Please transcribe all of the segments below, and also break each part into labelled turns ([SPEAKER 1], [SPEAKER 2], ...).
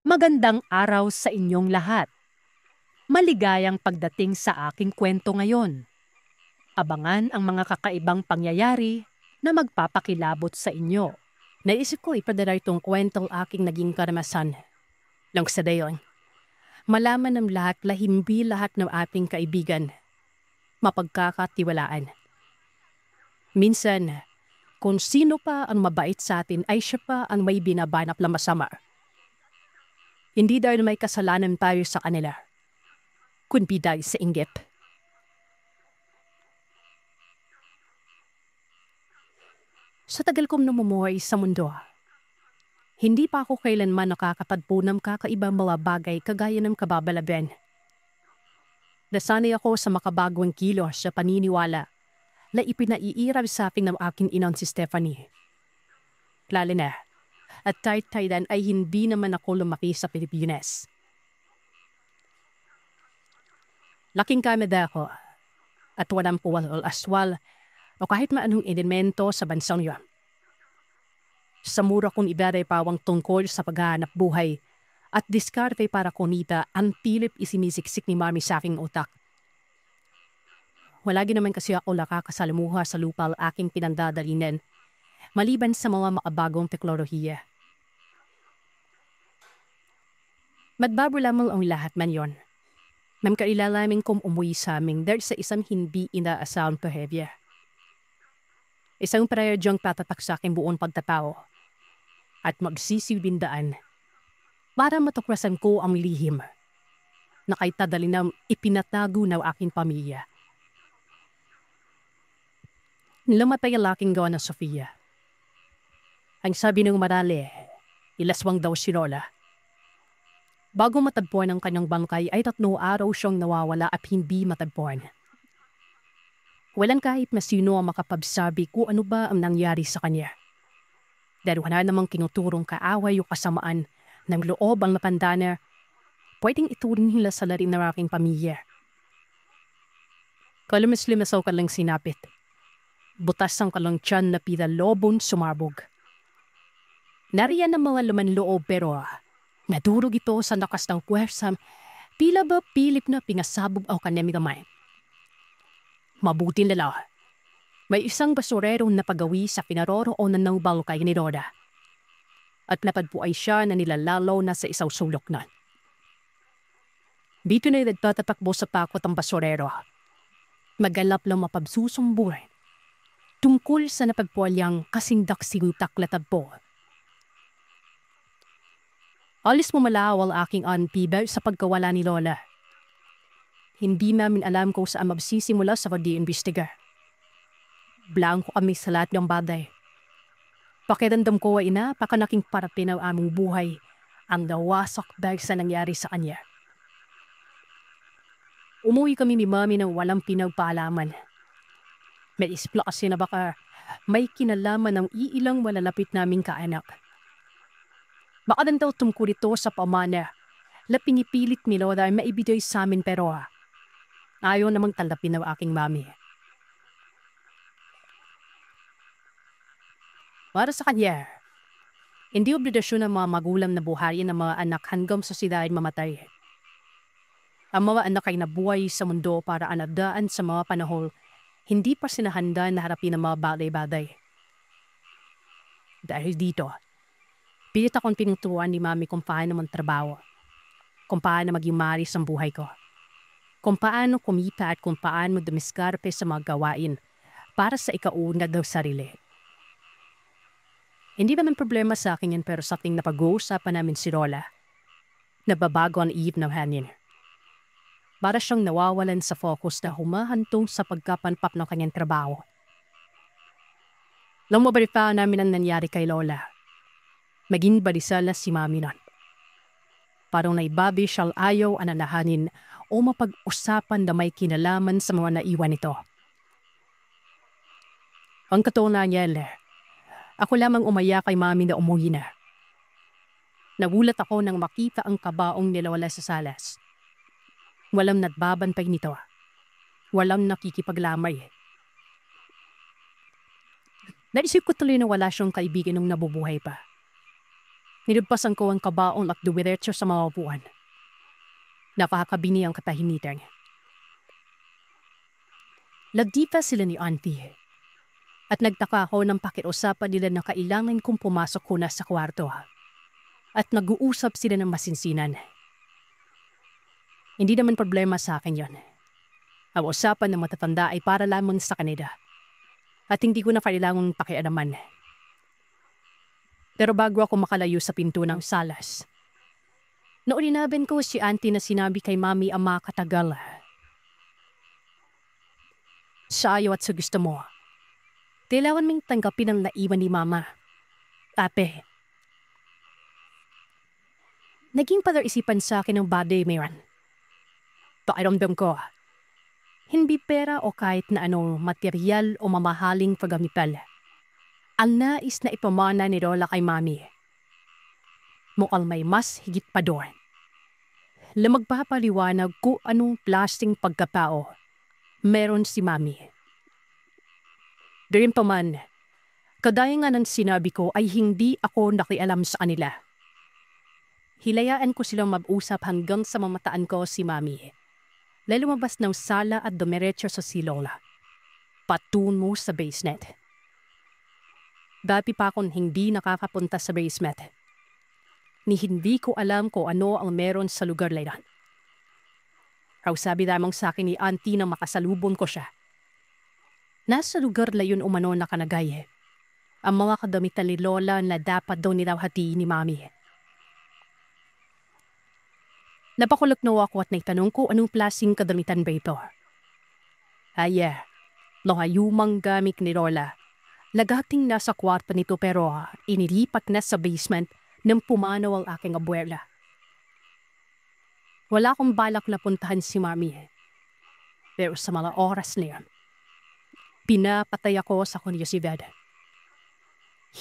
[SPEAKER 1] Magandang araw sa inyong lahat. Maligayang pagdating sa aking kwento ngayon. Abangan ang mga kakaibang pangyayari na magpapakilabot sa inyo. Naisip ko ipadala itong kwentong aking naging karanasan. Nang sa dayon, malaman ng lahat na hindi lahat ng ating kaibigan mapagkakatiwalaan. Minsan, kung sino pa ang mabait sa atin ay siya pa ang may binabanap na masama. Hindi dahil may kasalanan tayo sa kanila, kundi dahil sa inggit. Sa tagal kong namumuhay sa mundo, hindi pa ako kailanman nakakatagpo ng kakaibang mga bagay kagaya ng kababalaben. Nasanay ako sa makabagong kilos sa paniniwala na ipinaiirag sa akin ng aking inang si Stephanie. Lalo na, at kahit kailan ay hindi naman ako lumaki sa Pilipinas. Laking Canada ako at walang puwal o aswal o kahit maanong elemento sa bansang yun. Sa mura kong ibaday pawang tungkol sa paghahanap buhay at diskarte para kunita ang pilip isinisiksik ni Mami sa aking utak. Walagi naman kasi ako nakakasalamuha sa lupa ang aking pinandadalinan maliban sa mga makabagong teknolohiya. Magbago lamang ang lahat man yon. Nang kailalamin kong umuwi sa amin dahil sa isang hindi inaasahang trahedya. Isang prayadyang tatatak sa aking buong pagtatao at magsisilbing daan para matuklasan ko ang lihim na kay tadalinang ipinatago ng aking pamilya. Nilamatay ang laking gawa ng Sofia. Ang sabi ng marali, ilaswang daw si Lola. Bago matagpuan ang kanyang bangkay ay 3 araw siyang nawawala at hindi matagpuan. Walang kahit na sino ang makapagsabi kung ano ba ang nangyari sa kanya. Dahil wala namang kinuturong kaaway o kasamaan ng loob ang napandana, pwedeng ituring nila sa larin ng aking pamilya. Kalumas-limasaw ka lang sinapit. Butas ang kalang tiyan na pila lobon sumabog. Nariyan ang mga laman loob pero nadurog ito sa lakas ng puwersa, tila ba pilip na pingasabog ang kanyang kamay. Mabuti nila. May isang basurero na pagawi sa pinaroroonan ng bangkay ni Roda. At napadpuay siya na nilalalaw na sa isang sulok na. Dito na nagtatakbo sa takot ang basurero. Magalap lang mapagsusumburin tungkol sa napagpualyang kasindak-sintak na tagpo. Alis mo malawal aking anpiba sa pagkawala ni Lola. Hindi namin alam kung saan magsisimula sa pag-iimbestiga. Blanco kami sa lahat ng bagay. Pakiramdam ko ay napakalaking parating ng aming buhay ang nawasak dahil sa nangyari sa kanya. Umuwi kami ni Mami ng walang pinagpaalaman. May isipla kasi na baka may kinalaman ng iilang malalapit naming kaanak. Baka din daw tungkol ito sa pamana na pinipilit ni Lola ay maibigay sa amin pero ayaw namang talapin ng aking mami. Para sa kanya, hindi obligasyon ng mga magulang na buhayin ng mga anak hanggang sa sila ay mamatay. Ang mga anak ay nabuhay sa mundo para anadaan sa mga panahon hindi pa sinahanda na harapin ang mga bagay-bagay. Dahil dito, pilit akong tinuturuan ni Mami kung paano magtrabaho, kung paano maging maayos ang buhay ko, kung paano kumita at kung paano dumiskarte sa mga gawain para sa ikaunlad ng sarili. Hindi naman problema sa akin yan pero sa ating napag-uusapan namin si Lola, nababago ang iip ng hangin. Para siyang nawawalan sa focus na humahantong sa pagkapanpap ng kanyang trabaho. Nang mabalita namin ang nangyari kay Lola, maging balisal na si Mami nun. Parang naibabi siyang ayaw ananahanin o mapag-usapan na may kinalaman sa mga naiwan nito. Ang katunayan, ako lamang umaya kay Mami na umuwi na. Nagulat ako nang makita ang kabaong ni Lola sa salas. Walang nagbabantay nito. Walang nakikipaglamay. Naisip ko tuloy na wala siyang kaibigan nung nabubuhay pa. Nilagpasan ko ang kabaon at dumiretso sa mga upuan. Nakakabini ang katahimikan. Nagdipa sila ni Auntie. At nagtaka ako ng pakiusapan nila na kailangan kong pumasok ko na sa kwarto. At nag-uusap sila ng masinsinan. Hindi naman problema sa akin yon. Ang usapan ng matatanda ay para lamang sa kanila. At hindi ko na kailangang pakialaman. Pero bago ako makalayo sa pinto ng salas, naulinaban ko si Auntie na sinabi kay Mami ang mga katagal. Sa ayaw at sa gusto mo, kailangan mong tanggapin ang naiwan ni Mama. Ape. Naging palaisipan sa akin ng body, Miran. Pakiramdam ko, hindi pera o kahit na anong material o mamahaling paggamitan ang nais na ipamana ni Lola kay Mami. Mukhang may mas higit pa doon. Magpapaliwanag kung anong klaseng pagkatao meron si Mami. Gayon pa man, kadaya nga ng sinabi ko ay hindi ako nakialam sa kanila. Hilayaan ko silang mag-usap hanggang sa mamataan ko si Mami. Lumabas ng sala at dumiretso sa si Lola. Patungo sa basement. Dati pa akong hindi nakakapunta sa basement. Ni hindi ko alam kung ano ang meron sa lugar na yan. Sabi lamang sa akin ni Auntie na makasalubong ko siya. Nasa lugar na yun umano nakanagay. Ang mga kadamitan ni Lola na dapat daw nilawhati ni Mami. Napakulot na ako at naitanong ko anong klaseng kadamitan ba ito. Nakayumang gamit ni Lola. Lagating nasa kwarto nito pero inilipat na sa basement nang pumanaw ang aking abuela. Wala akong balak na puntahan si Mami. Pero sa mga oras na yan, pinapatay ako sa kuryosidad.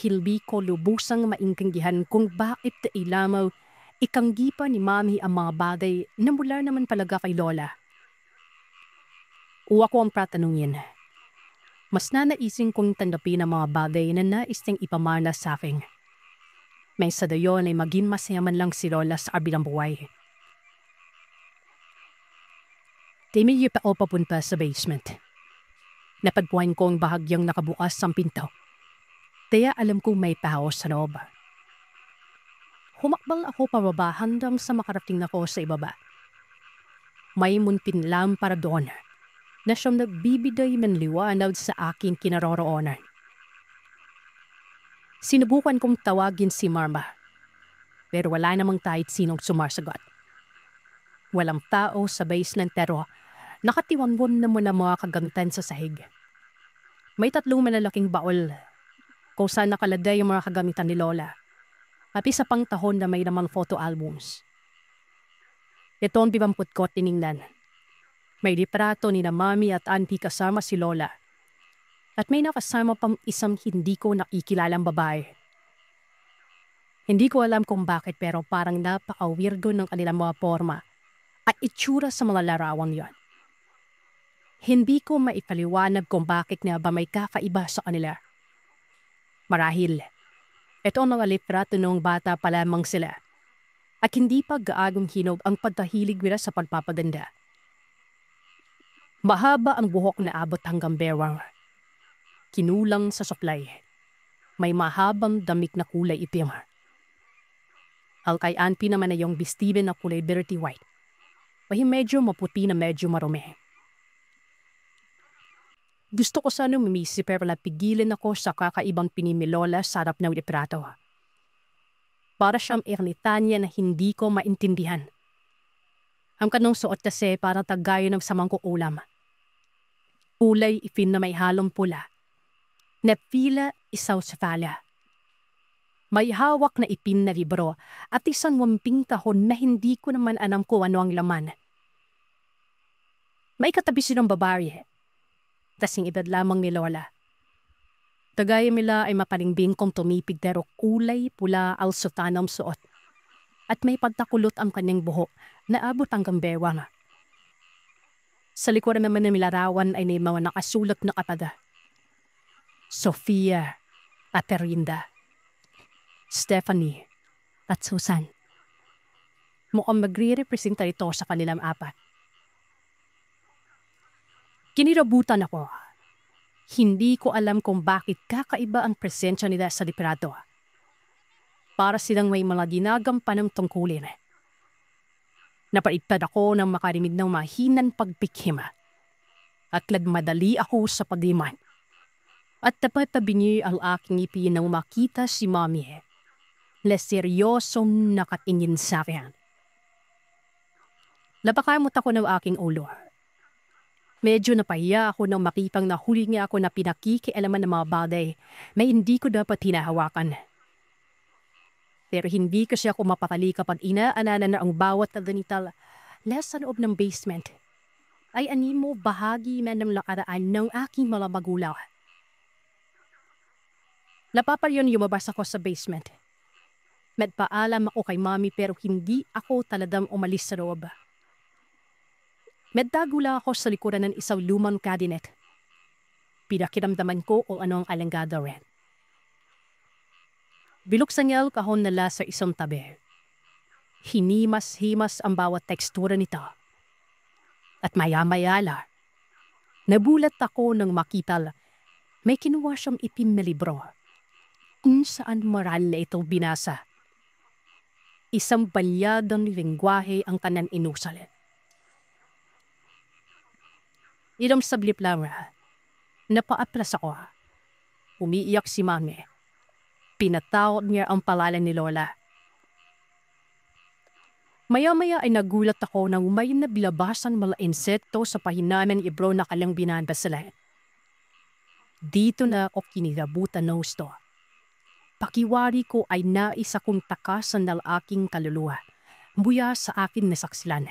[SPEAKER 1] Hindi ko lubusang maintindihan kung bakit ilamaw ikanggipa ni Mami ang mga bagay na mula naman palaga kay Lola. O ako ang pratanungin. Mas nanaisin kong tanggapin ang mga bagay na nais niyang ipamana sa akin. May sa dayon ay maging masayaman lang si Lola sa kabilang buhay. Timigil pa ako papunta sa basement. Napadpuan ko ang bahagyang nakabukas ang pinto. Kaya alam kong may tao sa loob. Humakbang ako pababa hanggang sa makarating ako sa ibaba. May muntin lang para doon na siyang nagbibigay ng liwanag sa aking kinaroroonan. Sinubukan kong tawagin si Marma, pero wala namang kahit sinong sumasagot. Walang tao sa basement pero nakatiwangon naman ang mga kagamitan sa sahig. May 3 malalaking baol kung saan nakalagay ang mga kagamitan ni Lola at isa pang tahon na may namang photo albums. Ito ang bibamput ko tiningnan. May litrato ni na Mami at Auntie kasama si Lola. At may nakasama pang isang hindi ko nakikilalang babae. Hindi ko alam kung bakit pero parang napaka-weirdo ng kanilang mga forma at itsura sa mga larawang yon. Hindi ko maipaliwanag kung bakit nga ba may kakaiba sa kanila. Marahil, ito ang mga litrato noong bata pa lamang sila at hindi pa gaagong hinog ang pagkahilig nila sa pagpapaganda. Mahaba ang buhok na abot hanggang bewang. Kinulang sa supply. May mahabang damit na kulay itim. Al kay Auntie naman ay yung bistiben na kulay dirty white. May medyo maputi na medyo marumi. Gusto ko sana mimisi pero napigilan ako sa kakaibang pinimilola sa harap ng litrato. Para siyang ermitanya na hindi ko maintindihan. Ang kanong suot kasi para tagayo ng samangkong ulam. Kulay itim na may halong pula. Napila isaw sa pala. May hawak na ipin na libro at isang wamping tahon na hindi ko naman alam kung ano ang laman. May katabi silang babae. Kasing edad lamang ni Lola. Tagaya nila ay mapalingbing kong tumipig pero kulay pula al sutanang suot. At may pagtakulot ang kanyang buhok na abot hanggang bewang. Sa likuran naman ng milarawan ay may mga nakasulat na katada. Sofia, Aterinda, Stephanie, at Susan. Mukhang magre-representa ito sa kanilang apat. Kinirabutan ako. Hindi ko alam kung bakit kakaiba ang presensya nila sa librado. Para silang may mga ginagampan ng tungkulin. Napaitad ako nang makarinig ng mahinang pagpikhima. At madali ako sa pagliman. At tapat-tabingi ang aking ngipin nang makita si Mommy na seryosong nakatingin sa akin. Napakamot ako ng aking ulo. Medyo napahiya ako nang makipang nahuli niya ako na pinakikialaman ng mga bagay na hindi ko dapat hinahawakan. Pero hindi kasi ako mapakali kapag inaananan na ang bawat kadanital nasa loob ng basement ay animo bahagi man ng nakaraan ng aking mga magulang. Napapalyon lumabas ako sa basement. Medpaalam ako kay Mommy pero hindi ako talagang umalis sa loob. Medtagula ako sa likuran ng isang lumang cabinet. Pinakiramdaman ko kung ano ang alanggada rin. Binuksan niya ang kahon nila sa isang tabi. Hinimas-himas ang bawat tekstura nito. At maya-maya nabulat ako nang makita may kinuha siyang itim na libro. Kung saan maral na ito binasa. Isang balyadang lingwahe ang kanan inusal. Ilang sablip lang, napaaplas ako. Umiiyak si Mommy. Pinatawag niya ang pangalan ni Lola. Maya-maya ay nagulat ako nang may nabilabasan mga insekto sa pahinaman ibro na kalang binabasala. Dito na ako kinilabutan ng gusto. Pakiwari ko ay nais akong takasan ng aking kaluluwa mula sa akin na saksilan.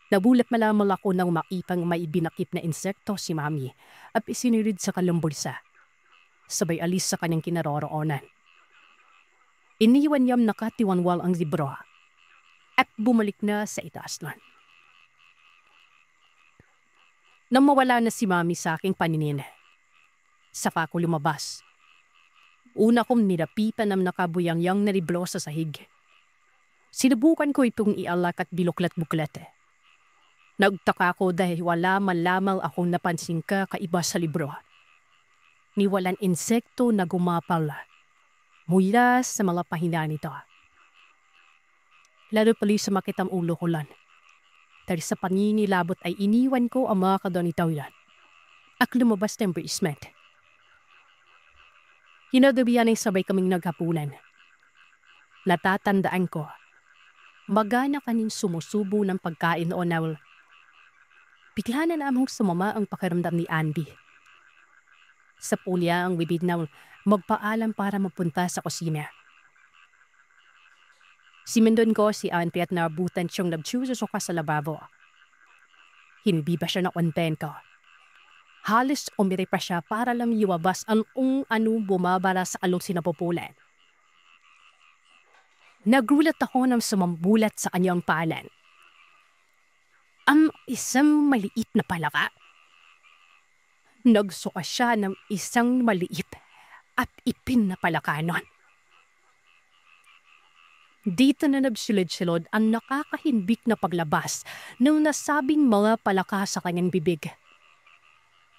[SPEAKER 1] Nabulat malamang ako nang makipang may binakip na insekto si Mommy at isinirid sa kalambulsa. Sabay alis sa kanyang kinaroroonan. Iniwan niyang nakatiwanwal ang libro at bumalik na sa itaas nun. Nang mawala na si Mommy sa aking paningin, saka ko lumabas. Una kong nilapitan ng nakabuyangyang na libro sa sahig. Sinubukan ko itong ialak at biluklat-buklat. Nagtaka ko dahil wala man lamang akong napansing kakaiba sa libro. Ni walang insekto na gumapal mula sa mga pahina nito. Lalo pali sumakit ang ulo ko lang. Dahil sa paninilabot ay iniwan ko ang mga kadonitaw yan at lumabas ng basement. Hinagabihan ay sabay kaming naghapunan. Natatandaan ko, magana kaning sumusubo ng pagkain o nawal. Bigla na namang sumama ang pakiramdam ni Andy. Sa pulya ang bibig na magpaalam para mapunta sa kusina. Simendon ko si Andy at nabutan siyang nagsususuka sa lababo. Hindi ba siya nakunten ko? Halos umiri pa siya para lang iwabas ang ano bumabara sa along sinapupulan. Nagulat ako nang sumambulat sa kanyang paalan. Ang isang maliit na palaka. Nagsuka siya ng isang maliit at ipin na palaka nun. Dito na nagsulod-sulod ang nakakahimbik na paglabas ng nasabing mga palaka sa kanyang bibig.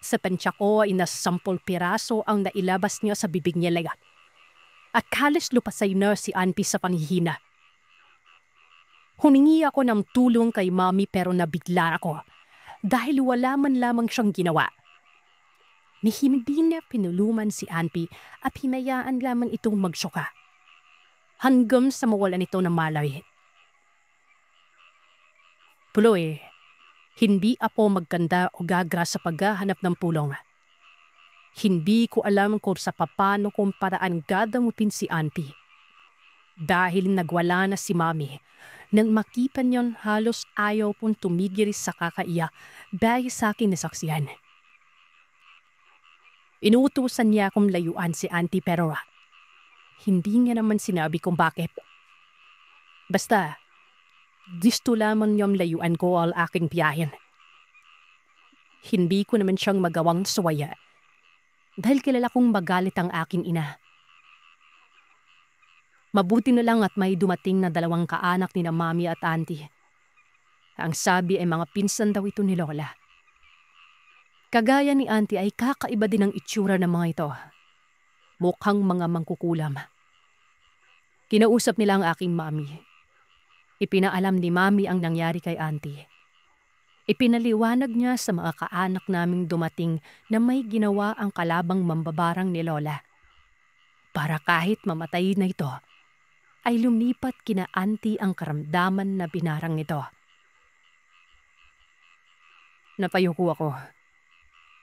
[SPEAKER 1] Sa tansya ko ay nasampol piraso ang nailabas niya sa bibig niya lagat. At halos lupasay na si Anpi sa panghihina. Humingi ako ng tulong kay Mommy pero nabigla ako dahil wala man lamang siyang ginawa. Ni hindi na pinuluman si Anpi at hinayaan lamang itong magsuka. Hanggang sa mawalan ito ng malay. Puloy, hindi ako magkanda o gagra sa paghahanap ng pulong. Hindi ko alam kung sa papano kung paraan gadamutin si Auntie. Dahil nagwala na si Mommy, nang makita niyon halos ayaw pong tumigil sa kakaiyak dahil sa akin nasaksihan. Inuutusan niya akong layuan si Auntie pero hindi niya naman sinabi kung bakit. Basta, gusto lamang niyang layuan ko ang aking biyahin. Hindi ko naman siyang magawang suwaya dahil kilala kong magalit ang aking ina. Mabuti na lang at may dumating na 2 kaanak ni na mami at auntie. Ang sabi ay mga pinsan daw ito ni Lola. Kagaya ni auntie ay kakaiba din ang itsura ng mga ito. Mukhang mga mangkukulam. Kinausap nila ang aking mami. Ipinaalam ni mami ang nangyari kay auntie. Ipinaliwanag niya sa mga kaanak naming dumating na may ginawa ang kalabang mambabarang ni Lola. Para kahit mamatay na ito, ay lumipat kina auntie ang karamdaman na binarang nito. Napayuko ako.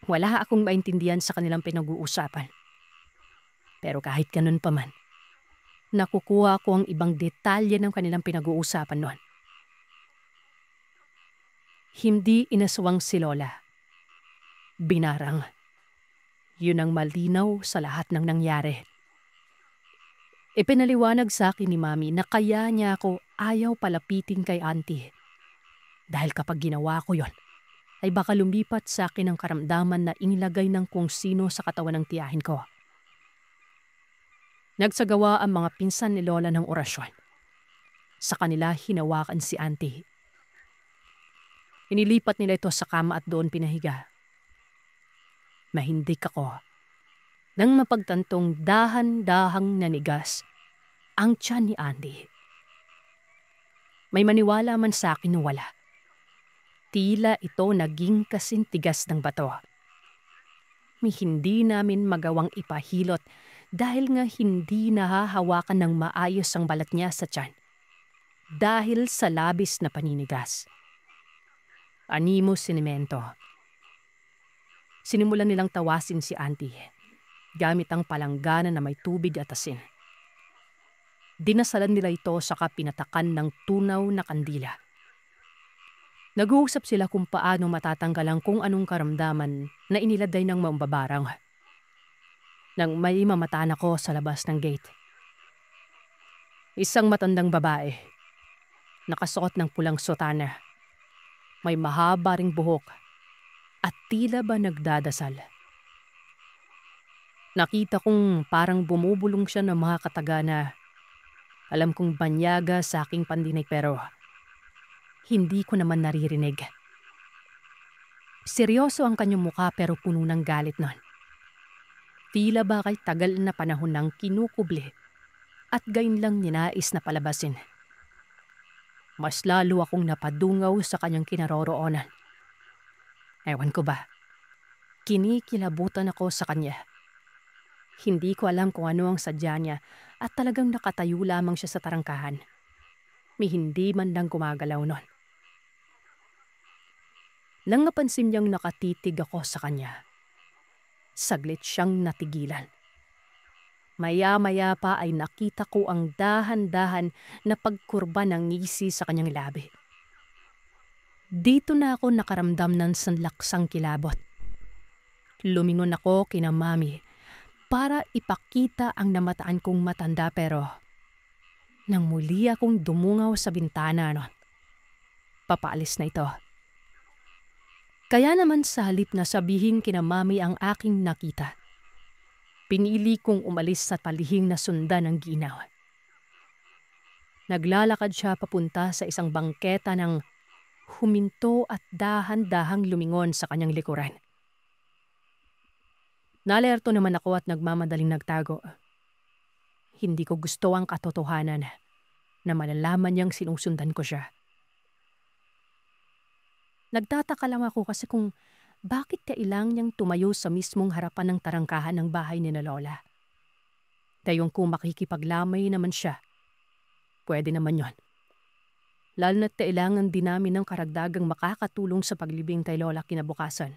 [SPEAKER 1] Wala akong maintindihan sa kanilang pinag-uusapan. Pero kahit ganun pa man, nakukuha ko ang ibang detalye ng kanilang pinag-uusapan noon. Hindi inaswang si Lola. Binarang. Yun ang malinaw sa lahat ng nangyari. Ipinaliwanag sa akin ni Mami na kaya niya ako ayaw palapitin kay auntie. Dahil kapag ginawa ko yon, ay baka lumipat sa akin ang karamdaman na inilagay ng kung sino sa katawan ng tiyahin ko. Nagsagawa ang mga pinsan ni Lola ng orasyon. Sa kanila hinawakan si auntie. Inilipat nila ito sa kama at doon pinahiga. Mahindik ako nang mapagtantong dahan-dahang nanigas ang tiyan ni auntie. May maniwala man sa akin o wala. Tila ito naging kasintigas ng bato. May hindi namin magawang ipahilot dahil nga hindi nahahawakan ng maayos ang balat niya sa tiyan. Dahil sa labis na paninigas. Animo sinimento. Sinimulan nilang tawasin si auntie gamit ang palanggana na may tubig at asin. Dinasalan nila ito saka pinatakan ng tunaw na kandila. Nag-uusap sila kung paano matatanggalan kung anong karamdaman na iniladay ng mambabarang. Nang may mamataan ako sa labas ng gate. Isang matandang babae, nakasuot ng pulang sotana, may mahaba ring buhok at tila ba nagdadasal. Nakita kong parang bumubulong siya ng mga kataga na alam kong banyaga sa aking pandinig pero hindi ko naman naririnig. Seryoso ang kanyang mukha pero puno ng galit nun. Tila ba kay tagal na panahon ng kinukubli at gayon lang ninais na palabasin. Mas lalo akong napadungaw sa kanyang kinaroroonan. Ewan ko ba, kinikilabutan ako sa kanya. Hindi ko alam kung ano ang sadya niya at talagang nakatayo lamang siya sa tarangkahan. May hindi man lang gumagalaw nun. Nang napansin niyang nakatitig ako sa kanya, saglit siyang natigilan. Maya-maya pa ay nakita ko ang dahan-dahan na pagkurba ng ngisi sa kanyang labi. Dito na ako nakaramdam ng sanlaksang kilabot. Lumingon ako kina Mami para ipakita ang namataan kong matanda pero nang muli akong dumungaw sa bintana no, papaalis na ito. Kaya naman sa halip na sabihin kina Mami ang aking nakita, pinili kong umalis sa palihing na sundan ng ginaw. Naglalakad siya papunta sa isang bangketa ng huminto at dahan-dahang lumingon sa kanyang likuran. Nalerto naman ako at nagmamadaling nagtago. Hindi ko gusto ang katotohanan na malalaman niyang sinusundan ko siya. Nagtataka lang ako kasi kung bakit kailangan niyang tumayo sa mismong harapan ng tarangkahan ng bahay ni na Lola. Dayong kung makikipaglamay naman siya, pwede naman yon. Lalo na't kailangan din namin ng karagdagang makakatulong sa paglibing kay Lola kinabukasan.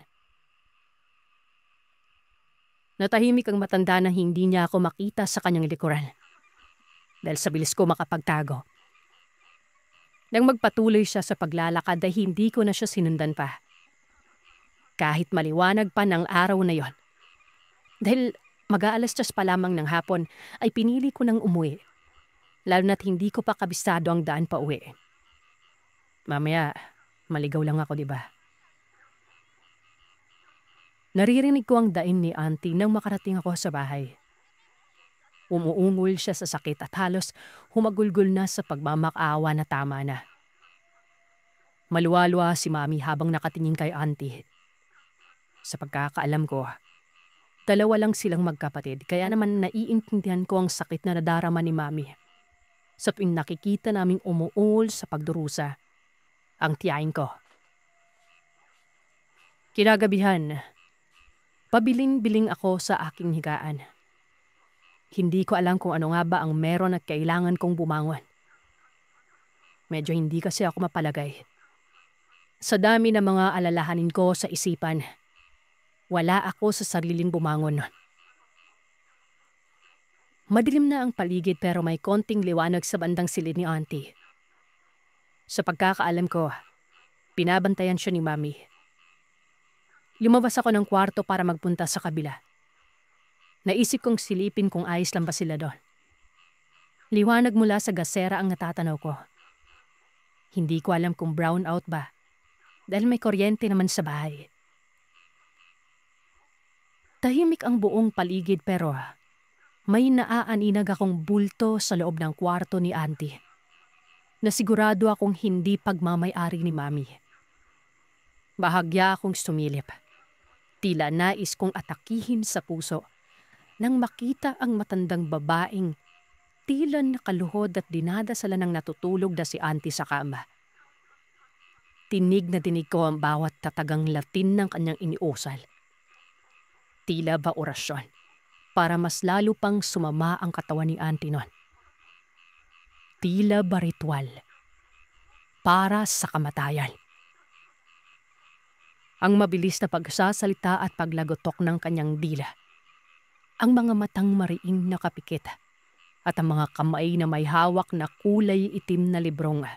[SPEAKER 1] Natahimik ang matanda na hindi niya ako makita sa kanyang likuran. Dahil sa bilis ko makapagtago. Nang magpatuloy siya sa paglalakad ay hindi ko na siya sinundan pa. Kahit maliwanag pa ng araw na yon. Dahil mag-aalas 10 pa lamang ng hapon ay pinili ko nang umuwi. Lalo na't hindi ko pa kabisado ang daan pa uwi. Mamaya, maligaw lang ako, di ba? Naririnig ko ang daing ni auntie nang makarating ako sa bahay. Umuungol siya sa sakit at halos humagulgol na sa pagmamakaawa na tama na. Maluwalwa si Mami habang nakatingin kay Auntie. Sa pagkakaalam ko, dalawa lang silang magkapatid kaya naman naiintindihan ko ang sakit na nadarama ni Mami. Sa tuwing nakikita naming umuungol sa pagdurusa, ang tiyahin ko. Kinagabihan, pabiling-biling ako sa aking higaan. Hindi ko alam kung ano nga ba ang meron at kailangan kong bumangon. Medyo hindi kasi ako mapalagay. Sa dami ng mga alalahanin ko sa isipan, wala ako sa sariling bumangon. Madilim na ang paligid pero may konting liwanag sa bandang silid ni Auntie. Sa pagkakaalam ko, binabantayan siya ni Mami. Lumabas ako ng kwarto para magpunta sa kabila. Naisip kong silipin kung ayos lang ba sila doon. Liwanag mula sa gasera ang natatanaw ko. Hindi ko alam kung brown out ba dahil may kuryente naman sa bahay. Tahimik ang buong paligid pero may naaaninag akong bulto sa loob ng kwarto ni Auntie na sigurado akong hindi pagmamay-ari ni Mami. Bahagya akong sumilip. Tila nais kong atakihin sa puso nang makita ang matandang babaeng tila nakaluhod at dinadasalan ng natutulog na si Auntie sa kama. Tinig na dinig ko ang bawat tatagang Latin ng kanyang iniusal. Tila ba orasyon para mas lalo pang sumama ang katawan ni Auntie noon. Tila ba ritual para sa kamatayan. Ang mabilis na pagsasalita at paglagotok ng kanyang dila. Ang mga matang mariing nakapikit at ang mga kamay na may hawak na kulay itim na librong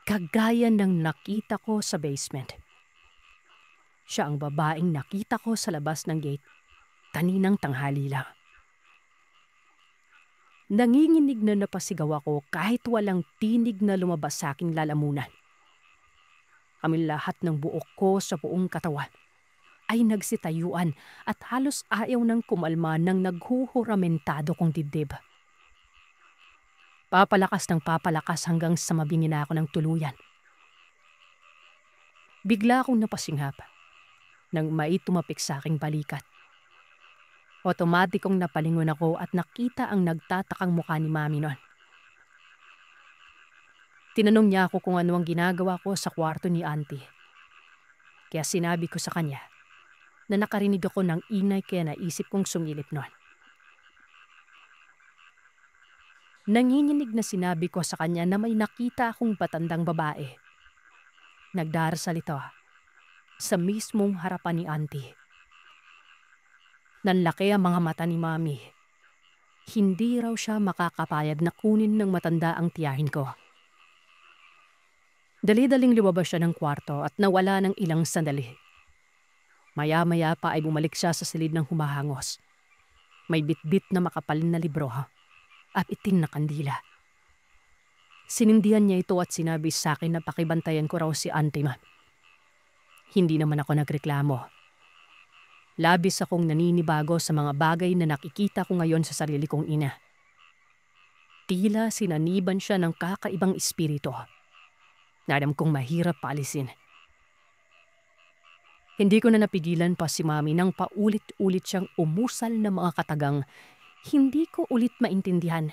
[SPEAKER 1] kagaya ng nakita ko sa basement. Siya ang babaeng nakita ko sa labas ng gate kaninang tanghali lang. Nanginginig na napasigaw ako kahit walang tinig na lumabas sa aking lalamunan. Kami lahat ng buok ko sa buong katawan ay nagsitayuan at halos ayaw ng kumalma ng naghuhuramentado kong dibdib. Papalakas ng papalakas hanggang sa mabingi na ako ng tuluyan. Bigla akong napasinghap nang may tumapik sa aking balikat. Otomatikong napalingon ako at nakita ang nagtatakang mukha ni Mami noon. Tinanong niya ako kung ano ang ginagawa ko sa kwarto ni Auntie. Kaya sinabi ko sa kanya na nakarinig ako ng ingay kaya naisip kong sumilip noon. Nanginginig na sinabi ko sa kanya na may nakita akong batandang babae. Nagdarasal ito sa mismong harapan ni Auntie. Nanlaki ang mga mata ni Mami. Hindi raw siya makakapayag na kunin ng matanda ang tiyahin ko. Dali-daling lumabas siya ng kwarto at nawala ng ilang sandali. Maya-maya pa ay bumalik siya sa silid ng humahangos. May bitbit na makapal na libro at itim na kandila. Sinindihan niya ito at sinabi sa akin na pakibantayan ko raw si Auntie Man. Hindi naman ako nagreklamo. Labis akong naninibago sa mga bagay na nakikita ko ngayon sa sarili kong ina. Tila sinaniban siya ng kakaibang espiritu. Alam kong mahirap paalisin. Hindi ko na napigilan pa si Mami nang paulit-ulit siyang umusal ng mga katagang hindi ko ulit maintindihan.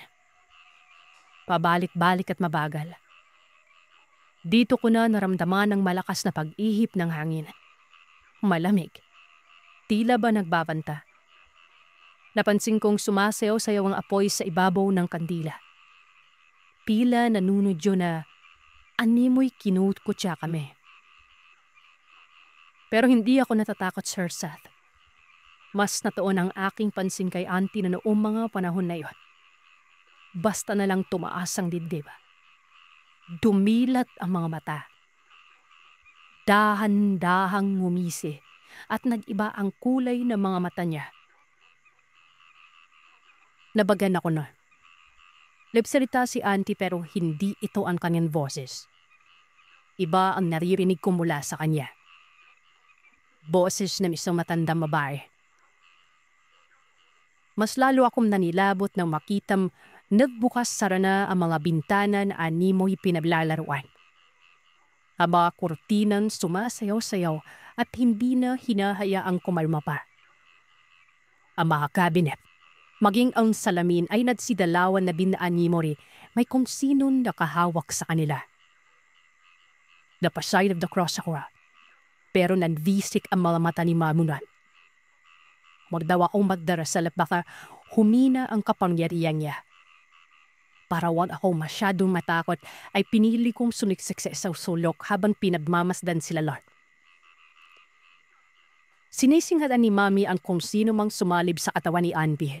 [SPEAKER 1] Pabalik-balik at mabagal. Dito ko na naramdaman ang malakas na pag-ihip ng hangin. Malamig. Tila ba nagbabanta? Napansin kong sumasayaw-sayaw ang apoy sa ibabaw ng kandila. Pila nanunudyo na animoy kinukutya kami. Pero hindi ako natatakot, Sir Seth. Mas natuon ang aking pansin kay Auntie na noong mga panahon na iyon. Basta na lang tumaas ang dibdib. Dumilat ang mga mata. Dahan-dahang ngumisi at nag-iba ang kulay ng mga mata niya. Nabagan ako na. Lipsalita si Auntie pero hindi ito ang kanyang boses. Iba ang naririnig ko mula sa kanya. Boses na isang matandang babae. Mas lalo akong nanilabot nang makitam nagbukas sara na ang mga bintana na animoy pinaglalaruan. Ang mga kurtinan sumasayaw-sayaw at hindi na hinahayaang kumalma pa. Ang mga kabinet, maging ang salamin ay nagsidalawan na binaanimori may kung sinong nakahawak sa kanila. The side of the cross ako, pero nanvisik ang mga mata ni Mamunan. Magdaw akong magdarasal at baka humina ang kapangyarihan niya. Para wag ako masyadong matakot ay pinili kong suniksik sa sulok habang pinagmamasdan sila Lord. Sinisinghadan ni Mami ang kung sino mang sumalib sa katawan ni Andy.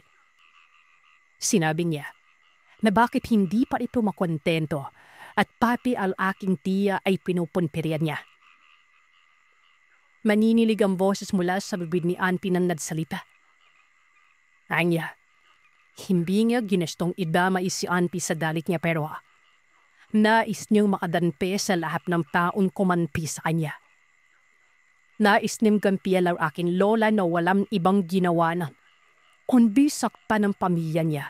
[SPEAKER 1] Sinabi niya na bakit hindi pa ito makontento at pati ang aking tiya ay pinupunpirian niya. Maninilig ang boses mula sa bibig ni Andy nang nagsalita. Anya, hindi niya ginastong idamay si Andy sa dalit niya pero nais niyang makadanpe sa lahat ng taon kumanpi sa kanya. Nais niyang gampiyan ang aking lola na walang ibang ginawa na kundi sakpan ng pamilya niya.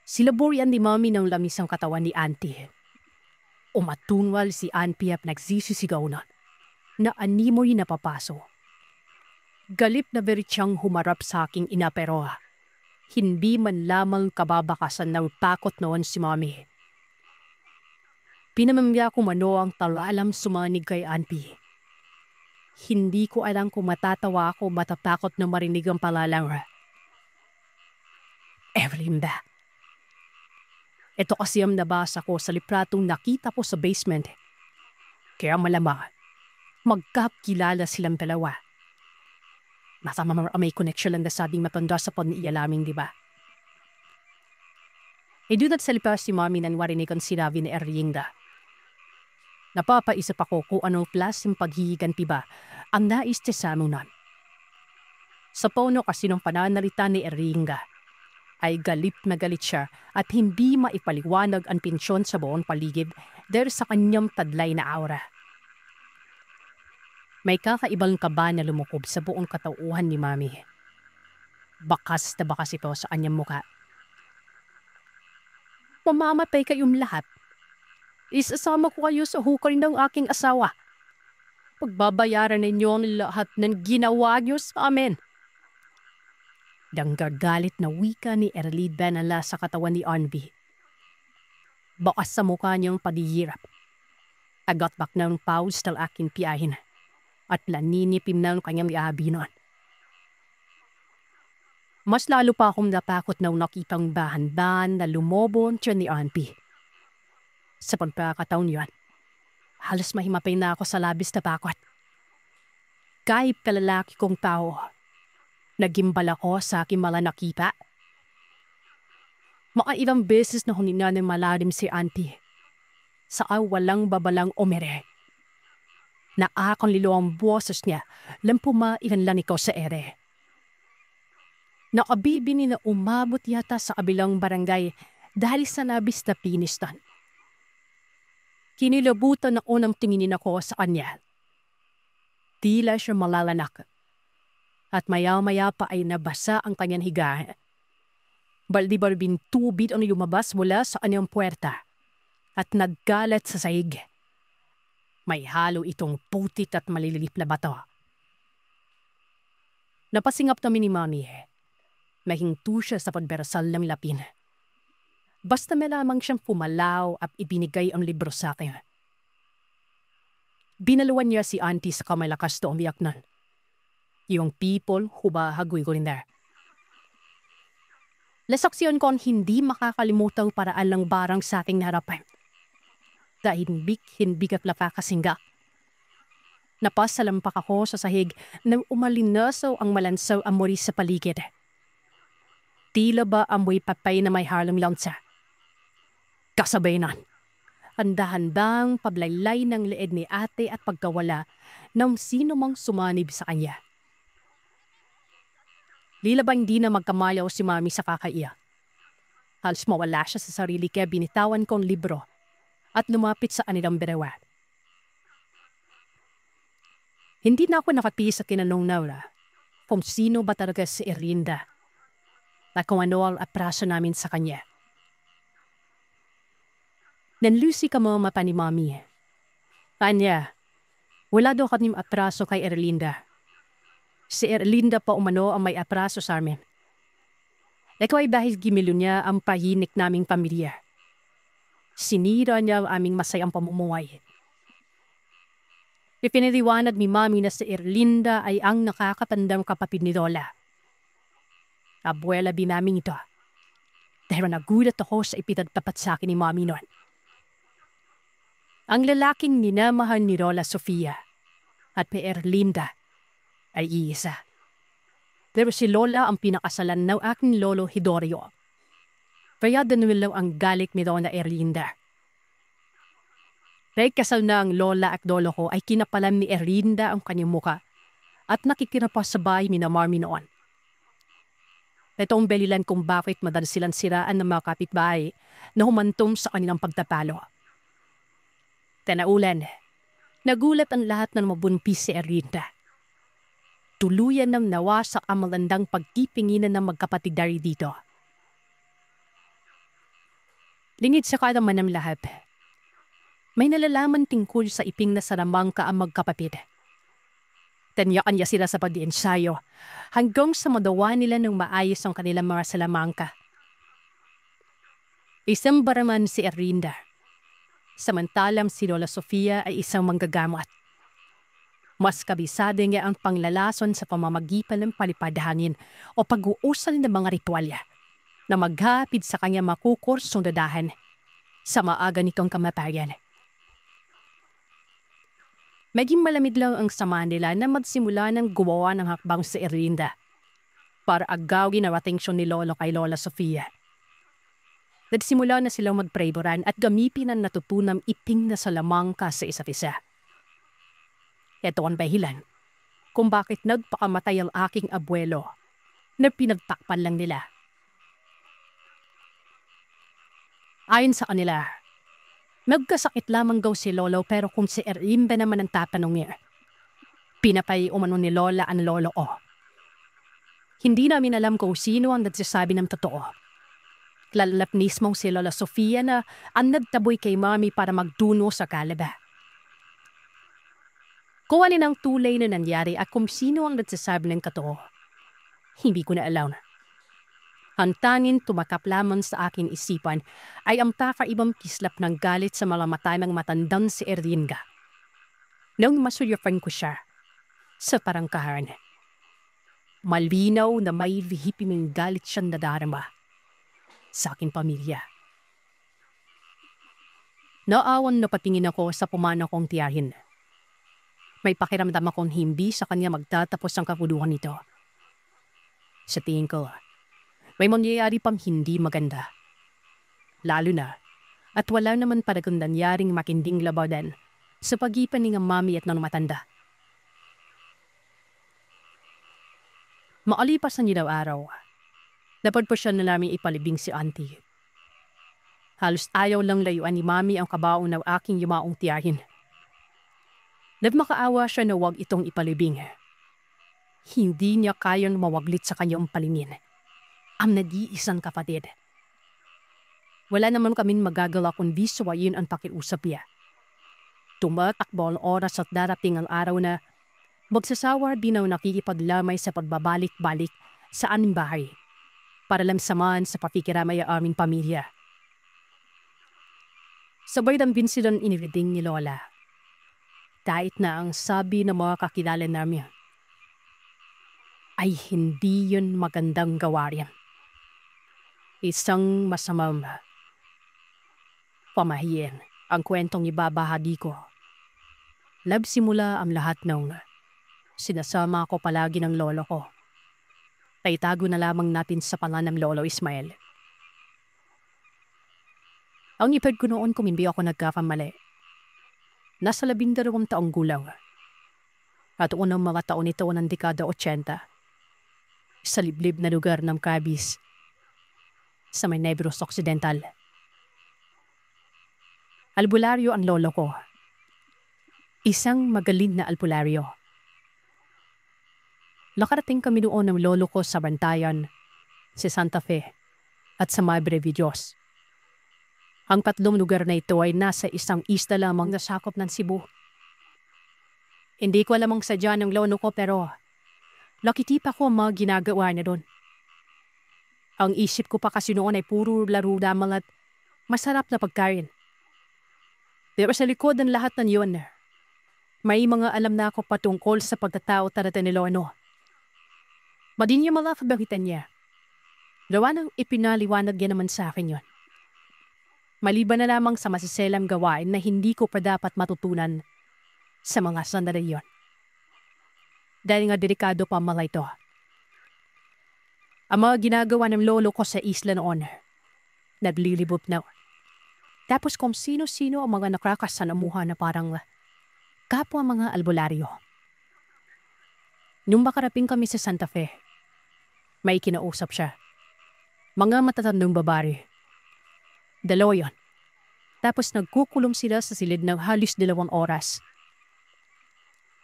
[SPEAKER 1] Silaburian ni Mami ng lamis ang katawan ni Auntie. Umatunwal si Auntie at nagsisisigaw na animoy na papaso. Galip na beritsiyang humarap sa aking ina pero hindi man lamang kababakasan ng takot noon si Mami. Pinamamya ko mano ang talalam sumanig kay Auntie. Hindi ko alam kung matatawa ako matatakot na marinig ang palalang. Evelyn ba? Ito kasi ang nabasa ko sa lipratong nakita ko sa basement. Kaya malamang, magkakilala silang dalawa. Masama may connection lang na sabing matanda sa pag-ialaming, di ba? Idunat sa lipas si Mami nang warinig ang sinabi ni Erlinda. Napapaisip ako kung anong klaseng paghihiganti ba ang nais niya sa amunan. Sa pono kasi ng pananalita ni Erlinda, ay galit na galit siya at hindi maipaliwanag ang pensyon sa buong paligid dahil sa kanyang tadlay na aura. May kakaibang kaba na lumukob sa buong katauhan ni Mami. Bakas na bakas ito sa kanyang muka. Mamamatay kayong lahat. Isasama ko kayo sa hukay ng aking asawa. Pagbabayaran ninyo ang lahat ng ginawa niyo sa amin. Danggagalit na wika ni Erlid Benala sa katawan ni Arnby. Bakas sa mukha niyang paghihirap. Agat-bak ng pause ng aking piyahin at naninipim ng kanyang iabinon. Mas lalo pa akong natakot na nakitang dahan-dahan na lumobon siya ni Arnby. Sa pagkakataon yun, halos mahimapay na ako sa labis na takot. Kahit kalalaki kong tao, nagimbal ako sa aking mga nakita. Makailang beses na hunina ng malalim si Auntie. Sa walang babalang umere. Naakong lilo ang boses niya lang pumailan ko sa ere. Nakabibini na umabot yata sa kabilang barangay dahil sa labis na pinistan. Kinilabutan ako ng tinginin ako sa kanya. Tila siya malalanak. At maya-maya pa ay nabasa ang kanyang higaan. Baldi-balbing tubig ang lumabas mula sa kanyang puwerta at naggalat sa sahig. May halo itong putit at malilip na bato. Napasingap namin ni Mami. Mahinto siya sa pagberasal ng lapin. Basta may lamang siyang pumalaw at ibinigay ang libro sa akin. Binaluan niya si Auntie sa kamalakas na umiyak nun. Yung people who bahagoy ko rin there. Lasaksiyon ko ang hindi makakalimutang paraan ng barang sa aking harapan. Dahil hinbig at nakakasingga. Napasalampak ako sa sahig nang umalinasaw ang malansaw amoy sa paligid. Tila ba amoy patay na may harlong lansa. Kasabay nun, handa-handang pablaylay ng leeg ni ate at pagkawala ng sino mang sumanib sa kanya. Lilabang di na magkamayaw si Mami sa kakaiya. Halos mawala siya sa sarili kaya binitawan kong libro at lumapit sa kanilang berewa. Hindi na ako nakapisa sa tinanong Naura kung sino ba talaga si Erlinda at kung ano ang apraso namin sa kanya. Nanlusi ka mo mata ni Mami. Kanya, wala daw kaming apraso kay Erlinda. Si Erlinda pa umano ang may apraso sa amin. Ito ay dahil gimilo niya ang pahinik naming pamilya. Sinira niya ang aming masayang pamumuhay. Ipiniliwanag ni Mami na si Erlinda ay ang nakakatandang kapatid ni Lola. Abuela din namin ito. Pero nagulat ako sa ipinagtapat sa akin ni Mami noon. Ang lalaking minamahal ni Lola Sofia at ni Erlinda ay iisa. Pero si Lola ang pinakasalan ng aking lolo Hidorio. Kaya danulo ang galit ni Lola Erlinda. Dahil kasal na ang lola at lolo ko ay kinapalan ni Erlinda ang kanyang muka at nakikirapa sa bahay ni na Mami noon. Ito ang belilan kung bakit madalas silang siraan ng mga kapitbahay na humantong sa kanilang pagtatalo. Tanaulan, nagulat ang lahat ng mabunpis si Erlinda. Tuluyan ng nawasak ang malandang pagkipinginan ng magkapatid dari dito. Lingid sa kalaman ng lahat, may nalalaman tungkol sa iping na Saramangka ang magkapatid. Tanya-kanya sila sa pag-iensayo hanggang sa madawa nila ng maayos ang kanilang mga salamangka. Isang baraman si Erlinda, samantalang si Lola Sofia ay isang manggagamot. Mas kabisado niya ang panglalason sa pamamagitan ng palipadhangin o pag-uusal ng mga ritualya na maghapid sa kanya makukursong dadahan sa maaga nitong kamatayan. Maging malamig lang ang sama nila na magsimula ng gumawa ng hakbang si Erlinda para agawin ang atensyon ni Lolo kay Lola Sofia. Nagsimula na silang magpreboran at gamitin ang natutunang iping na salamangka sa isa't isa. Ito ang dahilan kung bakit nagpakamatay ang aking abuelo na pinagtakpan lang nila. Ayon sa kanila, nagkasakit lamang daw si Lolo pero kung si Erlinda naman ang tatanong niya, pinapay umano ni Lola ang lolo ko. Hindi namin alam kung sino ang nagsasabi ng totoo. Lala't mismong si Lola Sofia na ang nagtaboy kay Mami para magduno sa kalaba. Kung alin ang tulay na nangyari at kung sino ang nagsasabi ng totoo, hindi ko na alam. Ang tanging tumakap lamang sa akin isipan ay ang kakaibang kislap ng galit sa mga mata ng matandang si Erlinda. Nang masulyafan ko siya sa parangkahan, malinaw na may lihipiming galit siyang nadarama sa aking pamilya. Naawan na patingin ako sa pumana kong tiyahin. May pakiramdam akong hindi sa kanya magtatapos ang kabuluhan nito. Sa tingin ko, may mangyayari pang hindi maganda. Lalo na, at wala naman talagang nangyaring makinding labanan sa pagitan ng Mami at ng matanda. Maalipas ang ilaw araw, dapat po siya na namin ipalibing si Auntie. Halos ayaw lang layuan ni Mami ang kabaong ng aking yumaong tiyahin. Nagmakaawa siya na huwag itong ipalibing. Hindi niya kayang mawaglit sa kanyang palingin. Ang nag-iisang kapatid. Wala naman kaming magagawa kundi suwayin ang pakiusap niya. Tumatakbo ang oras at darating ang araw na magsasawa din ang nakikipaglamay sa pagbabalik-balik sa aming bahay para lang samahan sa pakikiramay ang aming pamilya. Sabay din silang iniriding ni Lola. Kahit na ang sabi ng mga kakilala namin ay hindi yun magandang gawain. Isang masamang pamahiin ang kwentong ibabahagi ko. Simula ang lahat ng sinasama ko palagi ng lolo ko. Taitago na lamang natin sa pangalan ng Lolo Ismael. Ang ipad ko noon kung hindi ako nagkakamali. Nasa 12 taong gulang. At unang mga taon ito ng dekada 80. Sa liblib na lugar ng Cabis. Sa may Negros Occidental. Albularyo ang lolo ko. Isang magaling na albularyo. Nakarating kami doon ng lolo ko sa Bantayan, si Santa Fe, at sa Madre de Dios. Ang tatlong lugar na ito ay nasa isang isla lamang na sakop ng Cebu. Hindi ko alam ang sadya ng lolo ko pero nakitipa ko ang mga ginagawa niya doon. Ang isip ko pa kasi noon ay puro laro lamang at masarap na pagkain. Pero sa likod ng lahat ng yun, may mga alam na ako patungkol sa pagkatao talaga ni Lolo. Madin niya mga kabagitan niya. Gawa ng ipinaliwanag niya naman sa akin yun. Maliban na lamang sa masiselang gawain na hindi ko pa dapat matutunan sa mga sandali yun. Dahil nga delikado pa mga ito. Ang mga ginagawa ng lolo ko sa isla noon, naglilibot na. Tapos kung sino-sino ang mga nakakasanamuha na parang kapwa mga albularyo. Nung makaraping kami sa Santa Fe, may kinausap siya. Mga matatandong babae. Dalawa yun. Tapos nagkukulong sila sa silid ng halos 2 oras.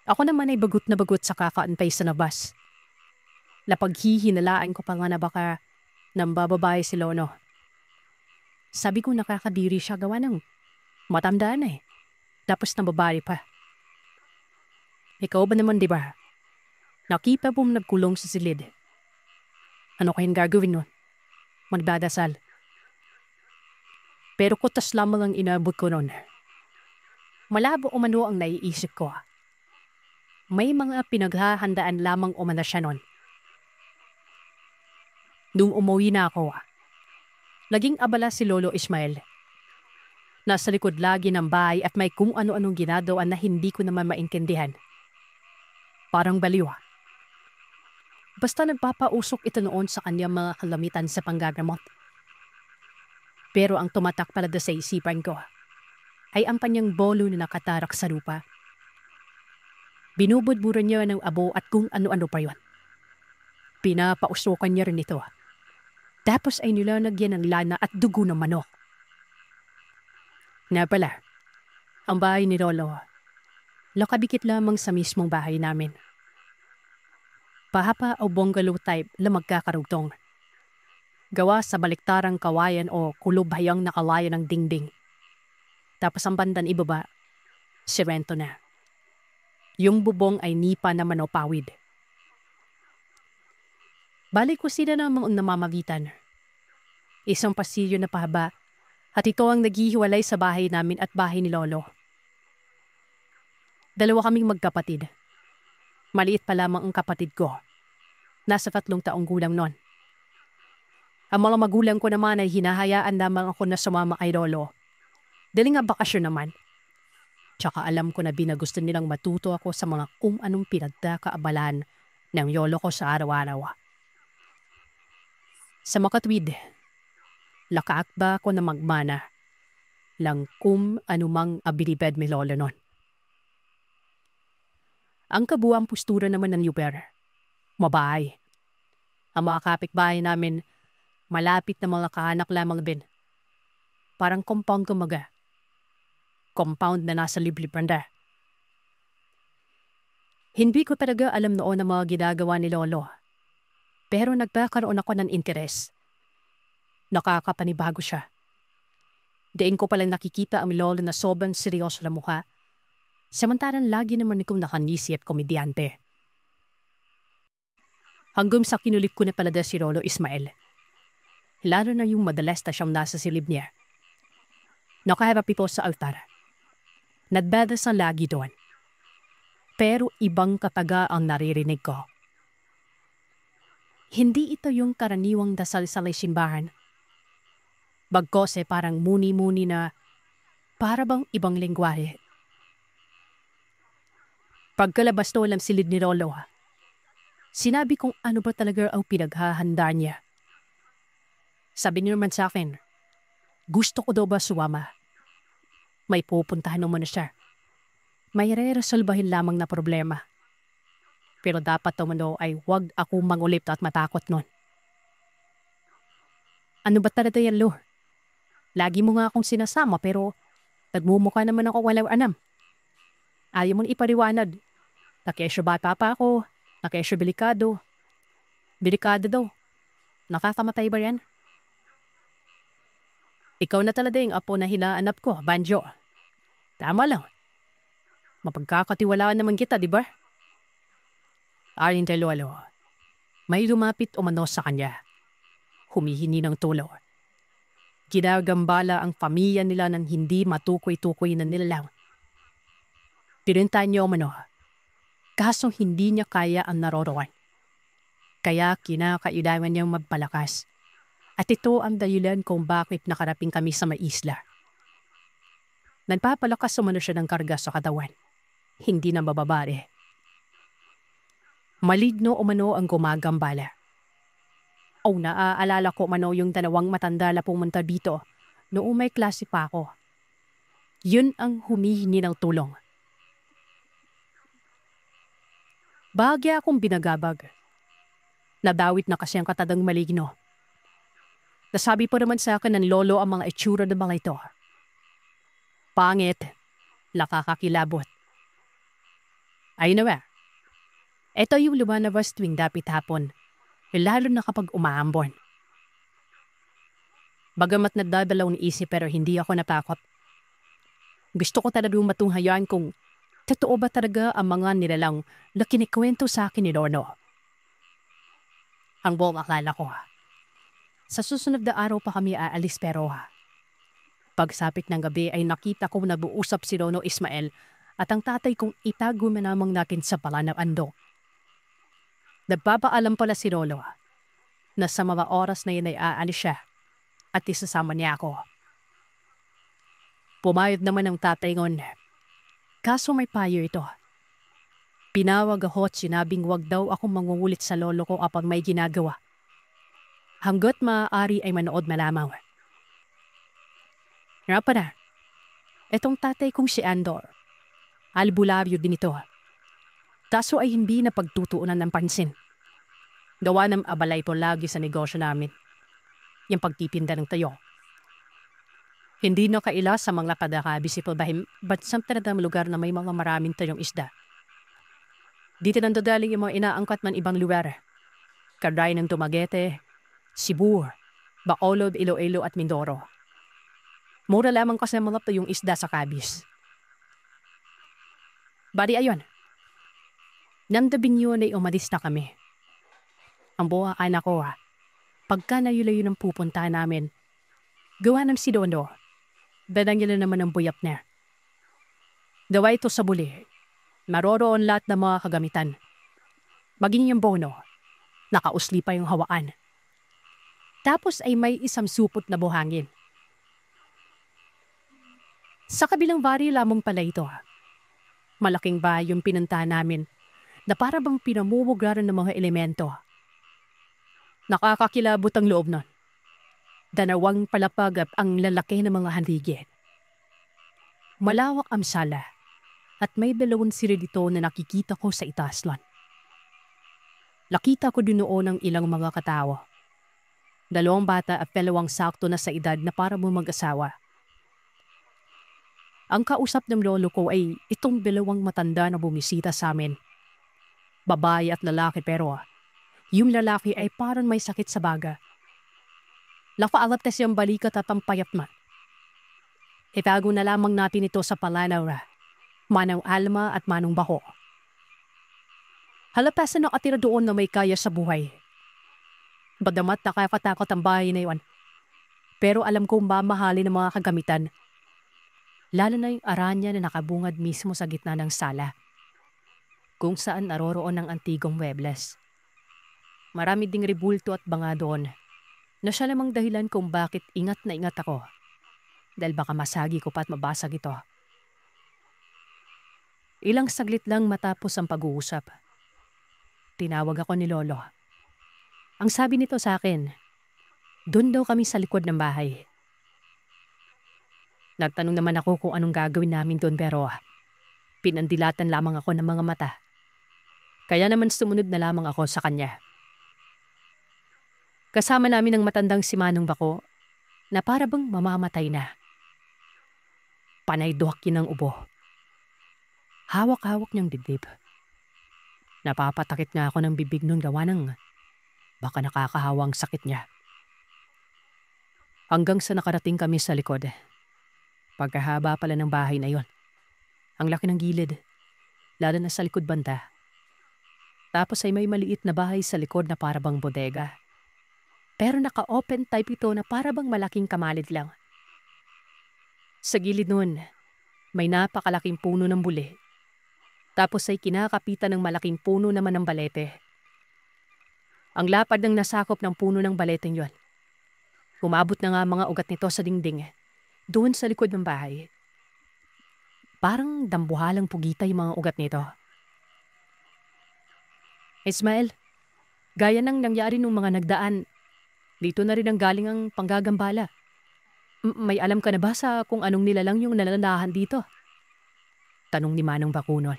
[SPEAKER 1] Ako naman ay bagot na bagot sa kakaantay sa labas. Napaghihinalaan ko pa nga na baka nang bababae si Lolo. Sabi ko nakakadiri siya gawa ng matanda na eh. Tapos nababae pa. Ikaw ba naman diba? Nakita pong nagkulong sa silid. Ano kayang gagawin nun? Magdadasal. Pero kutas lamang ang inabot ko nun. Malabo umano ang naiisip ko. May mga pinaghahandaan lamang umana siya nun. Nung umuwi na ako, laging abala si Lolo Ismael. Nasa likod lagi ng bahay at may kung ano-anong ginagawa na hindi ko naman maintindihan. Parang baliw. Basta nagpapausok ito noon sa kanyang mga kalamitan sa panggagamot. Pero ang tumatak palada sa isipan ko ay ang kanyang bolo na nakatarak sa lupa. Binubudburan niya ng abo at kung ano-ano pa yon. Pinapausukan niya rin ito. Tapos ay nilalagyan ng lana at dugo ng manok. Na pala, ang bahay ni Lolo, nakabikit lamang sa mismong bahay namin. Pahapa o bungalow type na magkakarugtong. Gawa sa baliktarang kawayan o kulubhayang nakalayan ng dingding. Tapos ang bandan ibaba, semento na. Yung bubong ay nipa naman o pawid. Balik ko sila namang namamagitan. Isang pasilyo na pahaba at ito ang naghihiwalay sa bahay namin at bahay ni Lolo. 2 kaming magkapatid. Maliit pa lamang ang kapatid ko. Nasa 3 taong gulang nun. Ang mga magulang ko naman ay hinahayaan lamang ako na sumama kay Lolo. Dahil nga bakasyon naman. Tsaka alam ko na binagusto nilang matuto ako sa mga kung anong pinagkakaabalan ng lolo ko sa araw-araw. Sa makatwid, lakaakba ko na magmana lang kung anumang abilibad may lolo nun. Ang kabuang postura naman ng lugar, mabahay. Ang mga kapitbahay namin, malapit na mga kaanak lamang din. Parang compound kumaga. Compound na nasa liblib banda. Hindi ko talaga alam noon ang mga ginagawa ni Lolo. Pero nagkakaroon ako ng interes. Nakakapanibago siya. Diin ko palang nakikita ang Lolo na sobrang seryoso na mukha. Samantalang lagi naman akong nakanisi at komedyante. Hanggang sa kinulit ko na palada si Lolo Ismael. Lalo na yung madalas na siyang nasa silib niya. Nakaharap ito sa altar. Nagdadasal lagi doon. Pero ibang kataga ang naririnig ko. Hindi ito yung karaniwang dasal sa simbahan. Bagkos parang muni-muni na para bang ibang lengguwahe. Pagkalabas to ng silid ni Lolo, sinabi kong ano ba talaga ang pinaghahanda niya. Sabi niya naman sa akin, gusto ko daw ba sumama? May pupuntahan naman na siya. May re-resolbahin lamang na problema. Pero dapat naman ay huwag ako mangulip at matakot nun. Ano ba talaga yan, Lo? Lagi mo nga akong sinasama pero nagmumukha naman ako walang anam. Ayaw mo ipariwanag. Takesyo bata pa ako. Na kesyo delikado. Delikado daw. Nakakamatay ba yan? Ikaw na talaga yung apo na hinaanap ko, Banjo. Tama lang. Mapagkakatiwalaan naman kita, di ba? Ayon kay Lolo, may lumapit umano sa kanya. Humihingi ng tulong. Ginagambala ang pamilya nila ng hindi matukoy-tukoy na nilalang. Tinintahan niya umano, kaso hindi niya kaya ang naroroon. Kaya kinakailangan niyang magpalakas. At ito ang dahilan kung bakit nakaraping kami sa may isla. Nagpapalakas umano siya ng karga sa katawan. Hindi na mababari. Maligno umano ang gumagambala. O naaalala ko umano yung dalawang matanda na pumunta dito noong may klase pa ako. Yun ang humihingi ng tulong. Bahagya akong binagabag. Nadawit na kasi ang katadang maligno. Nasabi po naman sa akin ng lolo ang mga itsura ng mga ito. Pangit, nakakakilabot. Ayun na ba? Ito yung lumalabas tuwing dapit hapon, lalo na kapag umaambon. Bagamat nadadalaw ng isip pero hindi ako natakot. Gusto ko talagang matunghayan kung totoo ba talaga ang mga nilalang na kinikwento sa akin ni Lolo. Ang buong akala ko. Sa susunod na araw pa kami aalis pero pagsapit ng gabi ay nakita ko na buusap si Lolo Ismael at ang tatay kong itago manamang natin sa pala ng andong. Nagpapaalam pala si Lolo na sa mga oras na yun ay aalis siya at isasama niya ako. Pumayag naman ang tatay ngon. Kaso may payo ito. Pinawag ako at sinabing wag daw akong mangungulit sa lolo ko kapag may ginagawa. Hanggat maaari ay manood na lamang. Nga pa na, etong tatay kong si Andor, albularyo din ito. Kaso ay hindi na pagtutuunan ng pansin. Gawa ng abalay po lagi sa negosyo namin. Yung pagtitinda ng tayo. Hindi na kaila sa mga padakabisipal bahim ba't sa tanadang lugar na may mga maraming tayong isda. Dito nang dadaling yung mga inaangkat man ibang lugar. Karay ng Dumaguete, Cebu, Bacolod, Iloilo at Mindoro. Mura lamang kasi mga tayong isda sa kabis. Bali ayon. Nang dabing yun ay umalis na kami. Ang buha anak ko pagka nayulayo ng pupunta namin, gawa ng si Dondo, dadang nila naman ang buyap niya. Gawa ito sa buli, maroroon lahat ng mga kagamitan. Maging yung bono, nakausli pa yung hawaan. Tapos ay may isang supot na buhangin. Sa kabilang bari lamang pala ito. Malaking bahay yung pinuntahan namin na para bang pinamumugaran ng mga elemento. Nakakakilabot ang loob nun. Danawang palapag ang lalaki ng mga handigin. Malawak ang sala at may dalawang siri dito na nakikita ko sa itaslan. Nakita ko din noon ang ilang mga katao. 2 bata at 2 sakto na sa edad na para mo mag-asawa. Ang kausap ng lolo ko ay itong 2 matanda na bumisita sa amin. Babae at lalaki pero yung lalaki ay parang may sakit sa baga. Lafaalat kasi ang balikat at ang payat man. Itago na lamang natin ito sa palanaw, Manang Alma at Manong Baho. Halata sa nakatira doon na may kaya sa buhay. Badamat nakakatakot ang bahay na iwan. Pero alam kong mamahalin ng mga kagamitan. Lalo na yung aranya na nakabungad mismo sa gitna ng sala. Kung saan naroroon ang antigong muebles. Marami ding rebulto at banga doon. Na siya namang dahilan kung bakit ingat na ingat ako. Dahil baka masagi ko pa at mabasag ito. Ilang saglit lang matapos ang pag-uusap. Tinawag ako ni Lolo. Ang sabi nito sa akin, doon daw kami sa likod ng bahay. Nagtanong naman ako kung anong gagawin namin doon pero pinandilatan lamang ako ng mga mata. Kaya naman sumunod na lamang ako sa kanya. Kasama namin ang matandang si Manong Bako na para bang mamamatay na. Panay duhakin ng ubo. Hawak-hawak niyang dibdib. Napapatakit nga ako ng bibig nun gawa ng baka nakakahawang sakit niya. Hanggang sa nakarating kami sa likod. Pagkahaba pala ng bahay na yon. Ang laki ng gilid, lalo na sa likod banda. Tapos ay may maliit na bahay sa likod na parabang bodega. Pero naka-open type ito na parabang malaking kamalid lang. Sa gilid nun, may napakalaking puno ng buli. Tapos ay kinakapitan ng malaking puno naman ng balete. Ang lapad ng nasakop ng puno ng baleteng yon. Umabot na nga mga ugat nito sa dingding, doon sa likod ng bahay. Parang dambuhalang pugita yung mga ugat nito. Ismael, gaya ng nangyari nung mga nagdaan, dito na rin ang galing ang panggagambala. May alam ka na ba sa kung anong nilalang yung nananahan dito? Tanong ni Manong Bakunol.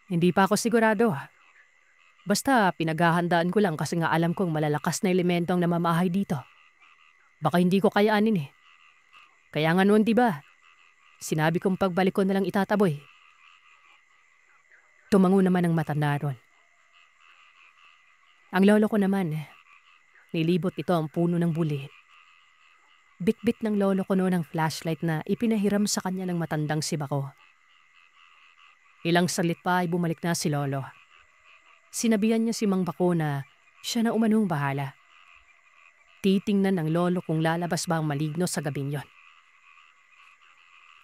[SPEAKER 1] Hindi pa ako sigurado. Basta pinaghahandaan ko lang kasi nga alam kong malalakas na elemento ang namamahay dito. Baka hindi ko kayanin eh. Kaya nga noon diba, sinabi kong pagbalik ko na lang itataboy. Tumango naman ang matanda ron. Ang lolo ko naman, nilibot ito ang puno ng buli. Bitbit ng lolo ko noon ang flashlight na ipinahiram sa kanya ng matandang si Bako. Ilang saglit pa ay bumalik na si lolo. Sinabihan niya si Mang Bako na siya na umanong bahala. Titingnan ng lolo kung lalabas ba ang maligno sa gabing yon.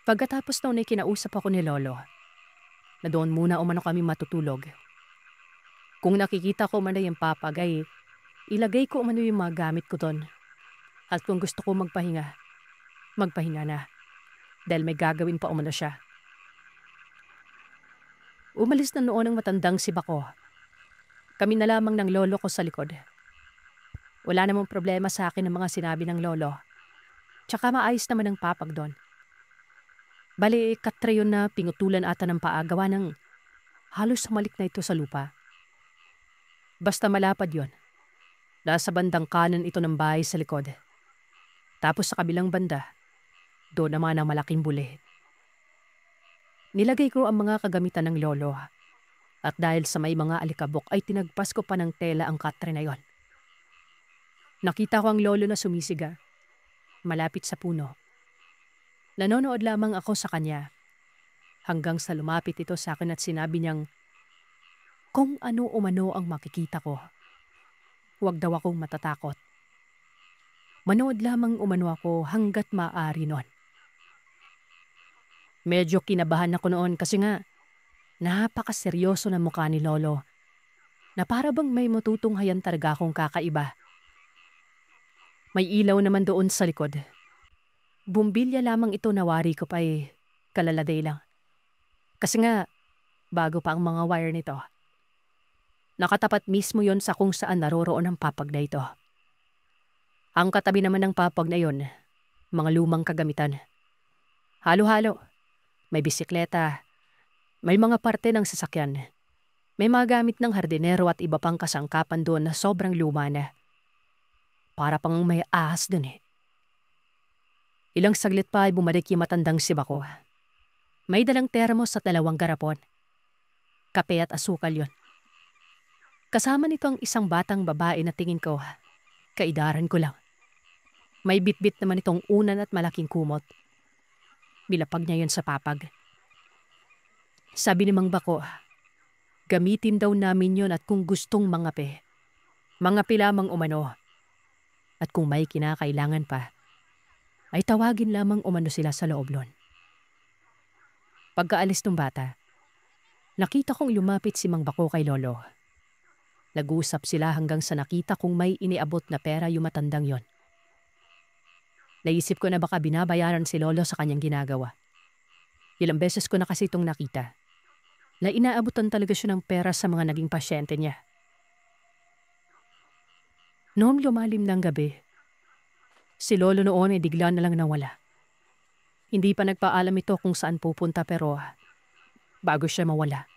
[SPEAKER 1] Pagkatapos noon ay kinausap ako ni lolo na doon muna umano kami matutulog. Kung nakikita ko man ay ang papag ay ilagay ko umano yung mga gamit ko doon. At kung gusto ko magpahinga na dahil may gagawin pa umano siya. Umalis na noon ang matandang si Bako. Kami na lamang ng lolo ko sa likod. Wala namang problema sa akin ang mga sinabi ng lolo. Tsaka maayos naman ang papag doon. Bali, katre yun na pingutulan ata ng paa gawa ng halos sumalik na ito sa lupa. Basta malapad yon. Nasa bandang kanan ito ng bahay sa likod. Tapos sa kabilang banda, doon naman ang malaking buli. Nilagay ko ang mga kagamitan ng lolo. At dahil sa may mga alikabok ay tinagpas ko pa ng tela ang katre na yon. Nakita ko ang lolo na sumisiga, malapit sa puno. Nanonood lamang ako sa kanya hanggang sa lumapit ito sa akin at sinabi niyang kung ano umano ang makikita ko. Huwag daw akong matatakot. Manood lamang umano ako hanggat maaari noon. Medyo kinabahan ako noon kasi nga napakaseryoso ng mukha ni lolo na para bang may matutunghayan talaga akong kakaiba. May ilaw naman doon sa likod. Bumbilya lamang ito na wari ko pa kalaladay lang. Kasi nga, bago pa ang mga wire nito. Nakatapat mismo yon sa kung saan naroroon ang papag na ito. Ang katabi naman ng papag na yon, mga lumang kagamitan. Halo-halo. May bisikleta. May mga parte ng sasakyan. May mga gamit ng hardinero at iba pang kasangkapan doon na sobrang luma na. Para pang may ahas doon Ilang saglit pa ay bumalik yung matandang si Bako. May dalang termos at 2 garapon. Kape at asukal yon. Kasama nito ang isang batang babae na tingin ko, kaidaran ko lang. May bitbit naman itong unan at malaking kumot. Bilapag niya yon sa papag. Sabi ni Mang Bako, gamitin daw namin yon at kung gustong mangape lamang umano. At kung may kinakailangan pa, ay tawagin lamang umano sila sa loob nun. Pagkaalis ng bata, nakita kong lumapit si Mang Bako kay lolo. Nag-usap sila hanggang sa nakita kong may iniabot na pera yung matandang yon. Naisip ko na baka binabayaran si lolo sa kanyang ginagawa. Ilang beses ko na kasi itong nakita na inaabutan talaga siya ng pera sa mga naging pasyente niya. Noong lumalim ng gabi, si lolo noon ay bigla na lang nawala. Hindi pa nagpaalam ito kung saan pupunta pero bago siya mawala,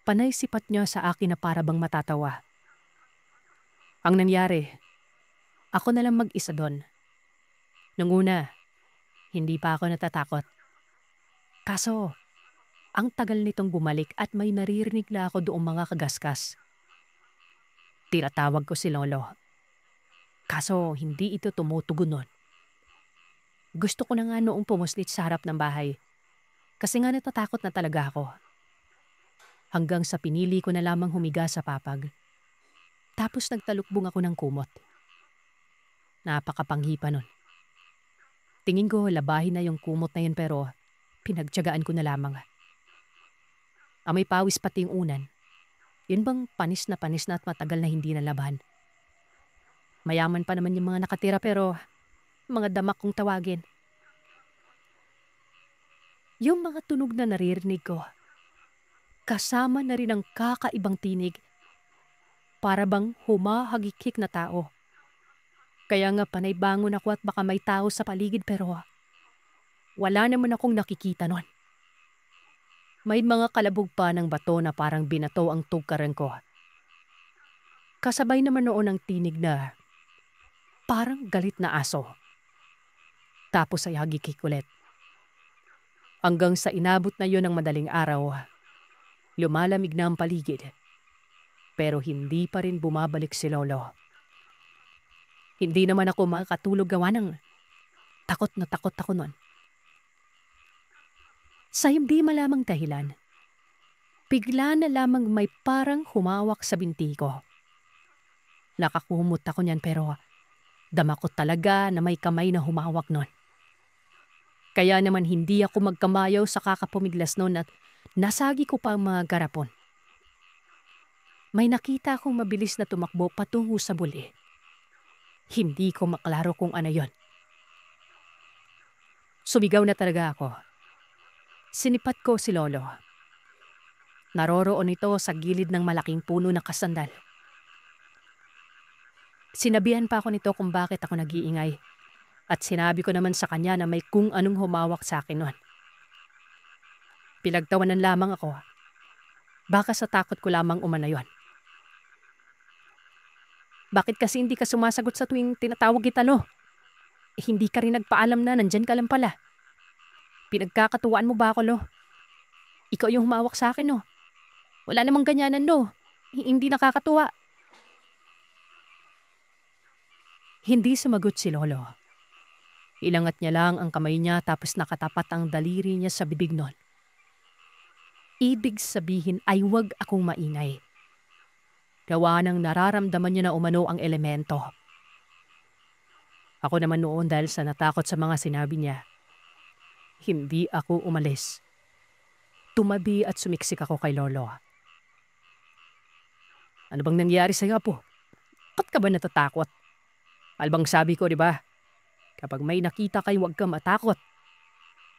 [SPEAKER 1] panay sipat niya sa akin na para bang matatawa. Ang nangyari, ako na lang mag-isa doon. Nung una, hindi pa ako natatakot. Kaso, Ang tagal nitong bumalik at may naririnig na ako doong mga kagaskas. Tinatawag ko si Lolo. Kaso hindi ito tumutugon nun. Gusto ko na nga noong pumuslit sa harap ng bahay. Kasi nga natatakot na talaga ako. Hanggang sa pinili ko na lamang humiga sa papag. Tapos nagtalukbong ako ng kumot. Napakapanghi pa nun. Tingin ko labahin na yung kumot na yun pero pinagtiyagaan ko na lamang. Amoy pawis pati yung unan. Yun bang panis na at matagal na hindi nalaban. Mayaman pa naman yung mga nakatira pero mga damak kong tawagin. Yung mga tunog na naririnig ko, kasama na rin ang kakaibang tinig. Para bang humahagikik na tao. Kaya nga panay bangon ako at baka may tao sa paligid pero wala naman akong nakikita nun. May mga kalabog pa ng bato na parang binato ang tugkaran ko. Kasabay naman noon ang tinig na parang galit na aso. Tapos ay hagikik ulit. Hanggang sa inabot na yon ng madaling araw, lumalamig na ang paligid. Pero hindi pa rin bumabalik si Lolo. Hindi naman ako makakatulog gawa ng takot na takot ako nun. Sa hindi malamang dahilan, bigla na lamang may parang humawak sa binti ko. Nakakumot ako niyan pero dama ko talaga na may kamay na humawak nun. Kaya naman hindi ako magkamayaw sa kakapumiglas nun at nasagi ko pa ang mga garapon. May nakita akong mabilis na tumakbo patungo sa buli. Hindi ko maklaro kung ano yon. Sumigaw na talaga ako. Sinipat ko si Lolo. Naroroon ito sa gilid ng malaking puno na kasandal. Sinabihan pa ako nito kung bakit ako nag-iingay. At sinabi ko naman sa kanya na may kung anong humawak sa akin nun. Pinagtawanan lamang ako. Baka sa takot ko lamang umano yon. Bakit kasi hindi ka sumasagot sa tuwing tinatawag kita, Lo? Hindi ka rin nagpaalam na nandyan ka lang pala. Pinagkakatuwaan mo ba ako, Lo? Ikaw yung humawak sa akin, no? Wala namang ganyanan, Lo. Hindi nakakatuwa. Hindi sumagot si Lolo. Ilangat niya lang ang kamay niya tapos nakatapat ang daliri niya sa bibig nun. Ibig sabihin ay wag akong maingay. Gawa ng nararamdaman niya na umano ang elemento. Ako naman noon dahil sa natakot sa mga sinabi niya, hindi ako umalis. Tumabi at sumiksik ako kay Lolo. Ano bang nangyari sa'yo, Apo? Ba't ka ba natatakot? Albang sabi ko, di ba? Kapag may nakita kayo, huwag ka matakot.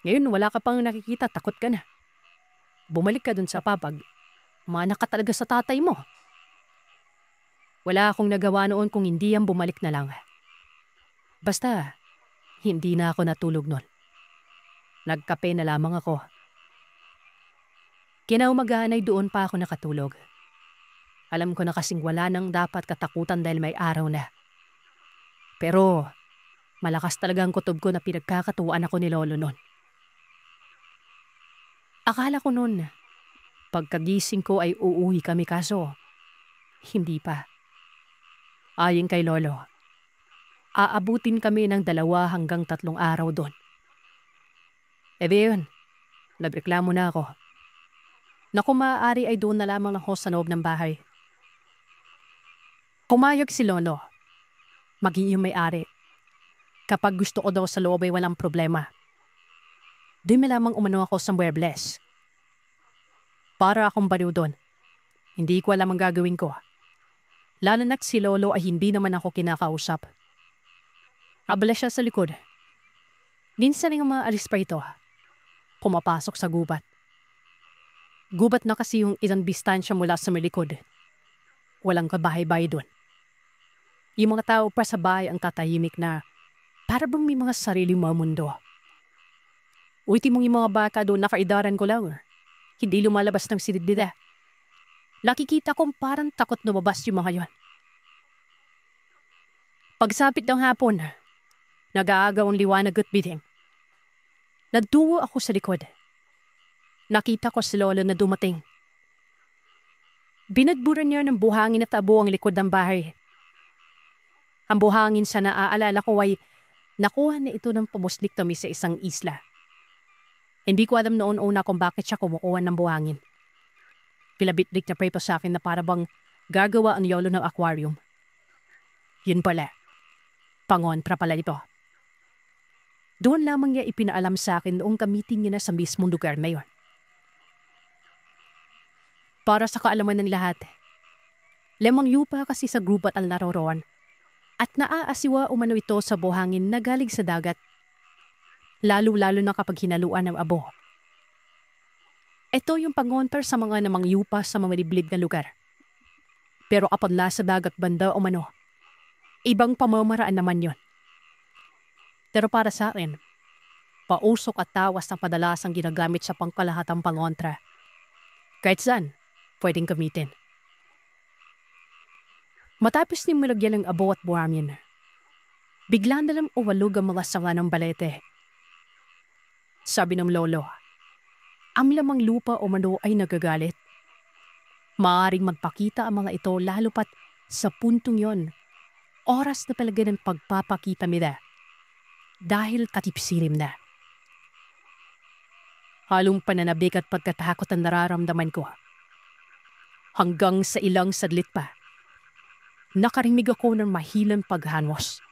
[SPEAKER 1] Ngayon, wala ka pang nakikita, takot ka na. Bumalik ka dun sa papag. Maanak ka talaga sa tatay mo. Wala akong nagawa noon kung hindi yan bumalik na lang. Basta, hindi na ako natulog nun. Nagkape na lamang ako. Kinaumagahan ay doon pa ako nakatulog. Alam ko na kasing wala nang dapat katakutan dahil may araw na. Pero malakas talaga ang kutob ko na pinagkakatuwaan ako ni Lolo nun. Akala ko nun, pagkagising ko ay uuwi kami kaso hindi pa. Ayon kay Lolo, aabutin kami ng 2 hanggang 3 araw doon. E di yun, nagreklamo na ako. Na kung maaari ay doon na lamang ako sa loob ng bahay. Pumayag si Lolo. Maging yung may-ari. Kapag gusto ko daw sa loob ay walang problema. Doon may lamang umano ako sa Muebles. Para akong baliw doon. Hindi ko alam ang gagawin ko. Lalo na't si Lolo ay hindi naman ako kinakausap. Abala siya sa likod. Minsan yung mga alis pa ito. Pumapasok sa gubat. Gubat na kasi yung isang distansya mula sa may likod. Walang kabahay-bahay doon. Yung mga tao pa sa bahay ang tatahimik na para bang may mga sariling mga mundo. Ulti mong yung mga baka doon nakaidaran ko lang. Hindi lumalabas ng silid nila. Nakikita kong parang takot lumabas yung mga yon. Pagsapit ng hapon, nag-aagaw ang liwanag at biting. Nagtungo ako sa likod. Nakita ko si Lolo na dumating. Binadburan niya ng buhangin at abo ang likod ng bahay. Ang buhangin sa naaalala ko ay nakuha na ito ng pamuslik kami sa isang isla. Hindi ko alam noon una kung bakit siya kumukuha ng buhangin. Pilabitlik na pa sa akin na parabang gagawa ang Lolo ng aquarium. Yun pala. Pangontra pala ito. Doon lamang niya ipinaalam sa akin noong gamitin niya na sa mismong lugar na yun. Para sa kaalaman ng lahat, lemang yupa kasi sa grupo at al naroroon at naaasiwa umano ito sa buhangin na galing sa dagat, lalo-lalo na kapag hinaluan ng abo. Ito yung pangontar sa mga namang yupa sa mga liblib na lugar. Pero kapag nasa dagat banda umano, ibang pamamaraan naman yon. Pero para sa akin, pausok at tawas na padalasang ginagamit sa pangkalahatang pangontra. Kahit saan, pwedeng gamitin. Matapos ni malagyan ng abo at buhangin, bigla na lang uwalog ang mga sanga ng balete. Sabi ng Lolo, ang lamang lupa o mano ay nagagalit. Maaaring magpakita ang mga ito lalo pat sa puntong yon, oras na talaga ng pagpapakita nila dahil katipsilim na. Halong pananabik at pagkatakot ang nararamdaman ko. Hanggang sa ilang sadlit pa, nakarimig ako ng mahilang paghanwas.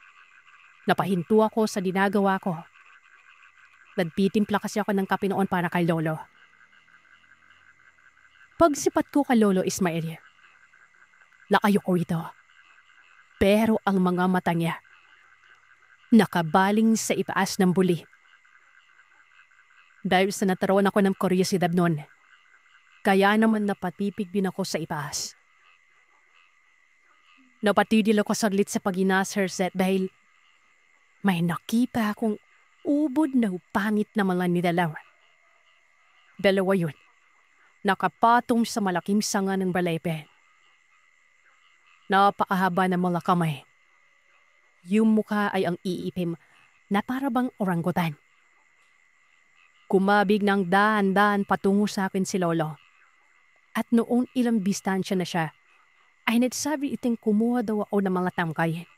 [SPEAKER 1] Napahinto ako sa dinagawa ko. Nagpitimpla kasi ako ng kape noon para kay Lolo. Pagsipat ko kay Lolo Ismael, nakayo ko ito. Pero ang mga mata niya, nakabaling sa itaas ng buli. Dahil sa nataroon ako ng kuryosidad noon, kaya naman napatipig din ako sa itaas. Napatidil ako saglit sa pag-inasherset dahil may nakita akong ubod na pangit na mga nidalaw. Dalawa yun, nakapatong sa malaking sanga ng balepe. Napakahaba ng mga kamay. Yung mukha ay ang iipim na parabang orangutan. Kumabig ng dahan-dahan patungo sa akin si Lolo. At noong ilang distansya na siya, ay nagsabi iting kumuha daw ako ng mga tangkay.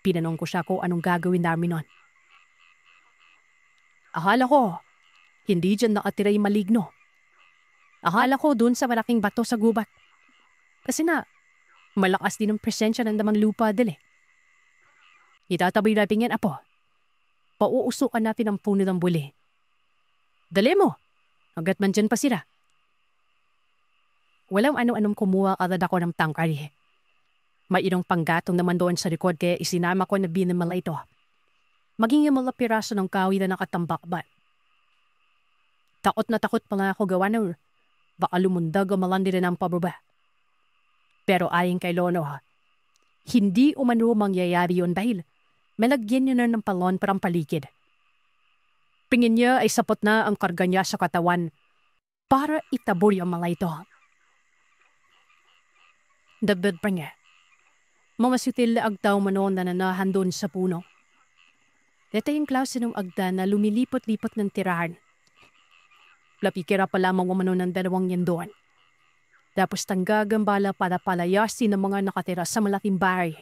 [SPEAKER 1] Pinanong ko siya kung anong gagawin namin nun. Akala ko, hindi dyan nakatira yung maligno. Akala ko dun sa malaking bato sa gubat. Kasi na, malakas din ang presensya ng damang lupa dali. Itataboy natin yan, Apo. Pauusukan natin ang puno ng buli. Dali mo, hanggat man dyan pa sila. Walang ano-anong kumuha agad ako ng tangkay. May ilang panggatong naman doon sa likod kaya isinama ko na binamala ito. Maging yung mga piraso ng kawi na nakatambakban. Takot na takot pa nga ako gawa na baka lumundag o malandi rin ang pababa. Pero ayon kay Lolo, hindi umano mangyayari yun dahil malagyan niya na ng palon parang paligid. Pingin niya ay sapot na ang karga niya sa katawan para itabor yung mga ito. Dagdag pa niya, mamasutil na agdaw manoon na nanahan doon sa puno. Dito yung klase ng agda na lumilipot-lipot ng tirahan. Lapikira pa lamang umano ng dalawang yan doon. Tapos tanggagambala para palayasin ng mga nakatira sa malaking bahay.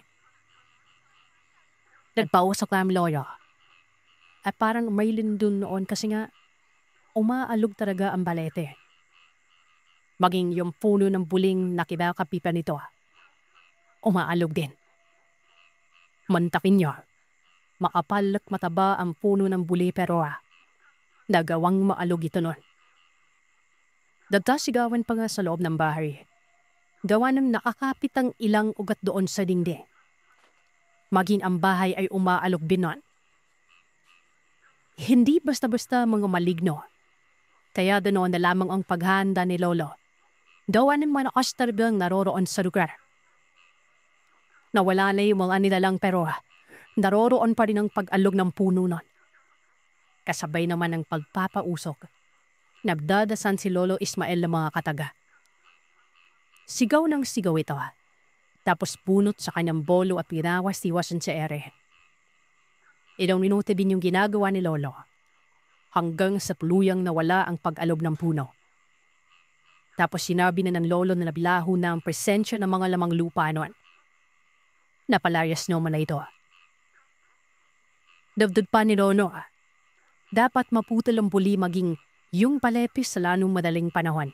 [SPEAKER 1] Nagpausok lang Lolo. At parang may lindon noon kasi nga umaalog talaga ang balete. Maging yung puno ng buling nakibakapipan nito, umaalog din. Mantakin niyo, makapal at mataba ang puno ng buli pero nagawang maalog ito nun. Nagkasigawan pa nga sa loob ng bahay. Gawa ng nakakapit ang ilang ugat doon sa dingding. Maging ang bahay ay umaalog din nun. Hindi basta-basta mga maligno. Kaya doon na lamang ang paghahanda ni Lolo. Gawa ng mga nakastarbyang naroroon sa lugar. Nawala na yung mga nilalang pero naroroon pa rin ang pag-alog ng puno nun. Kasabay naman ang pagpapausok. Nagdadasan si Lolo Ismael ng mga kataga. Sigaw ng sigaw ito. Tapos bunot sa kanyang bolo at pinawas-tiwasan sa ere. Ilang minuto din yung ginagawa ni Lolo. hanggang sa tuluyang nawala ang pag-alob ng puno. Tapos sinabi na ng lolo na nabilaho na ang presensya ng mga lamang lupa noon. Napalayas naman na ito. Dagdag pa ni Lolo, dapat maputol ang buli maging yung palepis sa lalong madaling panahon.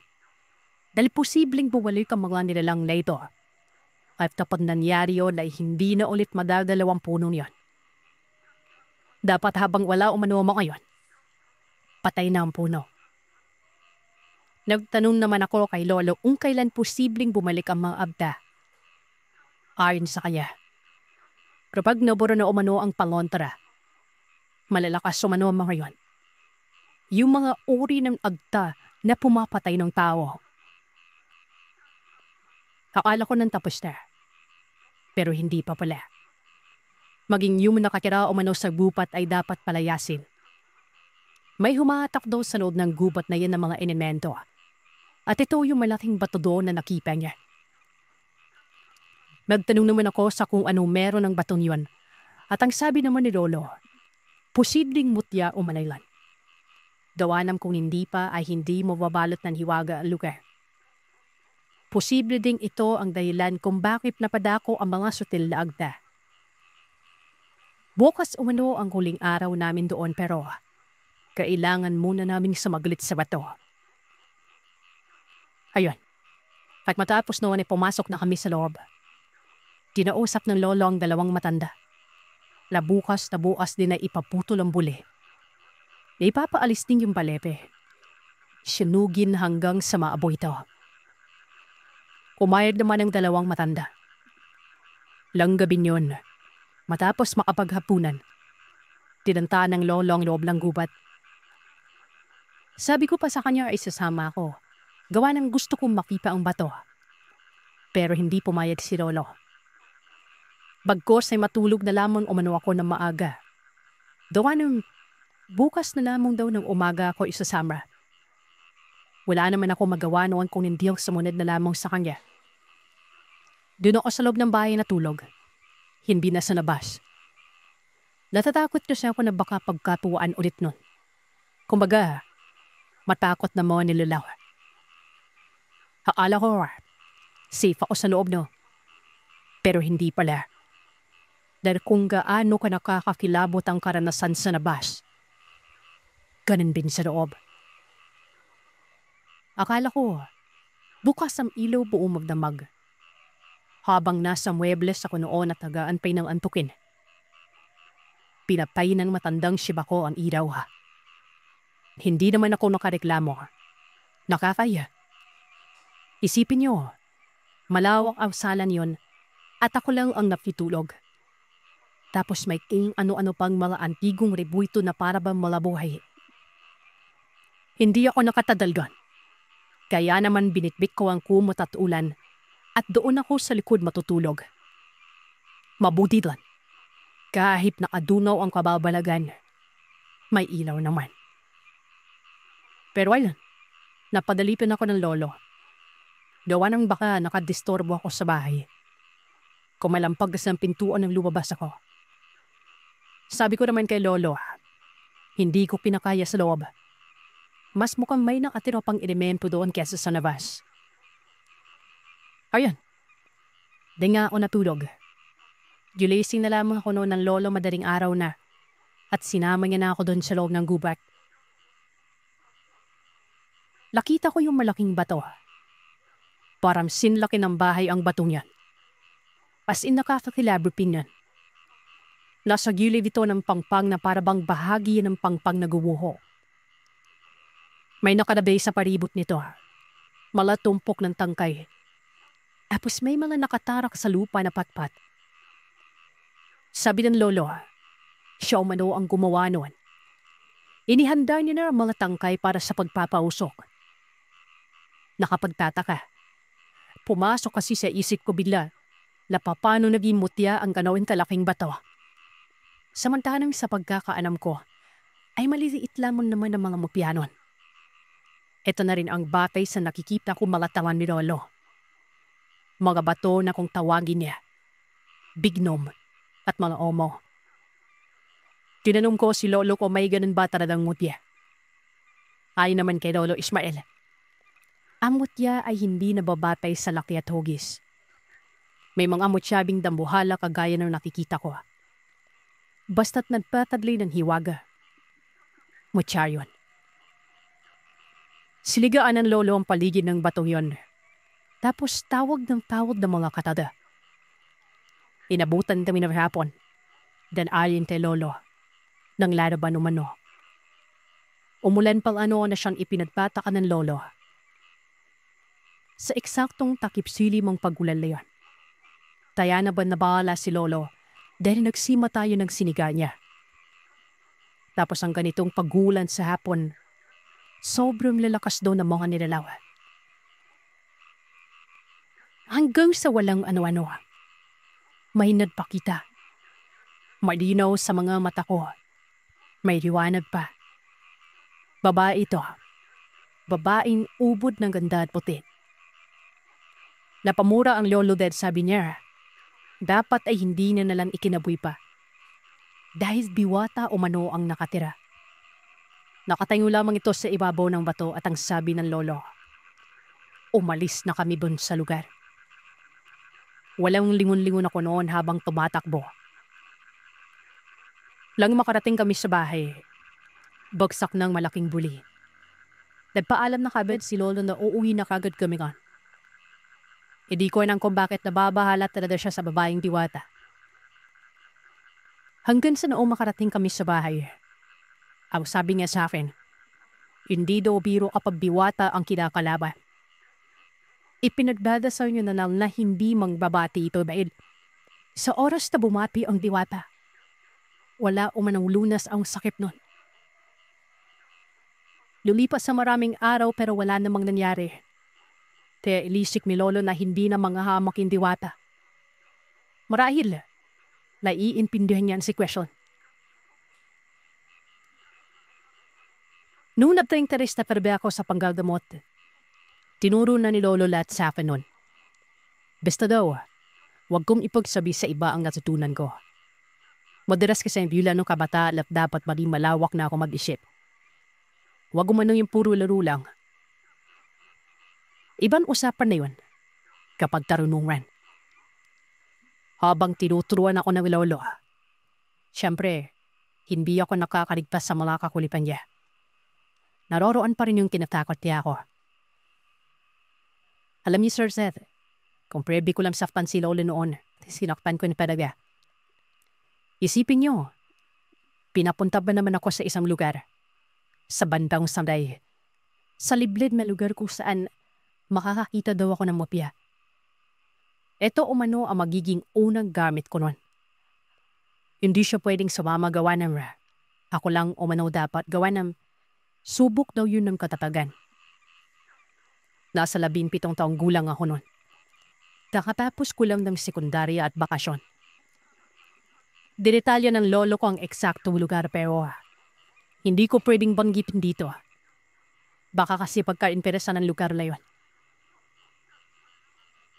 [SPEAKER 1] Dahil posibleng bumalik ang mga nilalang na ito. At kapag nangyari yun ay hindi na ulit madadalawang puno niyon. Dapat habang wala umano mo ngayon, patay na ang puno. Nagtanong naman ako kay Lolo kung kailan posibleng bumalik ang mga abda. Ayon sa kanya, kapag nabura na umano ang pangontra, malalakas umano ang mga yon. Yung mga uri ng agta na pumapatay ng tao. Akala ko nang tapos na, pero hindi pa pala. Maging yung nakatira umano sa gubat ay dapat palayasin. May humatak daw sa loob ng gubat na yan ng mga elemento. At ito yung malaking bato doon na nakita niya. Nagtanong naman ako sa kung anong meron ng batong yun. At ang sabi naman ni Lolo, posibleng mutya o manaylan. Dawanam kung hindi pa ay hindi mababalot ng hiwaga ang lugar. Posible ding ito ang dahilan kung bakit napadako ang mga sutil na agda. Bukas umano ang huling araw namin doon pero kailangan muna namin sumaglit sa bato. Ayun, at matapos noon ay pumasok na kami sa loob. Tinausap ng lolo ang dalawang matanda. Bukas na bukas din ay ipaputol ang buli. Ipapaalis din yung palepe. Sinugin hanggang sa maaboy ito. Kumayad naman ang dalawang matanda. Langgabin yun. Matapos makapaghapunan, tinanta ng lolo ang loob ng gubat. Sabi ko pa sa kanya ay sasama ako. Gawa ng gusto kong makita ang bato. Pero hindi pumayag si Lolo. Bagkos ay matulog na lamang umano ako ng maaga. Gawa ng bukas na lamang daw ng umaga ako isasama. Wala naman ako magawa noon kung hindi ako sumunod na lamang sa kanya. Doon ako sa loob ng bahay natulog. Hindi na sa labas. Natatakot kasi ako na baka pagkatuwaan ulit nun. Kumbaga, matakot na mga nilalaw. Akala ko, safe ako sa loob no. Pero hindi pala. Dahil kung gaano ka nakakakilabot ang karanasan sa labas, ganun din sa loob. Akala ko, bukas ang ilaw buong magdamag. Habang nasa muebles ako noon at tagaantay ng antukin. Pinapay ng matandang sibako ang ilaw. Hindi naman ako nakareklamo. Nakakaya. Isipin niyo, malawak ang salan yon at ako lang ang napitulog. Tapos may ano-ano pang mga antigong rebuito na para bang malabuhay. Hindi ako nakatadalgan. Kaya naman binitbit ko ang kumot at ulan at doon ako sa likod matutulog. Mabuti doon. Kahit nakadunaw ang kababalagan, may ilaw naman. Pero ayun, napadalipin ako ng lolo. Gawa nang baka nakadistorbo ako sa bahay. Kumalampag sa pintuan ng lumabas ako. Sabi ko naman kay lolo, hindi ko pinakaya sa loob. Mas mukhang may nakatira pang elemento doon kesa sa labas. Ayun, di nga ako natulog. Gilising na lamang ako noon ng lolo madaling araw na at sinama niya na ako doon sa loob ng gubat. Nakita ko yung malaking bato. Parang sinlaki ng bahay ang batong yan. As in nakakakilabropin yan. Nasa gilid ito ng pangpang na parabang bahagi ng pangpang na guwuho. May nakadabay sa paribot nito. Malatumpok ng tangkay. Tapos may mga nakatarak sa lupa na patpat. Sabi ng lolo, siya umano ang gumawa noon. Inihanda niya na ang mga tangkay para sa pagpapausok. Nakapagtataka. Pumasok kasi sa isip ko bigla na paano naging mutya ang ganawin kalaking bato. Samantalang sa pagkakaanam ko, ay maliliit lamang naman ang mga mupya nun. Ito na rin ang batay sa nakikita ko malatawan ni lolo. Mga bato na kung tawagin niya, bignom at mga omo. Tinanong ko si lolo ko may ganun ba talagang mutya. Ayon naman kay Lolo Ismael, ang mutya ay hindi nababatay sa laki at hugis. May mga mutyabing dambuhala kagaya ng nakikita ko. Basta't nagpatadli ng hiwaga. Mutya yun. Siligaan ng lolo ang paligid ng batong yon. Tapos tawag ng mga katada. Inabutan kami ng hapon. Dan ayon kay lolo, nang laraban umano. Umulan pang ano na siyang ipinagpatakan ng lolo. Sa eksaktong takip-sili mong pagulan na yun. Taya na ba nabahala si lolo dahil nagsima tayo ng siniga niya. Tapos ang ganitong pagulan sa hapon, sobrang lalakas daw ng mga nilalaw. Hanggang sa walang ano-ano. Mahinad pa kita. Malinaw sa mga mata ko. May liwanag pa. Babae ito. Babaeng ubod ng ganda at puti. Napamura ang lolo dad, sabi niya. Dapat ay hindi na nalang ikinabuhi pa. Dahil biwata o mano ang nakatira. Nakatayo lamang ito sa ibabaw ng bato at ang sabi ng lolo, umalis na kami dun sa lugar. Walang lingon-lingon ako noon habang tumatakbo. Lang makarating kami sa bahay, bagsak ng malaking buli. Nagpaalam na kagad si lolo na uuwi na kagad kami nga. Hindi ko alam kung bakit nababahala talaga siya sa babaeng diwata. Hanggang sa noong makarating kami sa bahay, ang sabi niya sa akin, hindi daw biro kapag diwata ang kinakalaban. Ipinagdadasal niyo na lang na hindi mangbabati ito dahil sa oras na bumati ang diwata, wala umanang lunas ang sakit nun. Lulipas sa maraming araw pero wala namang nangyari. Kaya ilisik ni lolo na hindi na manghahamak yung diwata. Marahil, naiintindihan niya ang sitwasyon. Noong nagtaing-teres na perbe ako sa panggagamot, tinuro na ni lolo lahat sa akin nun. Basta daw, huwag kong ipagsabi sa iba ang natutunan ko. Madalas kasi ang biyula ng kabataan at dapat maging malawak na ako mag-isip. Huwag umano yung puro laro lang. Ibang usapan na yun kapag tarunungan. Habang tinuturuan ako ng lolo, siyempre, hindi ako nakakaligtas sa mga kakulipan niya. Naroroon pa rin yung kinatakot niya ako. Alam niyo, Sir Seth, kung prebi ko lang saktan si lolo noon, sinaktan ko ni talaga. Isipin niyo, pinapunta ba naman ako sa isang lugar, sa bandang sanday, sa liblib na lugar kung saan makakakita daw ako ng mopya. Ito umano ang magiging unang gamit ko nun. Hindi siya pwedeng sumama gawa ng ako lang umano dapat gawa ng subok daw yun ng katatagan. Nasa 17 taong gulang ako nun. Kakatapos ko lang ng sekundarya at bakasyon. Dinetalya ng lolo ko ang eksaktong lugar pero hindi ko pwedeng banggipin dito. Baka kasi pagka-interesan ng lugar na yun.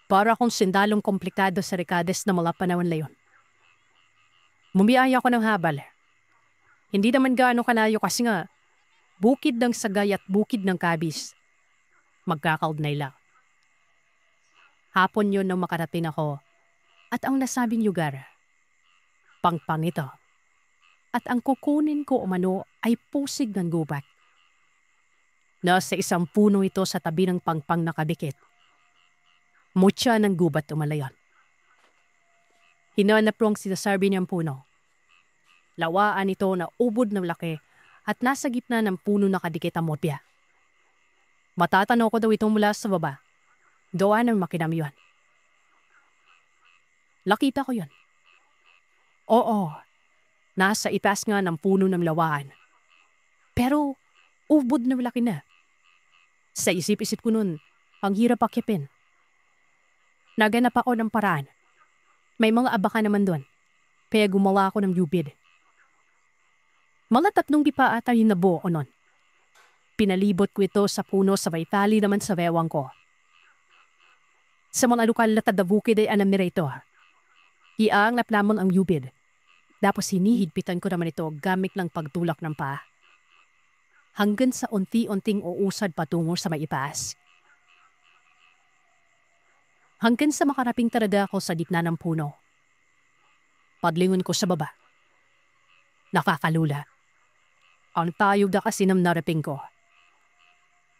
[SPEAKER 1] Para akong sindalong komplikado sa rekades na mga panahon na yun. Mumiyaya ako ng habal. Hindi naman gaano kalayo kasi nga, bukid ng Sagay at bukid ng Kabis. Magkakaugnay lang. Hapon yun nang makarating ako at ang nasabing lugar, pangpang ito. At ang kukunin ko umano ay pusig ng gubat. Nasa isang puno ito sa tabi ng pangpang nakadikit. Mutya ng gubat umalayon. Hinanap ko ang sinasabi niyang puno. Lawaan ito na ubod ng laki at nasa gitna ng puno nakadikit ang mopya. Matatanaw ko daw itong mula sa baba. Gawa ng makinam yun. Nakita ko yun. Oo, nasa itaas nga ng puno ng lawaan. Pero ubod ng laki na. Sa isip-isip ko nun, ang hirap akipin. Naganap ako ng paraan. May mga abaka naman doon. Kaya gumawa ako ng yubid. Mga 3 dipa ata yung nabuo ko nun. Pinalibot ko ito sa puno sa tali naman sa bewang ko. Sa mga lokal na tadabukid ay anamira ito. Iang naplamon ang yubid. Tapos hinihigpitan ko naman ito gamit ng pagtulak ng paa. hanggang sa unti-unting uusad patungo sa may itaas. Hanggang sa makaraping talaga ako sa gitna ng puno. Paglingon ko sa baba. Nakakalula. Ang tayog na kasi ng naraping ko.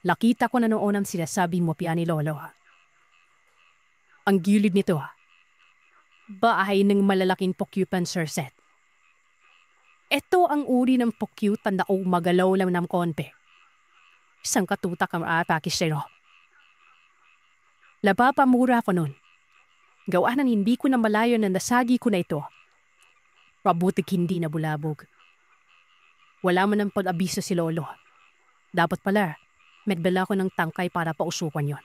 [SPEAKER 1] Nakita ko na noon ang sinasabing mopia ni Lolo. Ang gilid nito, bahay ng malalaking pokyutan, Sir Seth. Ito ang uri ng pokyutan na magalaw lang ng konti. Isang katutak ang atakisero. Labapamura ko nun. Gawa ng hindi ko na malayo na nasagi ko na ito. Mabutik hindi na bulabog. Wala man ang pag-abiso si Lolo. Dapat pala, medbala ko ng tangkay para pausukan yon.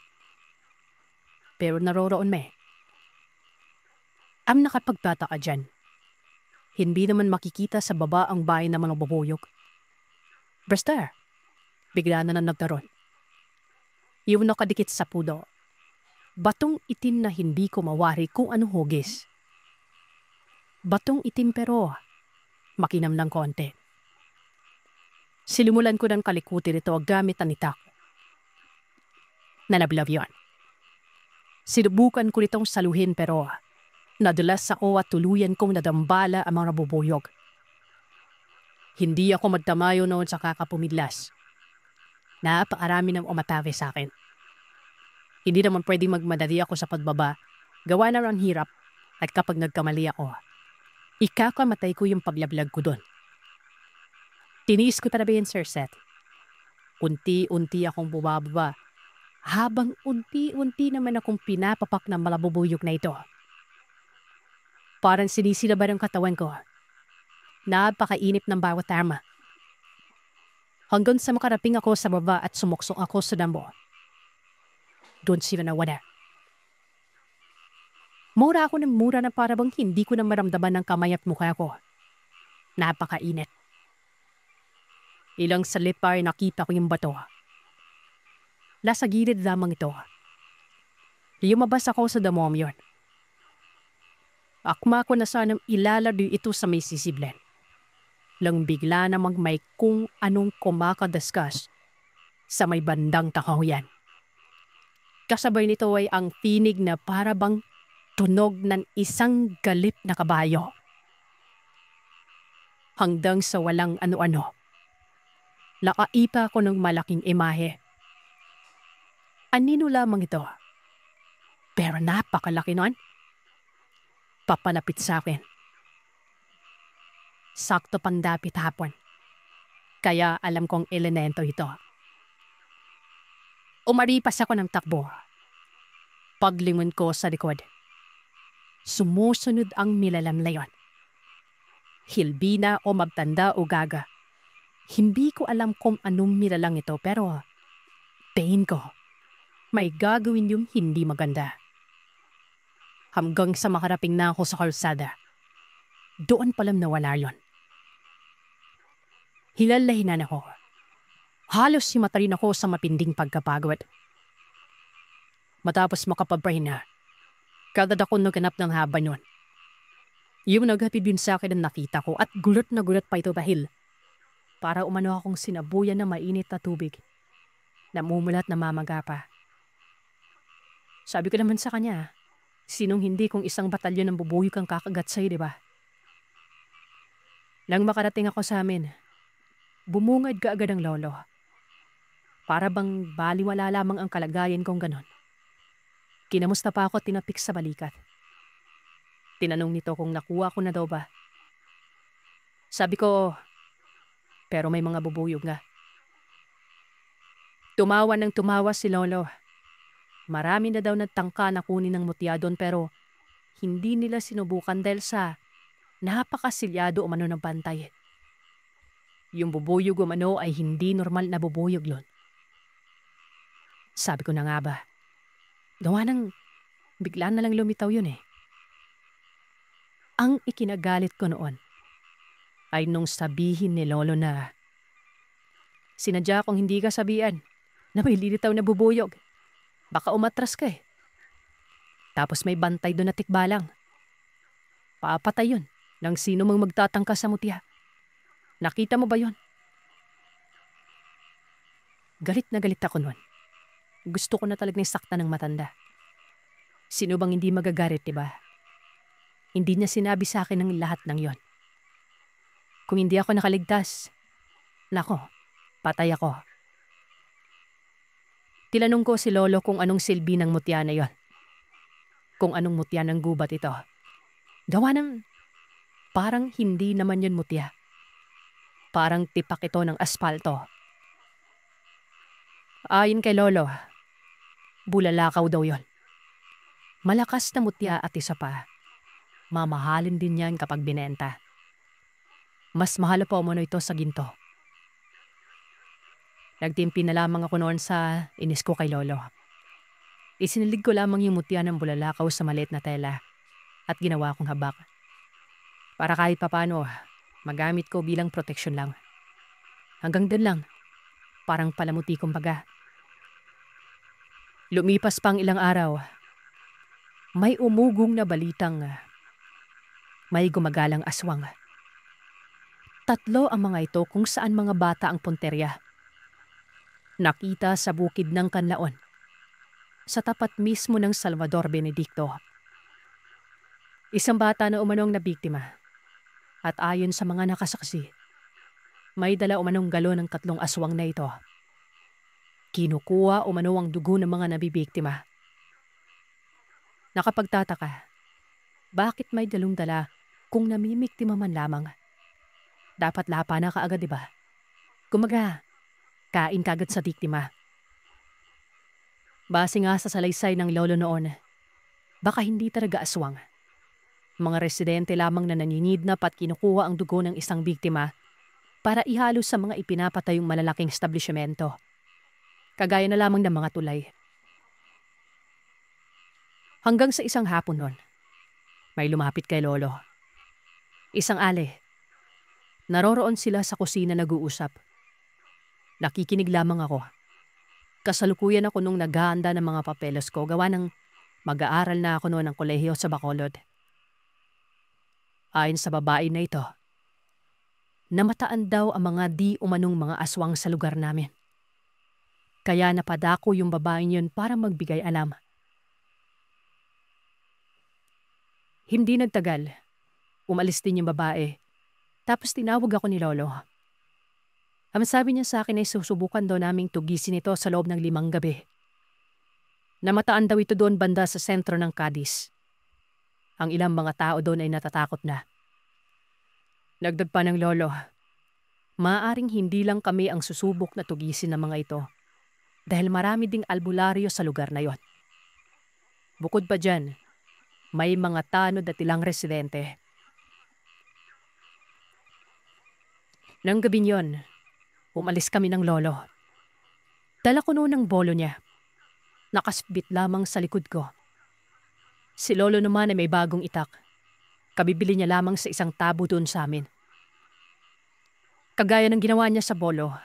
[SPEAKER 1] Pero naroroon ang nakapagtataka dyan. Hindi naman makikita sa baba ang bahay ng mga bubuyog. Basta, bigla na nagkaroon. Yung nakadikit sa pudo. Batong itim na hindi ko mawari kung anong hugis. Batong itim pero makinam ng konti. Silimulan ko ng kalikuti nito gamit ang itak. Nalablaw yon. Sinubukan ko nitong saluhin pero nadulas ako at tuluyan kong nadambala ang mga bubuyog. Hindi ako magtamayo noon sa kakapumidlas. Napakarami ng umatawe sa akin. Hindi naman pwedeng magmadali ako sa pagbaba, gawa na ang hirap at kapag nagkamali ako, ikakamatay ko yung paglablag ko doon. Tiniis ko talaga yan, Sir Seth. Unti-unti akong bumababa, habang unti-unti naman akong pinapapak ng malabubuyog na ito. Parang sinisilaban ang katawan ko. Napakainip ng bawat arma. Hanggang sa makaraping ako sa baba at sumuksok ako sa dambo. Doon sila nawala. Mura ako ng mura na parabang hindi ko na maramdaman ng kamay at mukha ko. Napakainit. Ilang salit pa ay nakita ko yung bato. Nasa gilid lamang ito. Lumabas ako sa damom yon. Akma ko na sanang ilalado ito sa may sisiblen. Lang bigla namang may kung anong kumakadaskas sa may bandang takahuyan. Kasabay nito ay ang tinig na parabang tunog ng isang galip na kabayo. Hanggang sa walang ano-ano. Nakaipa ko ng malaking imahe. Anino lamang ito. Pero napakalaki nun. Papalapit sa akin. Sakto pandapit hapon. Kaya alam kong elemento ito. Umaripas ako ng takbo. Paglingon ko sa likod. Sumusunod ang nilalam na yon. Hilbina o magtanda o gaga. Hindi ko alam kung anong nilalang ito pero tingin ko may gagawin yung hindi maganda. Hanggang sa makaraping na ako sa kalsada. Doon palang nawala yon. Hilalahinan ako. Halos himatarin ako sa mapinding pagkapagod. Matapos makapabrahin na, kagad ako naganap ng haba nun. Yung naghatid din sa akin ang nakita ko at gulat na gulat pa ito dahil para umano akong sinabuyan ng mainit na tubig. Namumulat na mamaga pa. Sabi ko naman sa kanya, sinong hindi kung isang batalyon ng bubuyog ang kakagat sa'yo, di ba? Nang makarating ako sa amin, bumungad ka agad ang lolo. Para bang baliwala lamang ang kalagayan kong ganon. Kinamusta pa ako tinapik sa balikat. Tinanong nito kung nakuha ko na daw ba. Sabi ko, pero may mga bubuyog nga. Tumawa ng tumawa si lolo. Marami na daw nagtangka na kunin ng mutya doon pero hindi nila sinubukan dahil sa napakasilyado umano ng bantay. Yung bubuyog umano ay hindi normal na bubuyog lon. Sabi ko na nga ba, gawa nang bigla na lang lumitaw yun eh. Ang ikinagalit ko noon ay nung sabihin ni lolo na sinadya kong hindi ka sabihan na may lilitaw na bubuyog. Baka umatras ka eh. Tapos may bantay doon na tikbalang. Papatay yun ng sino mang magtatangka sa mutya. Nakita mo ba yun? Galit na galit ako nun. Gusto ko na talagang sakta ng matanda. Sino bang hindi magagalit, diba? Hindi niya sinabi sa akin ng lahat ng yon. Kung hindi ako nakaligtas, nako, patay ako. Tinanong ko si Lolo kung anong silbi ng mutya na yon. Kung anong mutya ng gubat ito. Gawa ng parang hindi naman yun mutya. Parang tipak ito ng aspalto. Ayon kay Lolo, bulalakaw daw yon. Malakas na mutya at isa pa. Mamahalin din yan kapag binenta. Mas mahal pa umano ito sa ginto. Nagtimpi na lamang ako noon sa inis ko kay Lolo. Isinilig ko lamang yung mutya ng bulalakaw sa maliit na tela at ginawa kong habak. Para kahit papano, magamit ko bilang proteksyon lang. Hanggang dun lang, parang palamuti kumbaga. Lumipas pang ilang araw, may umugong na balitang may gumagalang aswang. 3 ang mga ito kung saan mga bata ang punterya. Nakita sa bukid ng Kanlaon, sa tapat mismo ng Salvador Benedicto. Isang bata na umanong nabiktima. At ayon sa mga nakasaksi, may dala umanong galon ng 3 aswang na ito. Kinukuha umano ang dugo ng mga nabibiktima. Nakapagtataka, bakit may dalong dala kung namimiktima man lamang? Dapat lapa na kaagad, diba? Kumaga, kain kagad sa biktima. Base nga sa salaysay ng lolo noon, baka hindi talaga aswang. Mga residente lamang na naninidnap at kinukuha ang dugo ng isang biktima para ihalo sa mga ipinapatayong malalaking establishmento. Kagaya na lamang ng mga tulay. Hanggang sa isang hapon nun, may lumapit kay Lolo. Isang ale. Naroroon sila sa kusina nag-uusap. Nakikinig lamang ako. Kasalukuyan ako nung naghahanda ng mga papeles ko gawa ng mag-aaral na ako noon ng kolehiyo sa Bacolod. Ayon sa babae na ito, namataan daw ang mga di umanong mga aswang sa lugar namin. Kaya napadako yung babaeng yun para magbigay alam. Hindi nagtagal, umalis din yung babae, tapos tinawag ako ni Lolo. Ang sabi niya sa akin ay susubukan daw naming tugisin ito sa loob ng 5 gabi. Namataan daw ito doon banda sa sentro ng Cadiz. Ang ilang mga tao doon ay natatakot na. Nagdag pa ng Lolo, maaaring hindi lang kami ang susubok na tugisin ng mga ito dahil marami ding albularyo sa lugar na yon. Bukod pa dyan, may mga tanod at ilang residente. Nang gabi yon, umalis kami ng Lolo. Dala ko noon ang bolo niya. Nakasbit lamang sa likod ko. Si Lolo naman ay may bagong itak. Kabibili niya lamang sa isang tabo doon sa amin. Kagaya ng ginawa niya sa bolo,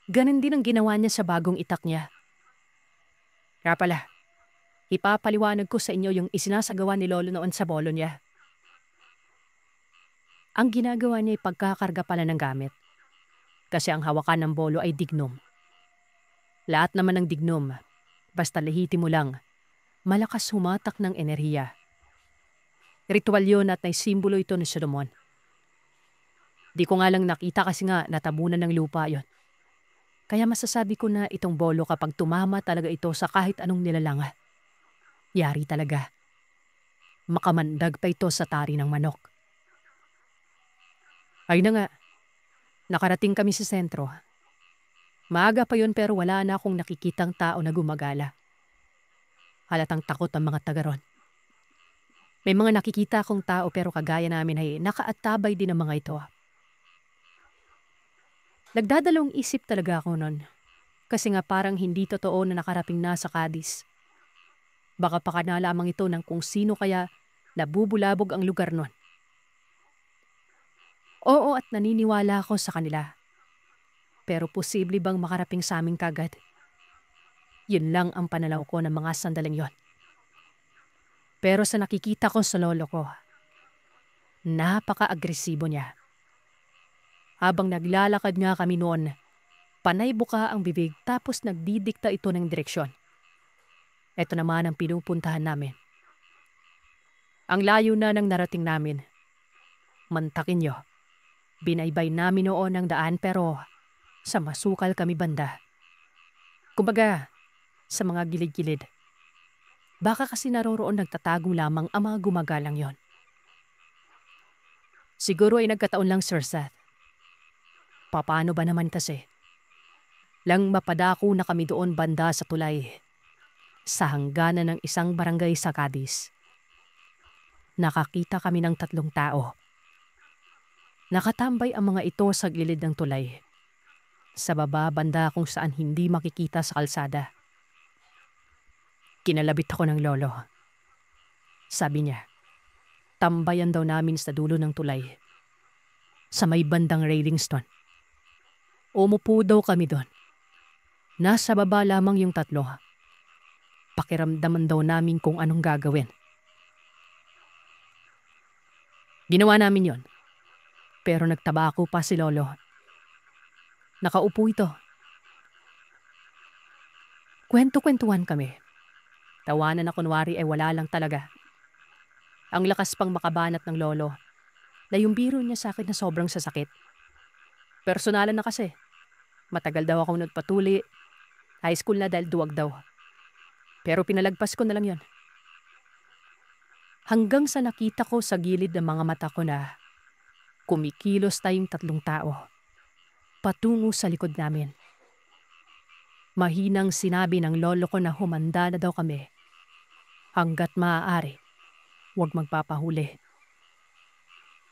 [SPEAKER 1] ganun din ang ginawa niya sa bagong itak niya. Kaya pala, ipapaliwanag ko sa inyo yung isinasagawa ni Lolo noon sa bolo niya. Ang ginagawa niya ay pagkakarga pala ng gamit. Kasi ang hawakan ng bolo ay dignom. Lahat naman ng dignom, basta lahiti mo lang, malakas humatak ng enerhiya. Ritual yun at naisimbolo ito ni Solomon. Di ko nga lang nakita kasi nga natabunan ng lupa yon. Kaya masasabi ko na itong bolo kapag tumama talaga ito sa kahit anong nilalang. Yari talaga. Makamandag pa ito sa tari ng manok. Ay na nga, nakarating kami sa sentro. Maaga pa yon pero wala na akong nakikitang tao na gumagala. Halatang takot ang mga taga ron. May mga nakikita akong tao pero kagaya namin ay nakaatabay din ang mga ito. Nagdadalawang isip talaga ako nun. Kasi nga parang hindi totoo na nakarating na sa Cadiz. Baka pakana lamang ito ng kung sino kaya nabubulabog ang lugar nun. Oo at naniniwala ako sa kanila. Pero posible bang makaraping sa amin kagad? Yun lang ang pananaw ko ng mga sandaling yon. Pero sa nakikita ko sa lolo ko, napaka-agresibo niya. Habang naglalakad nga kami noon, Panay buka ang bibig tapos nagdidikta ito ng direksyon. Ito naman ang pinupuntahan namin. Ang layo na ng narating namin. Mantakin nyo. Binaybay namin noon ang daan pero sa masukal kami banda. Kumbaga, sa mga gilid-gilid. Baka kasi naroroon nagtatago lamang ang mga gumagalang yon. Siguro ay nagkataon lang, Sir Seth. Paano ba naman kasi? Lang mapadako na kami doon banda sa tulay. Sa hangganan ng isang barangay sa Cadiz. Nakakita kami ng 3 tao. Nakatambay ang mga ito sa gilid ng tulay. Sa baba banda kung saan hindi makikita sa kalsada. Kinalabit ako ng lolo. Sabi niya, tambayan daw namin sa dulo ng tulay. Sa may bandang railings doon. Umupo daw kami doon. Nasa baba lamang yung 3. Pakiramdaman daw namin kung anong gagawin. Ginawa namin yon. Pero nagtabako pa si lolo. Nakaupo ito. Kwento-kwentuhan kami. Tawanan na kunwari ay wala lang talaga. Ang lakas pang makabanat ng lolo na yung biro niya sa akin na sobrang sasakit. Personalan na kasi. Matagal daw akong nagpatuli. High school na dahil duwag daw. Pero pinalagpas ko na lang yon. Hanggang sa nakita ko sa gilid ng mga mata ko na kumikilos tayong 3 tao. Patungo sa likod namin. Mahinang sinabi ng lolo ko na humanda na daw kami. Hanggat maaari, huwag magpapahuli.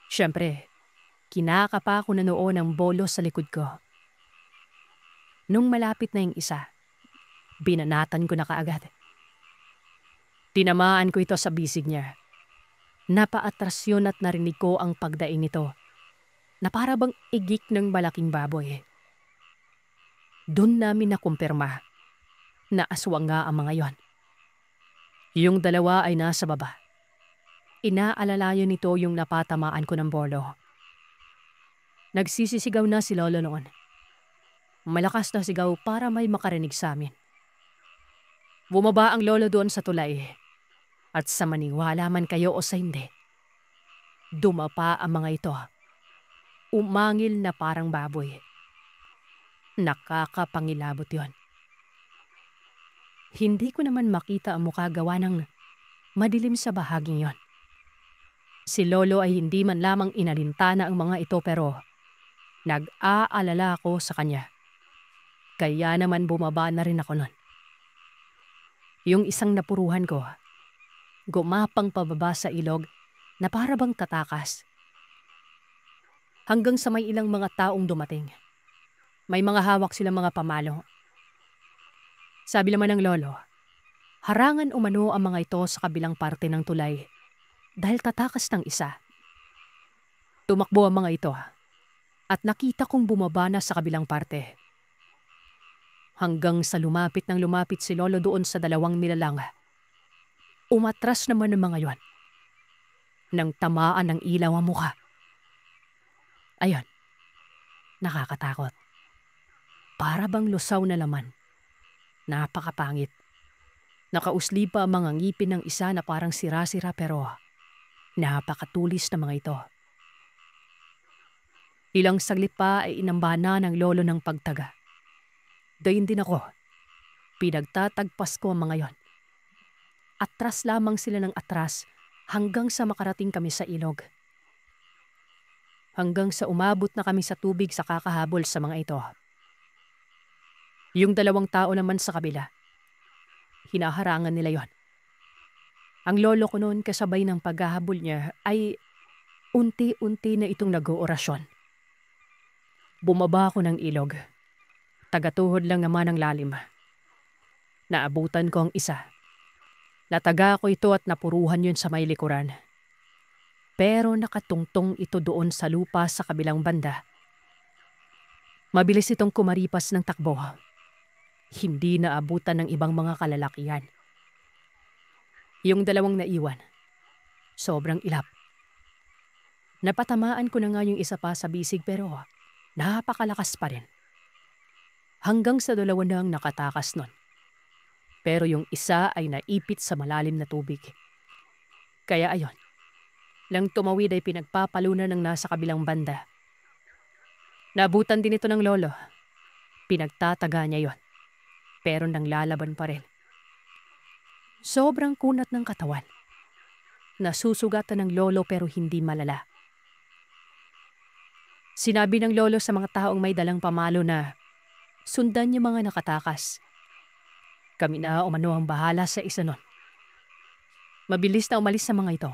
[SPEAKER 1] Siyempre, kinakapa ko na noon ang bolos sa likod ko. Nung malapit na yung isa, binanatan ko na kaagad. Tinamaan ko ito sa bisig niya. Napaatras yun at narinig ko ang pagdaing nito na para bang igik ng malaking baboy. Doon namin nakumpirma na aswang nga ang mga yon. Yung 2 ay nasa baba. Inaalalayan nito yung napatamaan ko ng bolo. Nagsisisigaw na si lolo noon. Malakas na sigaw para may makarinig sa amin. Bumaba ang lolo doon sa tulay. At sa maniwala man kayo o sa hindi, dumapa ang mga ito. Umangil na parang baboy. Nakakapangilabot yon. Hindi ko naman makita ang mukha gawa ng madilim sa bahaging yon. Si lolo ay hindi man lamang inalintana ang mga ito pero nag-aalala ako sa kanya. Kaya naman bumaba na rin ako nun. Yung isang napuruhan ko, gumapang pababa sa ilog na para bang tatakas. Hanggang sa may ilang mga taong dumating. May mga hawak silang mga pamalo. Sabi naman ng lolo, harangan umano ang mga ito sa kabilang parte ng tulay dahil tatakas ng isa. Tumakbo ang mga ito at nakita kong bumaba na sa kabilang parte. Hanggang sa lumapit si lolo doon sa 2 nilalang. Umatras naman ng mga yon. Nang tamaan ng ilaw ang mukha. Ayon, nakakatakot. Para bang lusaw na laman. Napakapangit. Nakausli pa ang mga ngipin ng isa na parang sira-sira pero napakatulis na mga ito. Ilang saglit pa ay inamba na ng lolo ng pagtaga. Dayon din ako. Pinagtatagpas ko ang mga yon. Atras lamang sila ng atras hanggang sa makarating kami sa ilog. Hanggang sa umabot na kami sa tubig sa kakahabol sa mga ito. Yung 2 tao naman sa kabila. Hinaharangan nila yon. Ang lolo ko noon kasabay ng paghahabol niya ay unti-unti na itong nag-oorasyon. Bumaba ako ng ilog. Tagatuhod lang naman ang lalim. Naabutan ko ang isa. Nataga ko ito at napuruhan yun sa may likuran. Pero nakatungtong ito doon sa lupa sa kabilang banda. Mabilis itong kumaripas ng takbo. Hindi naabutan ng ibang mga kalalakihan. Yung 2 naiwan, sobrang ilap. Napatamaan ko na nga yung isa pa sa bisig pero napakalakas pa rin. Hanggang sa dalawa na ang nakatakas nun. Pero yung isa ay naipit sa malalim na tubig. Kaya ayon, nang tumawid ay pinagpapalunan ng nasa kabilang banda. Naabutan din ito ng lolo. Pinagtataga niya yon, pero nanglalaban pa rin. Sobrang kunat ng katawan. Nasusugatan ng lolo pero hindi malala. Sinabi ng lolo sa mga taong may dalang pamalo na sundan niya mga nakatakas. Kami na umano ang bahala sa isa nun. Mabilis na umalis sa mga ito.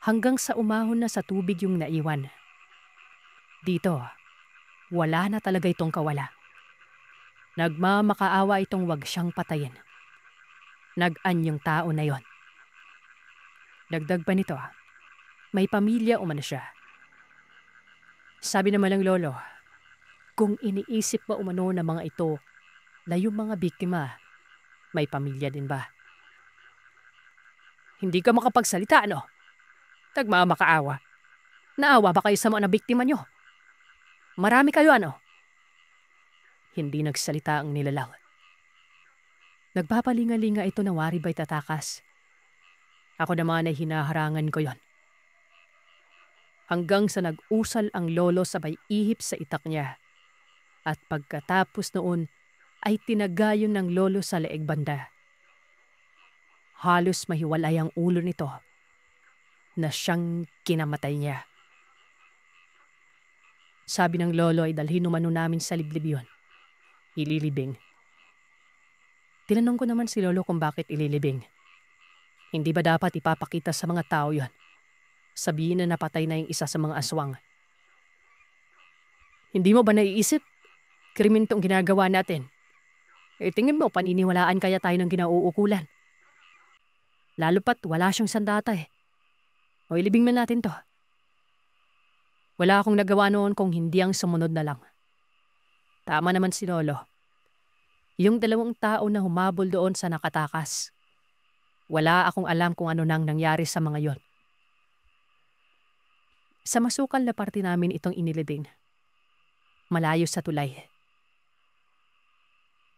[SPEAKER 1] Hanggang sa umahon na sa tubig yung naiwan. Dito, wala na talaga itong kawala. Nagmamakaawa itong wag siyang patayin. Nag-an yung tao na yon. Dagdag pa nito, may pamilya umano siya. Sabi naman ng lolo, kung iniisip ba umano ng mga ito na yung mga biktima, may pamilya din ba? Hindi ka makapagsalita, ano? Nagmamakaawa. Naawa ba kayo sa mga biktima nyo? Marami kayo, ano? Hindi nagsalita ang nilalang. Nagpapalinga-linga ito na wari ba'y tatakas. Ako naman ay hinaharangan ko yon. Hanggang sa nag-usal ang lolo sabay ihip sa itak niya. At pagkatapos noon ay tinagayon ng lolo sa leeg banda. Halos mahiwalay ang ulo nito na siyang kinamatay niya. Sabi ng lolo ay dalhin umano namin sa liblib yun. Ililibing. Tinanong ko naman si lolo kung bakit ililibing. Hindi ba dapat ipapakita sa mga tao yon? Sabihin na napatay na yung isa sa mga aswang. Hindi mo ba naiisip? Krimen tong ginagawa natin. Tingin mo, paniniwalaan kaya tayo ng ginauukulan. Lalo pat wala siyang sandata eh. O ilibing man natin to. Wala akong nagawa noon kung hindi ang sumunod na lang. Tama naman si lolo. Yung dalawang tao na humabol doon sa nakatakas. Wala akong alam kung ano nang nangyari sa mga yon. Sa masukal na parte namin itong inilibing. Malayo sa tulay.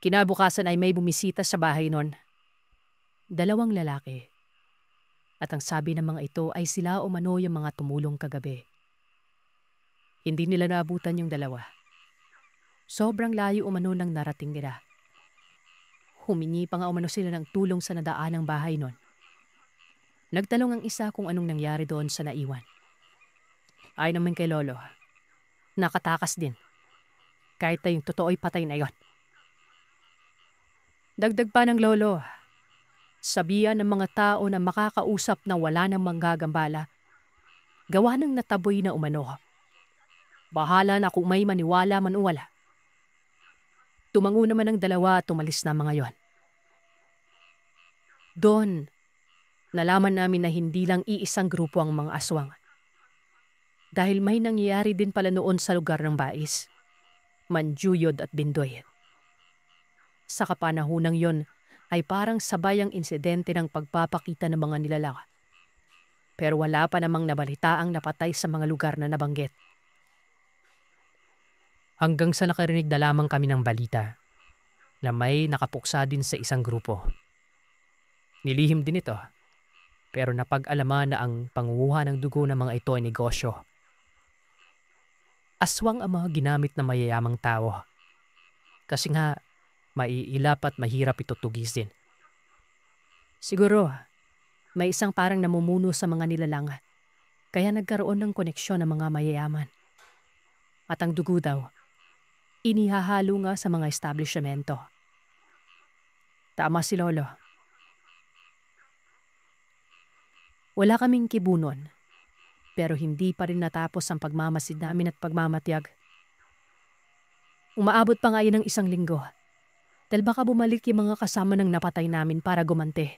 [SPEAKER 1] Kinabukasan ay may bumisita sa bahay nun. 2 lalaki. At ang sabi ng mga ito ay sila umano yung mga tumulong kagabi. Hindi nila naabutan yung 2. Sobrang layo umano ng narating nila. Humingi pa nga umano sila ng tulong sa nadaan ng bahay nun. Nagtalong ang isa kung anong nangyari doon sa naiwan. Ay naman kay lolo, nakatakas din. Kahit na yung totoo'y patay na yon. Dagdag pa ng lolo, sabihan ng mga tao na makakausap na wala nang manggagambala, gawa ng nataboy na umano. Bahala na kung may maniwala man o wala. Tumango naman ang 2 at tumalis na mga yon. Doon, nalaman namin na hindi lang iisang grupo ang mga aswang. Dahil may nangyayari din pala noon sa lugar ng Bais, Manjuyod at Bindoy. Sa kapanahunang yon ay parang sabay ang insidente ng pagpapakita ng mga nilalang. Pero wala pa namang nabalitaang napatay sa mga lugar na nabanggit. Hanggang sa nakarinig na lamang kami ng balita na may nakapuksa din sa isang grupo. Nilihim din ito, pero napag-alaman na ang panguha ng dugo ng mga ito ay negosyo. Aswang ang mga ginamit na mayayamang tao. Kasi nga, maiilap at mahirap ito tugisin. Siguro, may isang parang namumuno sa mga nilalang, kaya nagkaroon ng koneksyon ng mga mayayaman. At ang dugo daw, inihahalo nga sa mga establishmento. Tama si lolo. Wala kaming kibunon, pero hindi pa rin natapos ang pagmamasid namin at pagmamatiyag. Umaabot pa nga yun ng 1 linggo. Dahil baka bumalik yung mga kasama ng napatay namin para gumante.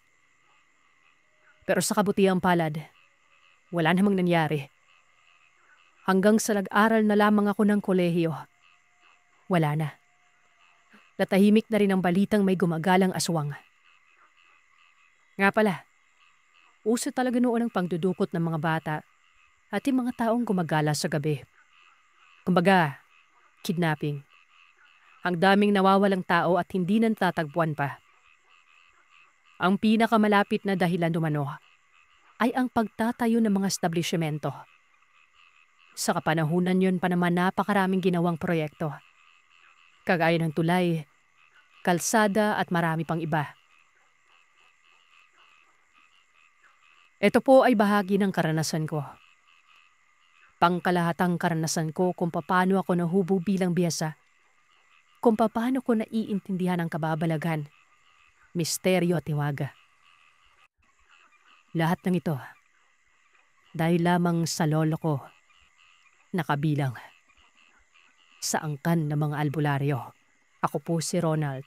[SPEAKER 1] Pero sa kabutihang palad, wala namang nangyari. Hanggang sa nag-aral na lamang ako ng kolehiyo, wala na. Natahimik na rin ang balitang may gumagalang aswang. Nga pala, uso talaga noon ang pagdudukot ng mga bata at yung mga taong gumagala sa gabi. Kumbaga, kidnapping. Ang daming nawawalang tao at hindi natatagpuan pa. Ang pinakamalapit na dahilan umano ay ang pagtatayo ng mga establishmento. Sa kapanahunan yun pa naman napakaraming ginawang proyekto. Kagaya ng tulay, kalsada at marami pang iba. Ito po ay bahagi ng karanasan ko. Pangkalahatang karanasan ko kung paano ako nahubog bilang biyasa. Kung paano ko naiintindihan ang kababalagan, misteryo at tiwaga. Lahat ng ito, dahil lamang sa lolo ko, nakabilang sa angkan ng mga albularyo. Ako po si Ronald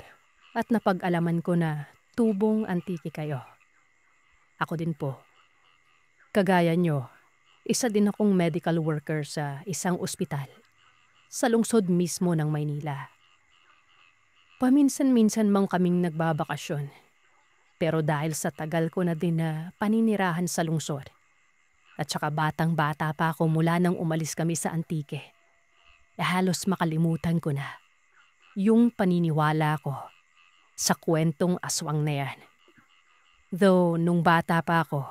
[SPEAKER 1] at napag-alaman ko na tubong antiki kayo. Ako din po. Kagaya nyo, isa din akong medical worker sa isang ospital sa lungsod mismo ng Maynila. Paminsan-minsan mang kaming nagbabakasyon, pero dahil sa tagal ko na din na paninirahan sa lungsod, at saka batang-bata pa ako mula nang umalis kami sa Antique, halos makalimutan ko na yung paniniwala ko sa kwentong aswang na yan. Though nung bata pa ako,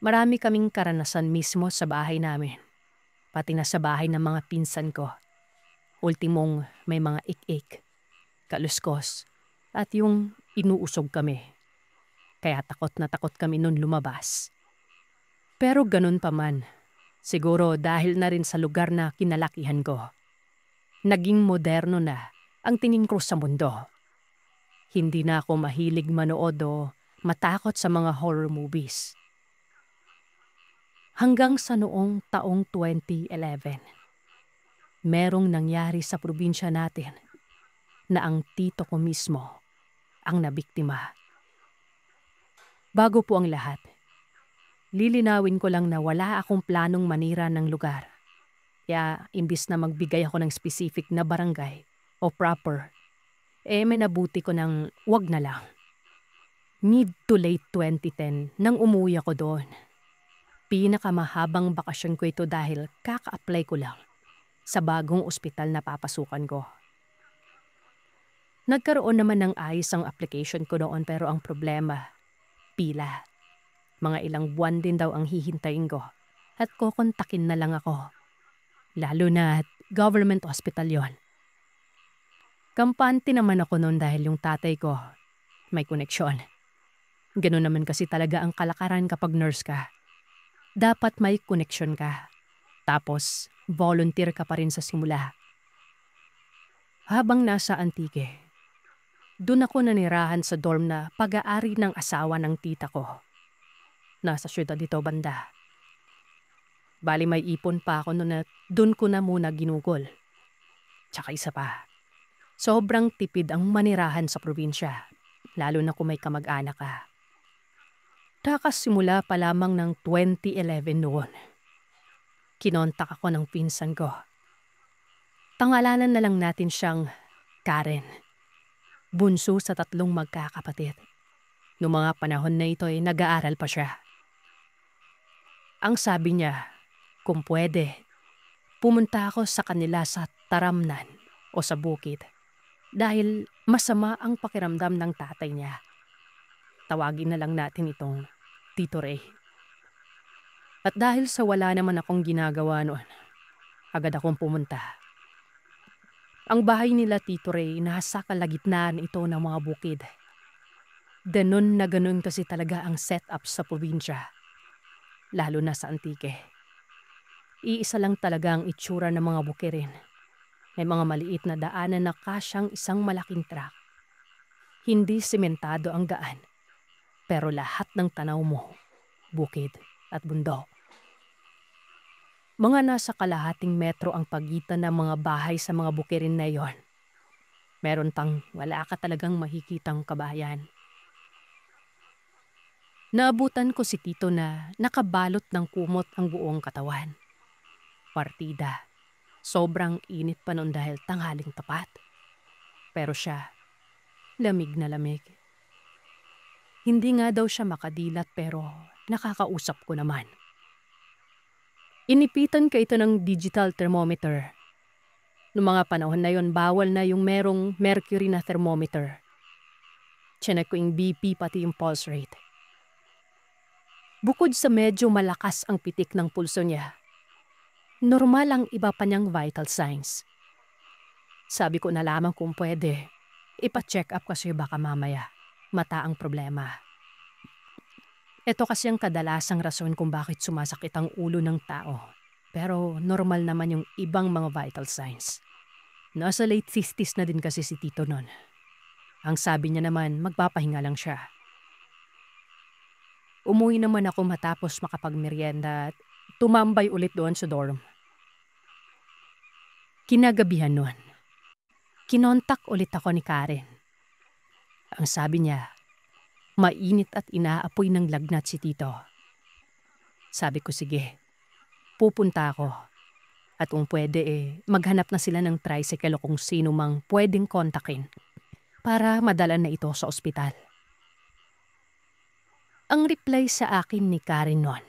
[SPEAKER 1] marami kaming karanasan mismo sa bahay namin, pati na sa bahay ng mga pinsan ko. Ultimong may mga ik-ik, kaluskos, at yung inuusog kami. Kaya takot na takot kami nun lumabas. Pero ganun pa man, siguro dahil na rin sa lugar na kinalakihan ko, naging moderno na ang tingin ko sa mundo. Hindi na ako mahilig manood o matakot sa mga horror movies. Hanggang sa noong taong 2011, merong nangyari sa probinsya natin na ang tito ko mismo ang nabiktima. Bago po ang lahat, lilinawin ko lang na wala akong planong manira ng lugar. Kaya imbis na magbigay ako ng specific na barangay o proper, may nabuti ko ng wag na lang. Mid to late 2010 nang umuwi ako doon. Pinakamahabang bakasyon ko ito dahil kaka-apply ko lang sa bagong ospital na papasukan ko. Nagkaroon naman ng ayos ang application ko noon pero ang problema, pila. Mga ilang buwan din daw ang hihintayin ko at kokontakin na lang ako. Lalo na at government hospital yon. Kampante naman ako noon dahil yung tatay ko may koneksyon. Ganun naman kasi talaga ang kalakaran kapag nurse ka. Dapat may koneksyon ka. Tapos volunteer ka pa rin sa simula. Habang nasa Antique, doon ako nanirahan sa dorm na pag-aari ng asawa ng tita ko. Nasa syudad dito banda. Bali may ipon pa ako noon at doon ko na muna ginugol. Tsaka isa pa, sobrang tipid ang manirahan sa probinsya, lalo na kung may kamag-anak ka. Takas simula pa lamang ng 2011 noon. Kinontak ako ng pinsan ko. Pangalanan na lang natin siyang Karen. Bunso sa 3 magkakapatid. Noong mga panahon na ito ay nag-aaral pa siya. Ang sabi niya, kung pwede, pumunta ako sa kanila sa Taramnan o sa bukid dahil masama ang pakiramdam ng tatay niya. Tawagin na lang natin itong Tito Ray. At dahil sa wala naman akong ginagawa noon, agad akong pumunta. Ang bahay nila Tito Ray nasa kalagitnaan ito ng mga bukid. Ganun na ganun kasi talaga ang setup sa probinsya, lalo na sa Antique. Iisa lang talaga ang itsura ng mga bukirin. May mga maliit na daanan na kasyang isang malaking truck. Hindi sementado ang daan, pero lahat ng tanaw mo, bukid at bundok. Mga nasa kalahating metro ang pagitan ng mga bahay sa mga bukirin na iyon. Meron pang wala ka talagang makikitang kabayan. Naabutan ko si Tito na nakabalot ng kumot ang buong katawan. Partida. Sobrang init pa noon dahil tanghaling tapat. Pero siya, lamig na lamig. Hindi nga daw siya makadilat pero nakakausap ko naman. Inipitan ka ito ng digital thermometer. Noong mga panahon na yon, bawal na yung merong mercury na thermometer. Chinek ko yung BP pati yung pulse rate. Bukod sa medyo malakas ang pitik ng pulso niya, normal ang iba pa niyang vital signs. Sabi ko na lamang kung pwede, ipa-check up kasi baka mamaya mata ang problema. Ito kasi ang kadalasang rason kung bakit sumasakit ang ulo ng tao. Pero normal naman yung ibang mga vital signs. Nasa late 50s na din kasi si Tito nun. Ang sabi niya naman, magpapahinga lang siya. Umuwi naman ako matapos makapagmerienda at tumambay ulit doon sa dorm. Kinagabihan nun, kinontak ulit ako ni Karen. Ang sabi niya, mainit at inaapoy ng lagnat si Tito. Sabi ko sige, pupunta ako. At kung pwede maghanap na sila ng tricycle o kung sino mang pwedeng kontakin para madala na ito sa ospital. Ang reply sa akin ni Karen noon,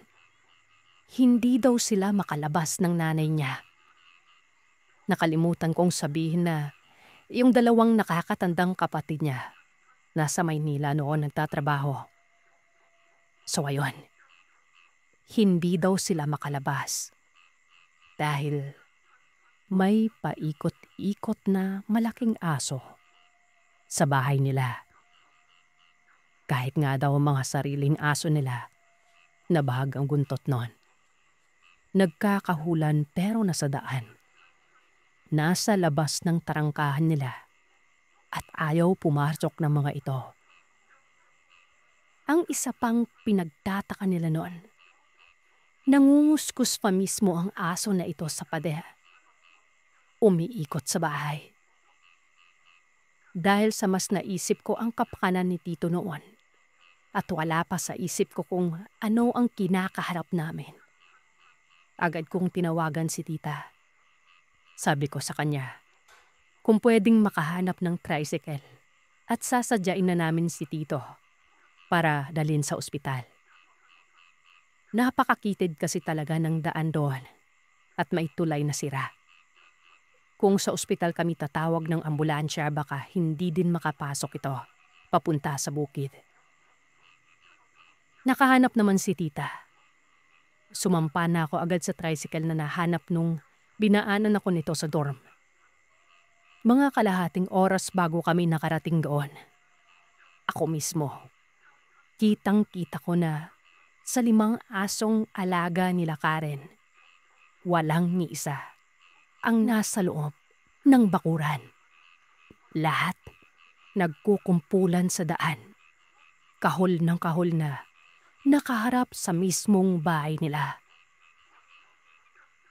[SPEAKER 1] hindi daw sila makalabas ng nanay niya. Nakalimutan kong sabihin na yung dalawang nakakatandang kapatid niya nasa Maynila noon nagtatrabaho. So ayun, hindi daw sila makalabas dahil may paikot-ikot na malaking aso sa bahay nila. Kahit nga daw ang mga sariling aso nila, nabahag ang guntot noon. Nagkakahulan pero nasa daan. Nasa labas ng tarangkahan nila at ayaw pumasok ng mga ito. Ang isa pang pinagtataka nila noon, nangunguskus pa mismo ang aso na ito sa pader. Umiikot sa bahay. Dahil sa mas naisip ko ang kapakanan ni Tito noon at wala pa sa isip ko kung ano ang kinakaharap namin. Agad kong tinawagan si Tita. Sabi ko sa kanya, kung pwedeng makahanap ng tricycle at sasadyain na namin si Tito para dalhin sa ospital. Napakakitid kasi talaga ng daan doon at may tulay na sira. Kung sa ospital kami tatawag ng ambulansya, baka hindi din makapasok ito papunta sa bukid. Nakahanap naman si Tita. Sumampa na ako agad sa tricycle na nahanap nung binaanan ako nito sa dorm. Mga kalahating oras bago kami nakarating doon. Ako mismo, kitang-kita ko na sa 5 asong alaga nila Karen, walang ni isa ang nasa loob ng bakuran. Lahat nagkukumpulan sa daan. Kahol ng kahol na nakaharap sa mismong bahay nila.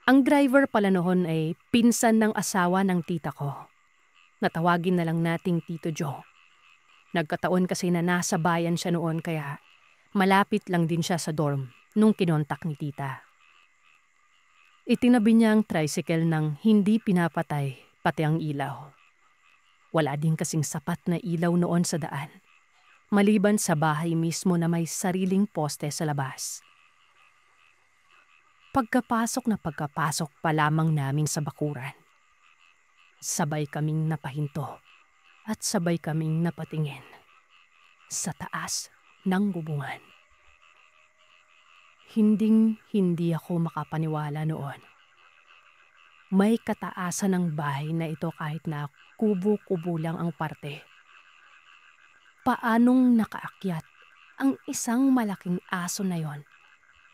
[SPEAKER 1] Ang driver pala noon ay pinsan ng asawa ng tita ko. Natawagin na lang nating Tito Joe. Nagkataon kasi na nasa bayan siya noon kaya malapit lang din siya sa dorm nung kinontak ni tita. Itinabi niya ang tricycle nang hindi pinapatay pati ang ilaw. Wala din kasing sapat na ilaw noon sa daan, maliban sa bahay mismo na may sariling poste sa labas. Pagkapasok pa lamang namin sa bakuran, sabay kaming napahinto at sabay kaming napatingin sa taas ng bubungan. Hindi ako makapaniwala noon. May kataasan ng bahay na ito kahit na kubo-kubo lang ang parte. Paanong nakaakyat ang isang malaking aso na yon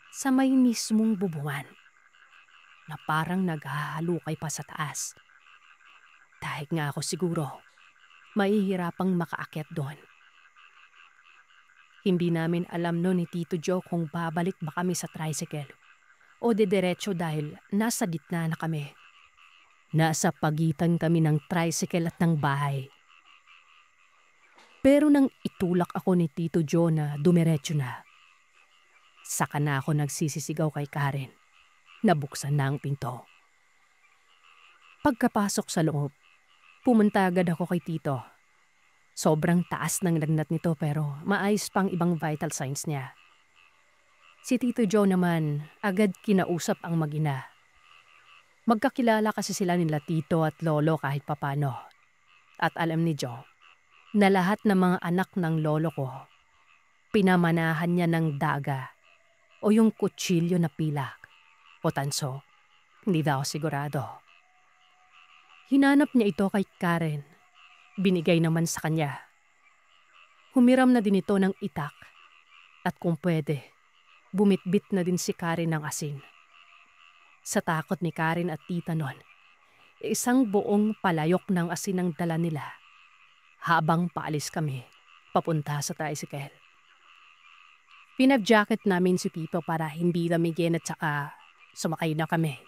[SPEAKER 1] sa may mismong bubungan na parang naghahalukay pa sa taas? Dahil nga ako siguro, mahihirapang makaakyat doon. Hindi namin alam no ni Tito Joe kung babalik ba kami sa tricycle o didiretso dahil nasa gitna na kami. Nasa pagitan kami ng tricycle at ng bahay. Pero nang itulak ako ni Tito Joe na dumiretso na, saka na ako nagsisisigaw kay Karen na buksan na ang pinto. Pagkapasok sa loob, pumunta agad ako kay Tito. Sobrang taas ng lagnat nito pero maayos pang ibang vital signs niya. Si Tito Joe naman agad kinausap ang mag-ina. Magkakilala kasi sila nila tito at lolo kahit papano. At alam ni Joe na lahat ng mga anak ng lolo ko, pinamanahan niya ng daga o yung kutsilyo na pilak o tanso. Hindi daw sigurado. Hinanap niya ito kay Karen. Binigay naman sa kanya. Humiram na din ito ng itak. At kung pwede, bumitbit na din si Karen ng asin. Sa takot ni Karen at tita nun, isang buong palayok ng asin ang dala nila habang paalis kami papunta sa tricycle. Pinag-jacket namin si Pito para hindi lamigin at saka sumakay na kami.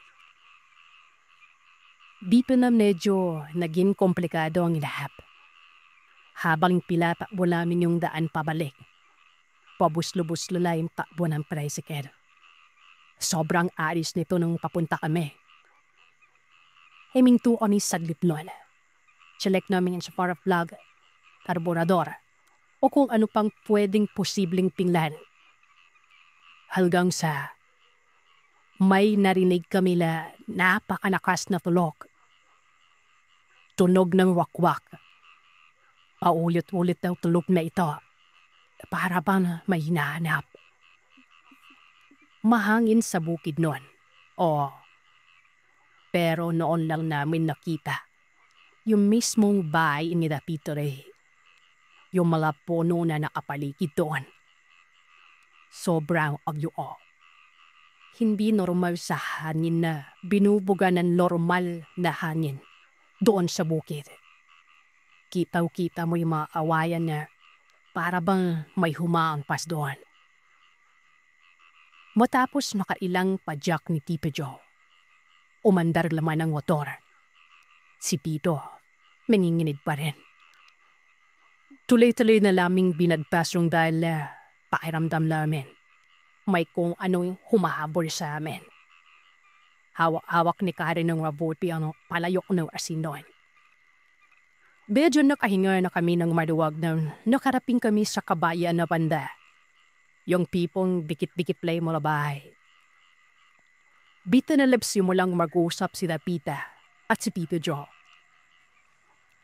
[SPEAKER 1] Dito na medyo naging komplikado ang ilahap. Habang pinatakbo namin yung daan pabalik, pabuslo-buslo lang yung takbo ng tricycle. Sobrang aris nito nung papunta kami. Himinto kami saglit nun. Select namin yung safari plug, karburador, o kung ano pang pwedeng posibleng tingnan. Hanggang sa may narinig kami na napakalakas na tulog. Tunog ng wakwak. Paulit-ulit daw tulog na ito. Para bang may hinahanap. Mahangin sa bukid noon. Pero noon lang namin nakita yung mismong bahay ni Pito Ray. Yung mga puno na nakapaligid doon. Sobrang agyo. Hindi normal sa hangin na binubuga ng normal na hangin doon sa bukid. Kitaw-kita mo yung mga awayan na para bang may humaangpas doon. Matapos nakailang padyak ni Tito Joe, umandar laman ang motor. Si Pito, meninginid pa rin. Tuloy-tuloy na laming binagpas yung dahil pakiramdam namin. May kung anong humahabol sa amin. Hawak-hawak ni Karen ng mabuti ang palayok ng asin noon. Medyo nakahinga na kami ng maluwag na nakaraping kami sa kabayan na banda. Yung pipong dikit-dikit play mo na bahay. Bita na lips mo lang mag-usap si Pita at si Tito Joe.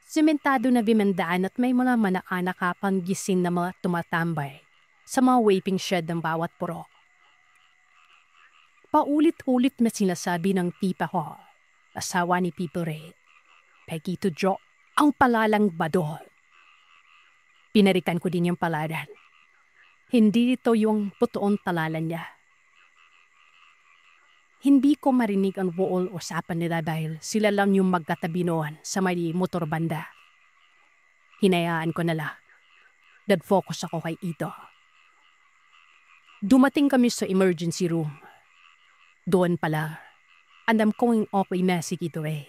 [SPEAKER 1] Sementado na bimandaan at may mga manaanak kapang gising na mga tumatambay sa mga waiting shed ng bawat purok. Paulit-ulit na sinasabi ng tita ko, asawa ni Tito Ray, kay Tito Joe, ang palalang badol. Pinarikan ko din yung palaran. Hindi ito yung totoong talalan niya. Hindi ko marinig ang buong usapan nila dahil sila lang yung magkatabi noon sa may motor banda. Hinayaan ko na lang. Nag-focus ako kay Ito. Dumating kami sa emergency room. Doon pala, alam kong okay na si Tito Ray.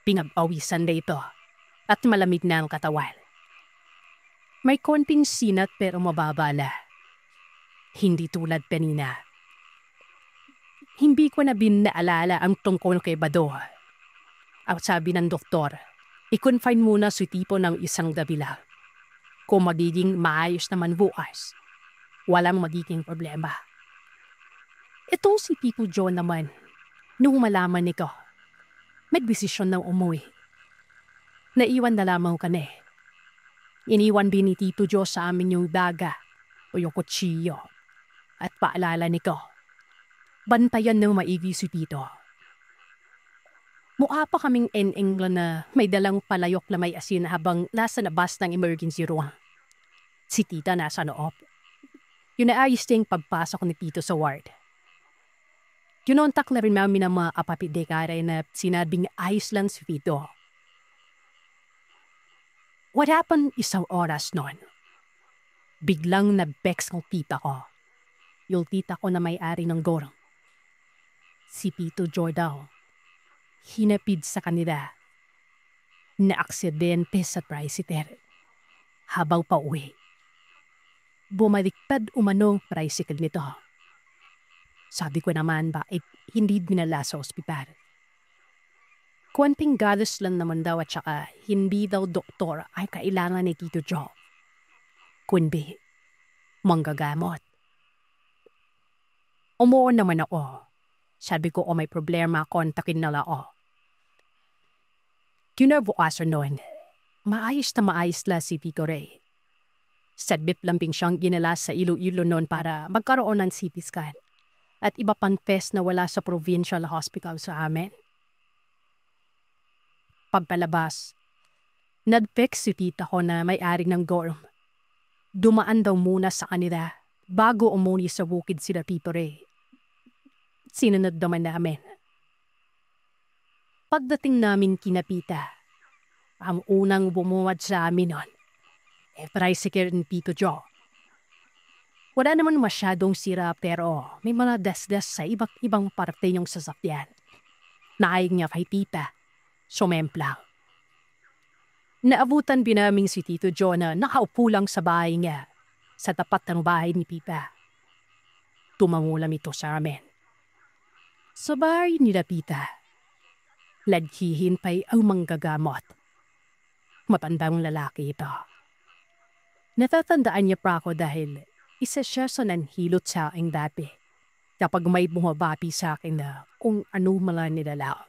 [SPEAKER 1] Pinag-awisan na ito at malamig na ang katawan. May konting sinat pero mababa na. Hindi tulad kanina. Hindi ko na binaalala ang tungkol kay Bado. At sabi ng doktor, i-confine muna si tipo ng isang gabi lang. Kung magiging maayos naman bukas, walang magiging problema. Itong si Tito Joe naman, nung malaman nito, may desisyon na umuwi. Naiwan na lamang ka na eh. Iniwan din ni Tito Joe sa amin yung daga o yung kutsilyo. At paalala nito, bantayan ng maigi si Tito. Mukha pa kaming in England na may dalang palayok na may asin habang nasa labas ng emergency room. Si Tita nasa noob. Yun na ayos ding pagpasok ni Tito sa ward. Kinontak na rin namin ang mga apapidekare na sinabing ayos lang si Tito. Wala pang isang oras noon. Biglang nag-bex ng tita ko. Yung tita ko na may-ari ng gorong. Si Tito Jordan. Hinapid sa kanila. Na-aksidente sa tricycle. Habang pa uwi. Bumaliktad umanong tricycle nito. Sabi ko naman bakit hindi dinala sa ospital. Konting galos lang naman daw at saka hindi daw doktor ay kailangan ni Tito Joe. Kundi, manggagamot. Umuon naman ako. Sabi ko, may problema, kontakin na lao. Kinabukasan noon, maayos la si Tito Ray. Sadbit lambing siyang ginala sa Iloilo noon para magkaroon ng CT scan at iba pang test na wala sa provincial hospital sa amin. Pagpalabas, nag-text si tita ko na may-ari ng dorm. Dumaan daw muna sa kanila bago umuni sa bukid sila Tito Ray. Sinunod naman namin. Pagdating namin kinapita, ang unang bumuwad sa amin nun, tricycle ni Tito Joe. Wala naman masyadong sira pero may mga dasdas sa iba't ibang parte yung sasakyan. Naayag niya kay tita, sumemplang. Naabutan din namin si Tito Joe na nakaupo lang sa bahay niya, sa tapat ng bahay ni Tita. Tumangulam ito sa amin. Sa bahay nila Tita, laghihin pa'y ang manggagamot. Matandang lalaki ito. Natatandaan niya pa ako dahil isa siya sa nanhilot sa akin dati kapag may bumabapi sa akin na kung ano mga nilalaw.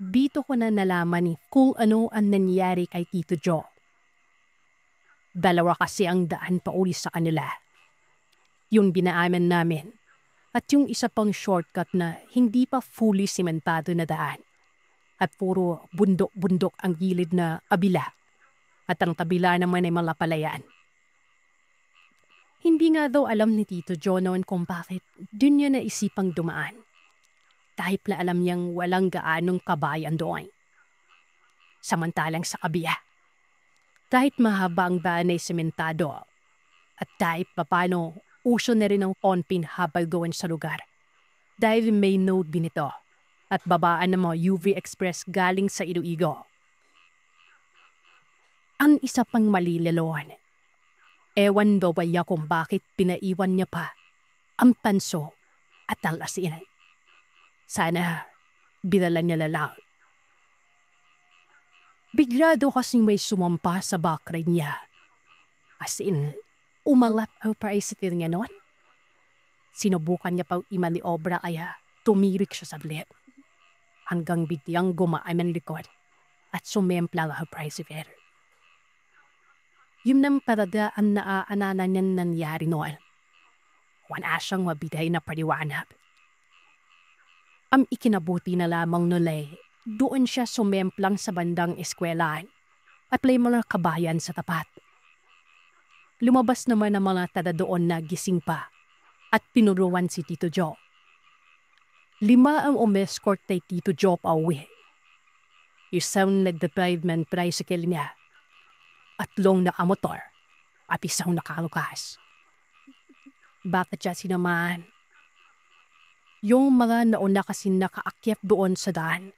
[SPEAKER 1] Dito ko na nalaman kung ano ang nangyari kay Tito Joe. Dalawa kasi ang daan pa uli sa kanila. Yung binaaman namin at yung isa pang shortcut na hindi pa fully simentado na daan. At puro bundok-bundok ang gilid na kabila at ang kabila naman ay malapalayan. Hindi nga daw alam ni Tito Joe noon kung bakit dun niya naisipang dumaan. Kahit na alam niyang walang gaanong kabayan doon. Samantalang sa kabila, kahit mahaba ang daan ay sementado at kahit papano uso na rin ang konpin habal doon sa lugar. Dahil may node din ito at babaan ng mga UV Express galing sa Iloilo. Ang isa pang malilaloan. Ewan daw ba niya kung bakit pinaiwan niya pa ang tanso at ang asin. Sana binala niya lang. Bigla daw kasing may sumampa sa background niya. As in, umalat ang tricycle niya noon. Sinubukan niya pang imaniobra kaya tumirik siya sa blip. Hanggang biglang gumaan ang likod at sumempla ang tricycle. Yun nang talaga ang naaananan niya nangyari noon. Wala siyang mabiday na paliwanag. Ang ikinabuti na lamang nulay, doon siya sumemplang sa bandang eskwelahan at may mga kabayan sa tapat. Lumabas naman ang mga tada doon na gising pa at pinuruan si Tito Joe. 5 ang umescort kay Tito Joe pa uwi. Isang nagdadrive man tricycle niya at 3 nakamotor at 1 nakalukas. Bakit siya sinamaan? Yung mga nauna kasi nakaakyat doon sa daan.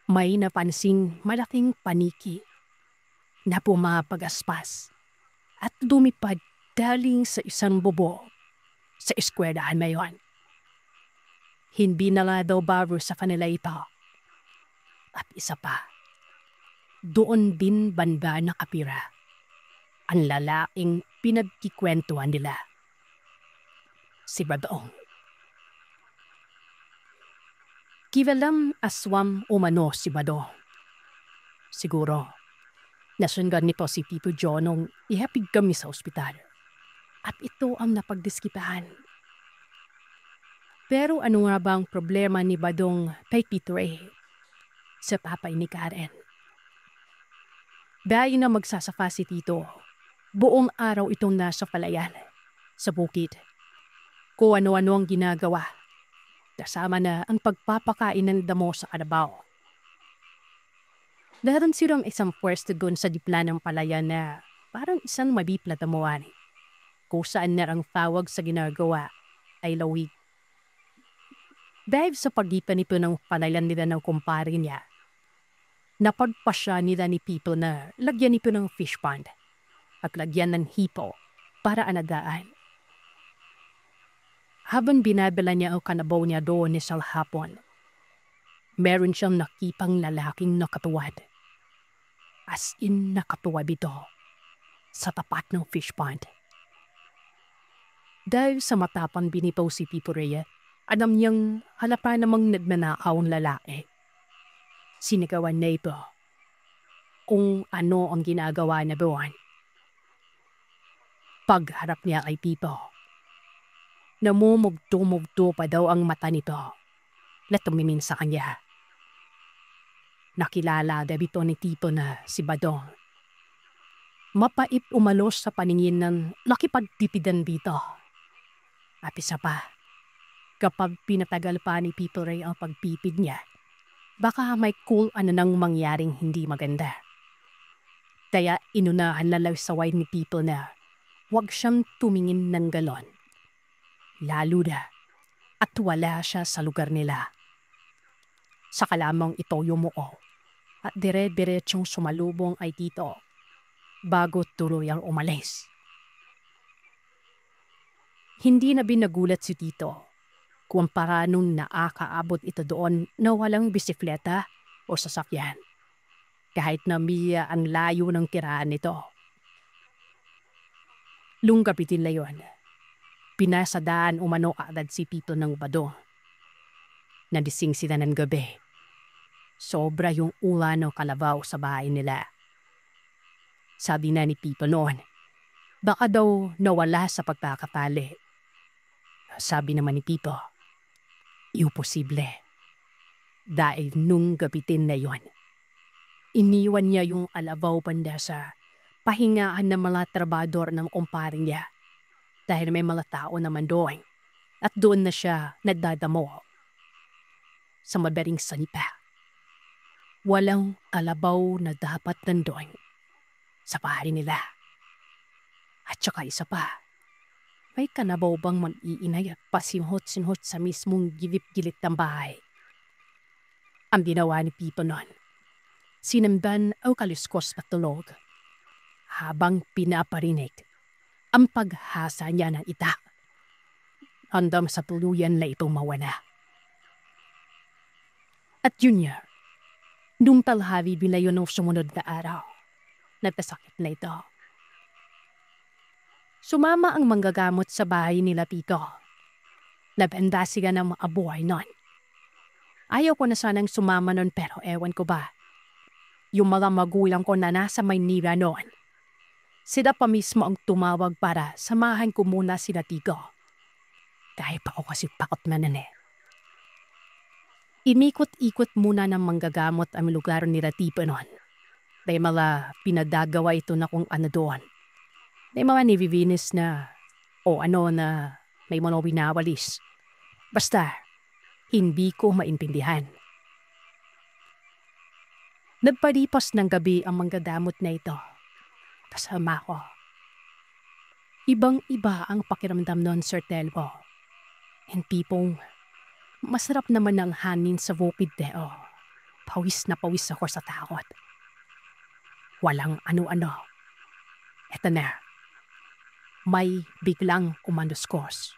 [SPEAKER 1] May napansing malaking paniki na pumapag-aspas at lumipad daling sa isang bobo sa eskwelahan mayon. Hindi na nga daw baro sa kanila ito. At isa pa, doon din banda nakapira ang lalaking pinagkikwentuhan nila. Si Badong. Kilalang aswam umano si Badong. Siguro, nasundan nito si Tito Joe nung ihapig kami sa ospital. At ito ang napagdiskitahan. Pero ano nga bang problema ni Badong kay Tito Ray sa papay ni Karen? Dahil na magsasaka si Tito, buong araw itong nasa palayan, sa bukid. Kung ano-ano ang ginagawa, kasama na ang pagpapakain ng damo sa kalabaw. Daran silang isang pwesto doon sa dipla ng palayan na parang isang mabipla damuan, kung saan na ang tawag sa ginagawa ay lawig. Dahil sa pagitan nito ng palayan nila ng kumpare niya, napagpasya nila ni People na lagyan nito ng fish pond at lagyan ng hipo para anagaan. Habang binabala niya ang kanabaw niya doon sa hapon, meron siyang nakipang lalaking nakatuwad. As in nakatuwad ito sa tapat ng fish pond. Dahil sa matapang binitaw si Tito Ray, Alam niyang halapa namang nagnanakaw ang lalaki. Sinigawan na ito kung ano ang ginagawa na doon. Pagharap niya kay Pipo, namumugto-mugto pa daw ang mata nito na tumingin sa kanya. Nakilala daw ito ni Tito na si Badong. Mapait umalos sa paningin ng nakipagpipidan dito. At isa pa, kapag pinatagal pa ni Pipo Ray ang pagpipid niya, baka may cool ano nang mangyaring hindi maganda. Kaya inunahan na lang sa wine ni Pipo na huwag siyang tumingin ng galon. Lalo na at wala siya sa lugar nila. Saka lamang ito yumuko at dire-diretsong sumalubong ay Tito bago tuluyang umalis. Hindi na binagulat si Tito kung paranong nakakaabot ito doon na walang bisikleta o sasakyan. Kahit na miya ang layo ng tirahan nito. Lunggapitin na yun. Pinasadaan umano kaagad si Tito ng Badong. Nadising sila ng gabi. Sobra yung ulan o kalabaw sa bahay nila. Sabi na ni Tito noon, baka daw nawala sa pagkakapali. Sabi naman ni Tito, imposible. Dahil nung gabitin na yon, iniwan niya yung alabaw banda sa pahingaan ng mga trabador ng kumpare niya dahil may mga tao naman doon at doon na siya nagdadamo. Sa madaling salita, walang alabaw na dapat nandoon sa bahay nila. At saka isa pa, may kanabaw bang mag-iinay at pasinhot-sinhot sa mismong gilip-gilip ng bahay. Ang ginawa ni Pipo noon, sinamdan o kaliskos patulog habang pinaparinig ang paghasa niya ng itak. Handang sa tuluyan na itong mawala. At yun niya, nung talhabi bilayon ng sumunod na araw, nagkasakit na ito. Sumama ang manggagamot sa bahay nila Pico. Nabanda sila ng mga buhay nun. Ayaw ko na sanang sumama nun pero ewan ko ba. Yung mga magulang ko na nasa Maynila noon. Sila pa mismo ang tumawag para samahan ko muna sila Pico. Dahil pa ako kasi pakot na nun eh. Imikot-ikot muna ng manggagamot ang lugar nila Pico noon. Dahil mga pinadagawa ito na kung ano doon. May mga nivivinis na o ano na may mga winawalis. Basta, hindi ko maintindihan. Nagpalipas ng gabi ang manggagamot na ito. Kasama ko. Ibang-iba ang pakiramdam noon, Sir Telmo. And Pipong, masarap naman ang hangin sa bukid deo. Pawis na pawis ako sa takot. Walang ano-ano. Eto na. May biglang umanuskos.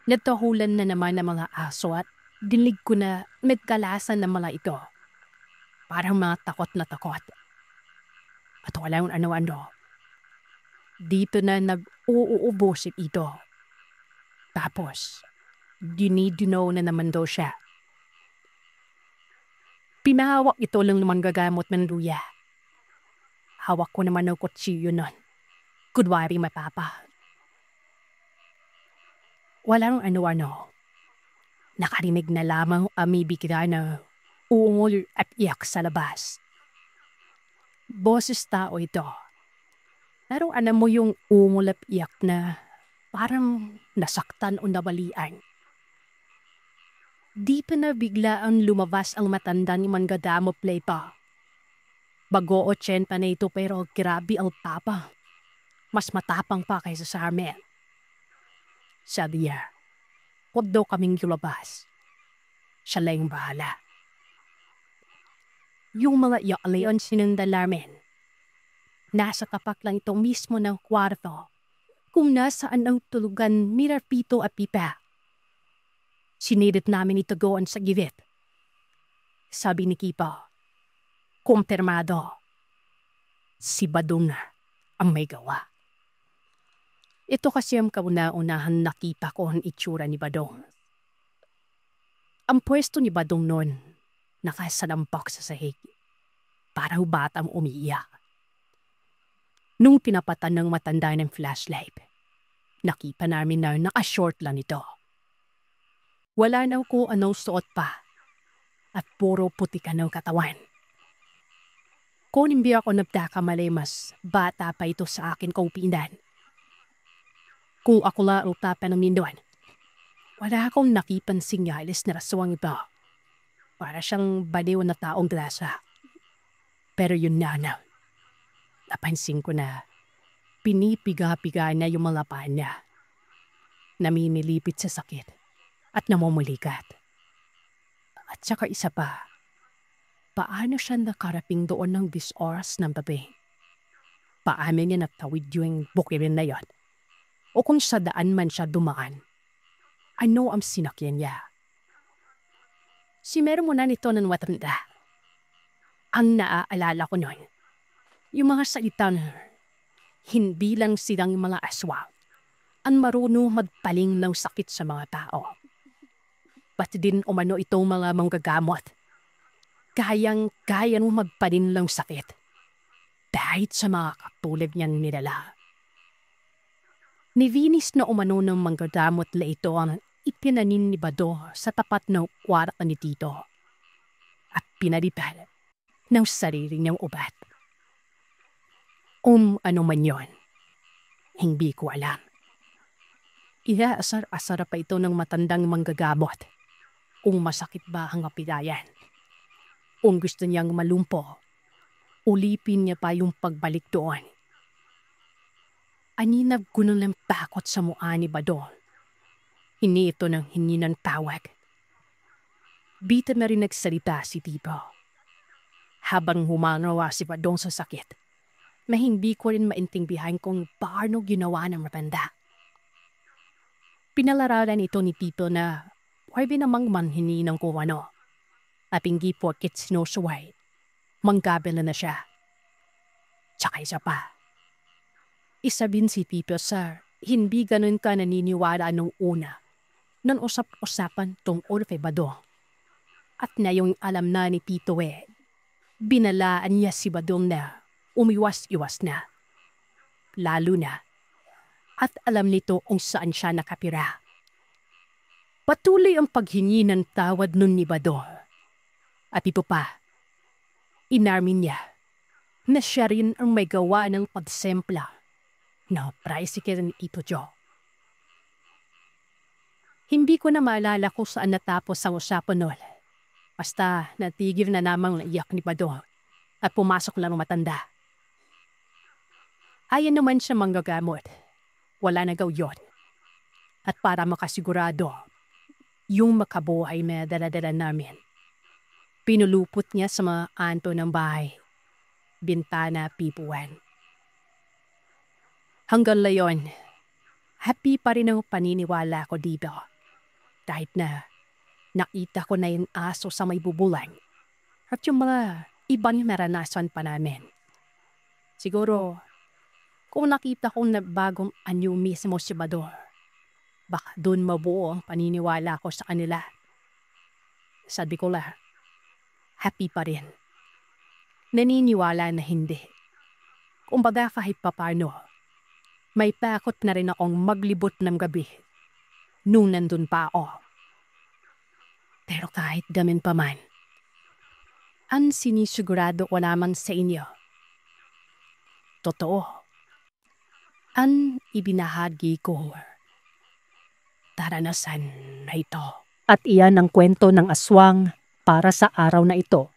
[SPEAKER 1] Nagtahulan na naman ng mga aso at dinig ko na nagkalasan ng mga ito. Parang mga takot na takot. At walang ano-ano. Dito na nag-uuubosip ito. Tapos, dinidinaw na naman daw siya. Pinahawak ito lang naman gagamot ng luya. Hawak ko naman ng kutsiyo nun. Kunwari mapapa. Walang ano-ano. Nakarinig na lamang amibigla na uungol at iyak sa labas. Boses tao ito. Pero alam mo yung ungol at iyak na parang nasaktan o nabalian. Di pa na bigla ang lumabas ang matanda ni Manggadamo Play pa. Bago 80 na ito pero grabe ang tapa. Mas matapang pa kaysa sa amin. Sabi niya, huwag daw kaming lumabas. Siya lang bahala. Yung mga iakalayon sinundan namin. Nasa tapak lang ito mismo ng kwarto kung nasaan ang tulugan ni Pito at Pipa. Sinidit namin ito goon sa gilid. Sabi ni Kipa, kumpirmado, si Badong ang may gawa. Ito kasi ang kauna-unahan nakita ko ang itsura ni Badong. Ang pwesto ni Badong noon, nakasalampok sa sahig. Parang batang umiiyak. Nung pinapatan ng matanda ng flashlight, nakita namin na naka-short lang ito. Wala na ko anong suot pa at puro puti ka ng katawan. Kung hindi ako nagkakamali, mas bata pa ito sa akin kaupinan. Kung ako lang utapan ng ninduan, wala akong nakitang sinyalis na raswang ito. Para siyang baliw na taong grasa. Pero yun na. Napansin ko na pinipiga-piga na yung mga paa niya. Naminilipit sa sakit at namumulikat. At saka isa pa, paano siya nakarating doon ng 10 oras ng gabi? Paano niya natawid yung bukirin na yon? O kung sa daan man siya dumaan, ano ang sinakyan niya? Si meron mo na nito ng matanda. Ang naaalala ko noon, yung mga salita na hindi lang silang mga aswang ang marunong magpaling ng sakit sa mga tao. Pati din umano itong mga manggagamot. Kayang-kaya mo magpaling ng sakit dahil sa mga katulad niyang nilala. Ni Venus na umano ng manggagamot na ito ang ipinanin ni Bado sa tapat ng kwarta ni Tito at pinalipad ng sarili niyang ubat. Ano man yon, hindi ko alam. Iaasar-asar pa ito ng matandang manggagamot kung masakit ba ang kapilayan. Kung gusto niyang malumpo, ulipin niya pa yung pagbalik doon. Aninag ko ng takot sa mukha ni Badong. Hini ito ng hingi ng tawag. Bita na rin nagsalita si Tito. Habang humanawa si Badong sa sakit, na hindi ko rin maintindihan kung paano ginawa ng matanda. Pinalaralan ito ni Tito na pwede namang manhini ng kung ano. At hindi porkit sinusuway, manggabela na siya. Tsaka isa pa. Isa din si Tito sa hindi ganun ka naniniwala nung una nang usap-usapan tungkol kay Badong. At na yung alam na ni Tito binalaan niya si Badong na umiwas-iwas na. Lalo na at alam nito kung saan siya nakapira. Patuloy ang paghingi ng tawad nun ni Badong. At ito pa, inarmin niya na siya rin ang may gawa ng pagsempla na tricycle ni Tito Joe. Hindi ko na maalala kung saan natapos ang usapan nun. Basta natigil na namang naiyak ni Badong at pumasok lang ang matanda. Ayan naman siya manggagamot. Wala na gaw yun. At para makasigurado, yung makabuhay na dala-dala namin, pinulupot niya sa mga anto ng bahay, bintana, pipuan. Hanggang layon, happy pa rin ang paniniwala ko dito. Kahit na nakita ko na yung aso sa may bubulan at yung mga ibang naranasan pa namin. Siguro, kung nakita kong na bagong anyo mismo si Badong, baka doon mabuo ang paniniwala ko sa kanila. Sabi ko lang, happy pa rin. Naniniwala na hindi. Kumbaga kahit papano, may takot na rin akong maglibot ng gabi nung nandun pa ako. Pero kahit gamin pa man, ang sinisigurado ko naman sa inyo, totoo, ang ibinahagi ko, taranasan na ito. At iyan ang kwento ng aswang para sa araw na ito.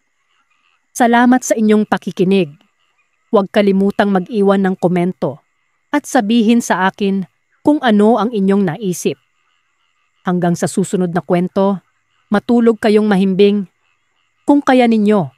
[SPEAKER 1] Salamat sa inyong pakikinig. Huwag kalimutang mag-iwan ng komento at sabihin sa akin kung ano ang inyong naisip. Hanggang sa susunod na kwento, matulog kayong mahimbing kung kaya ninyo.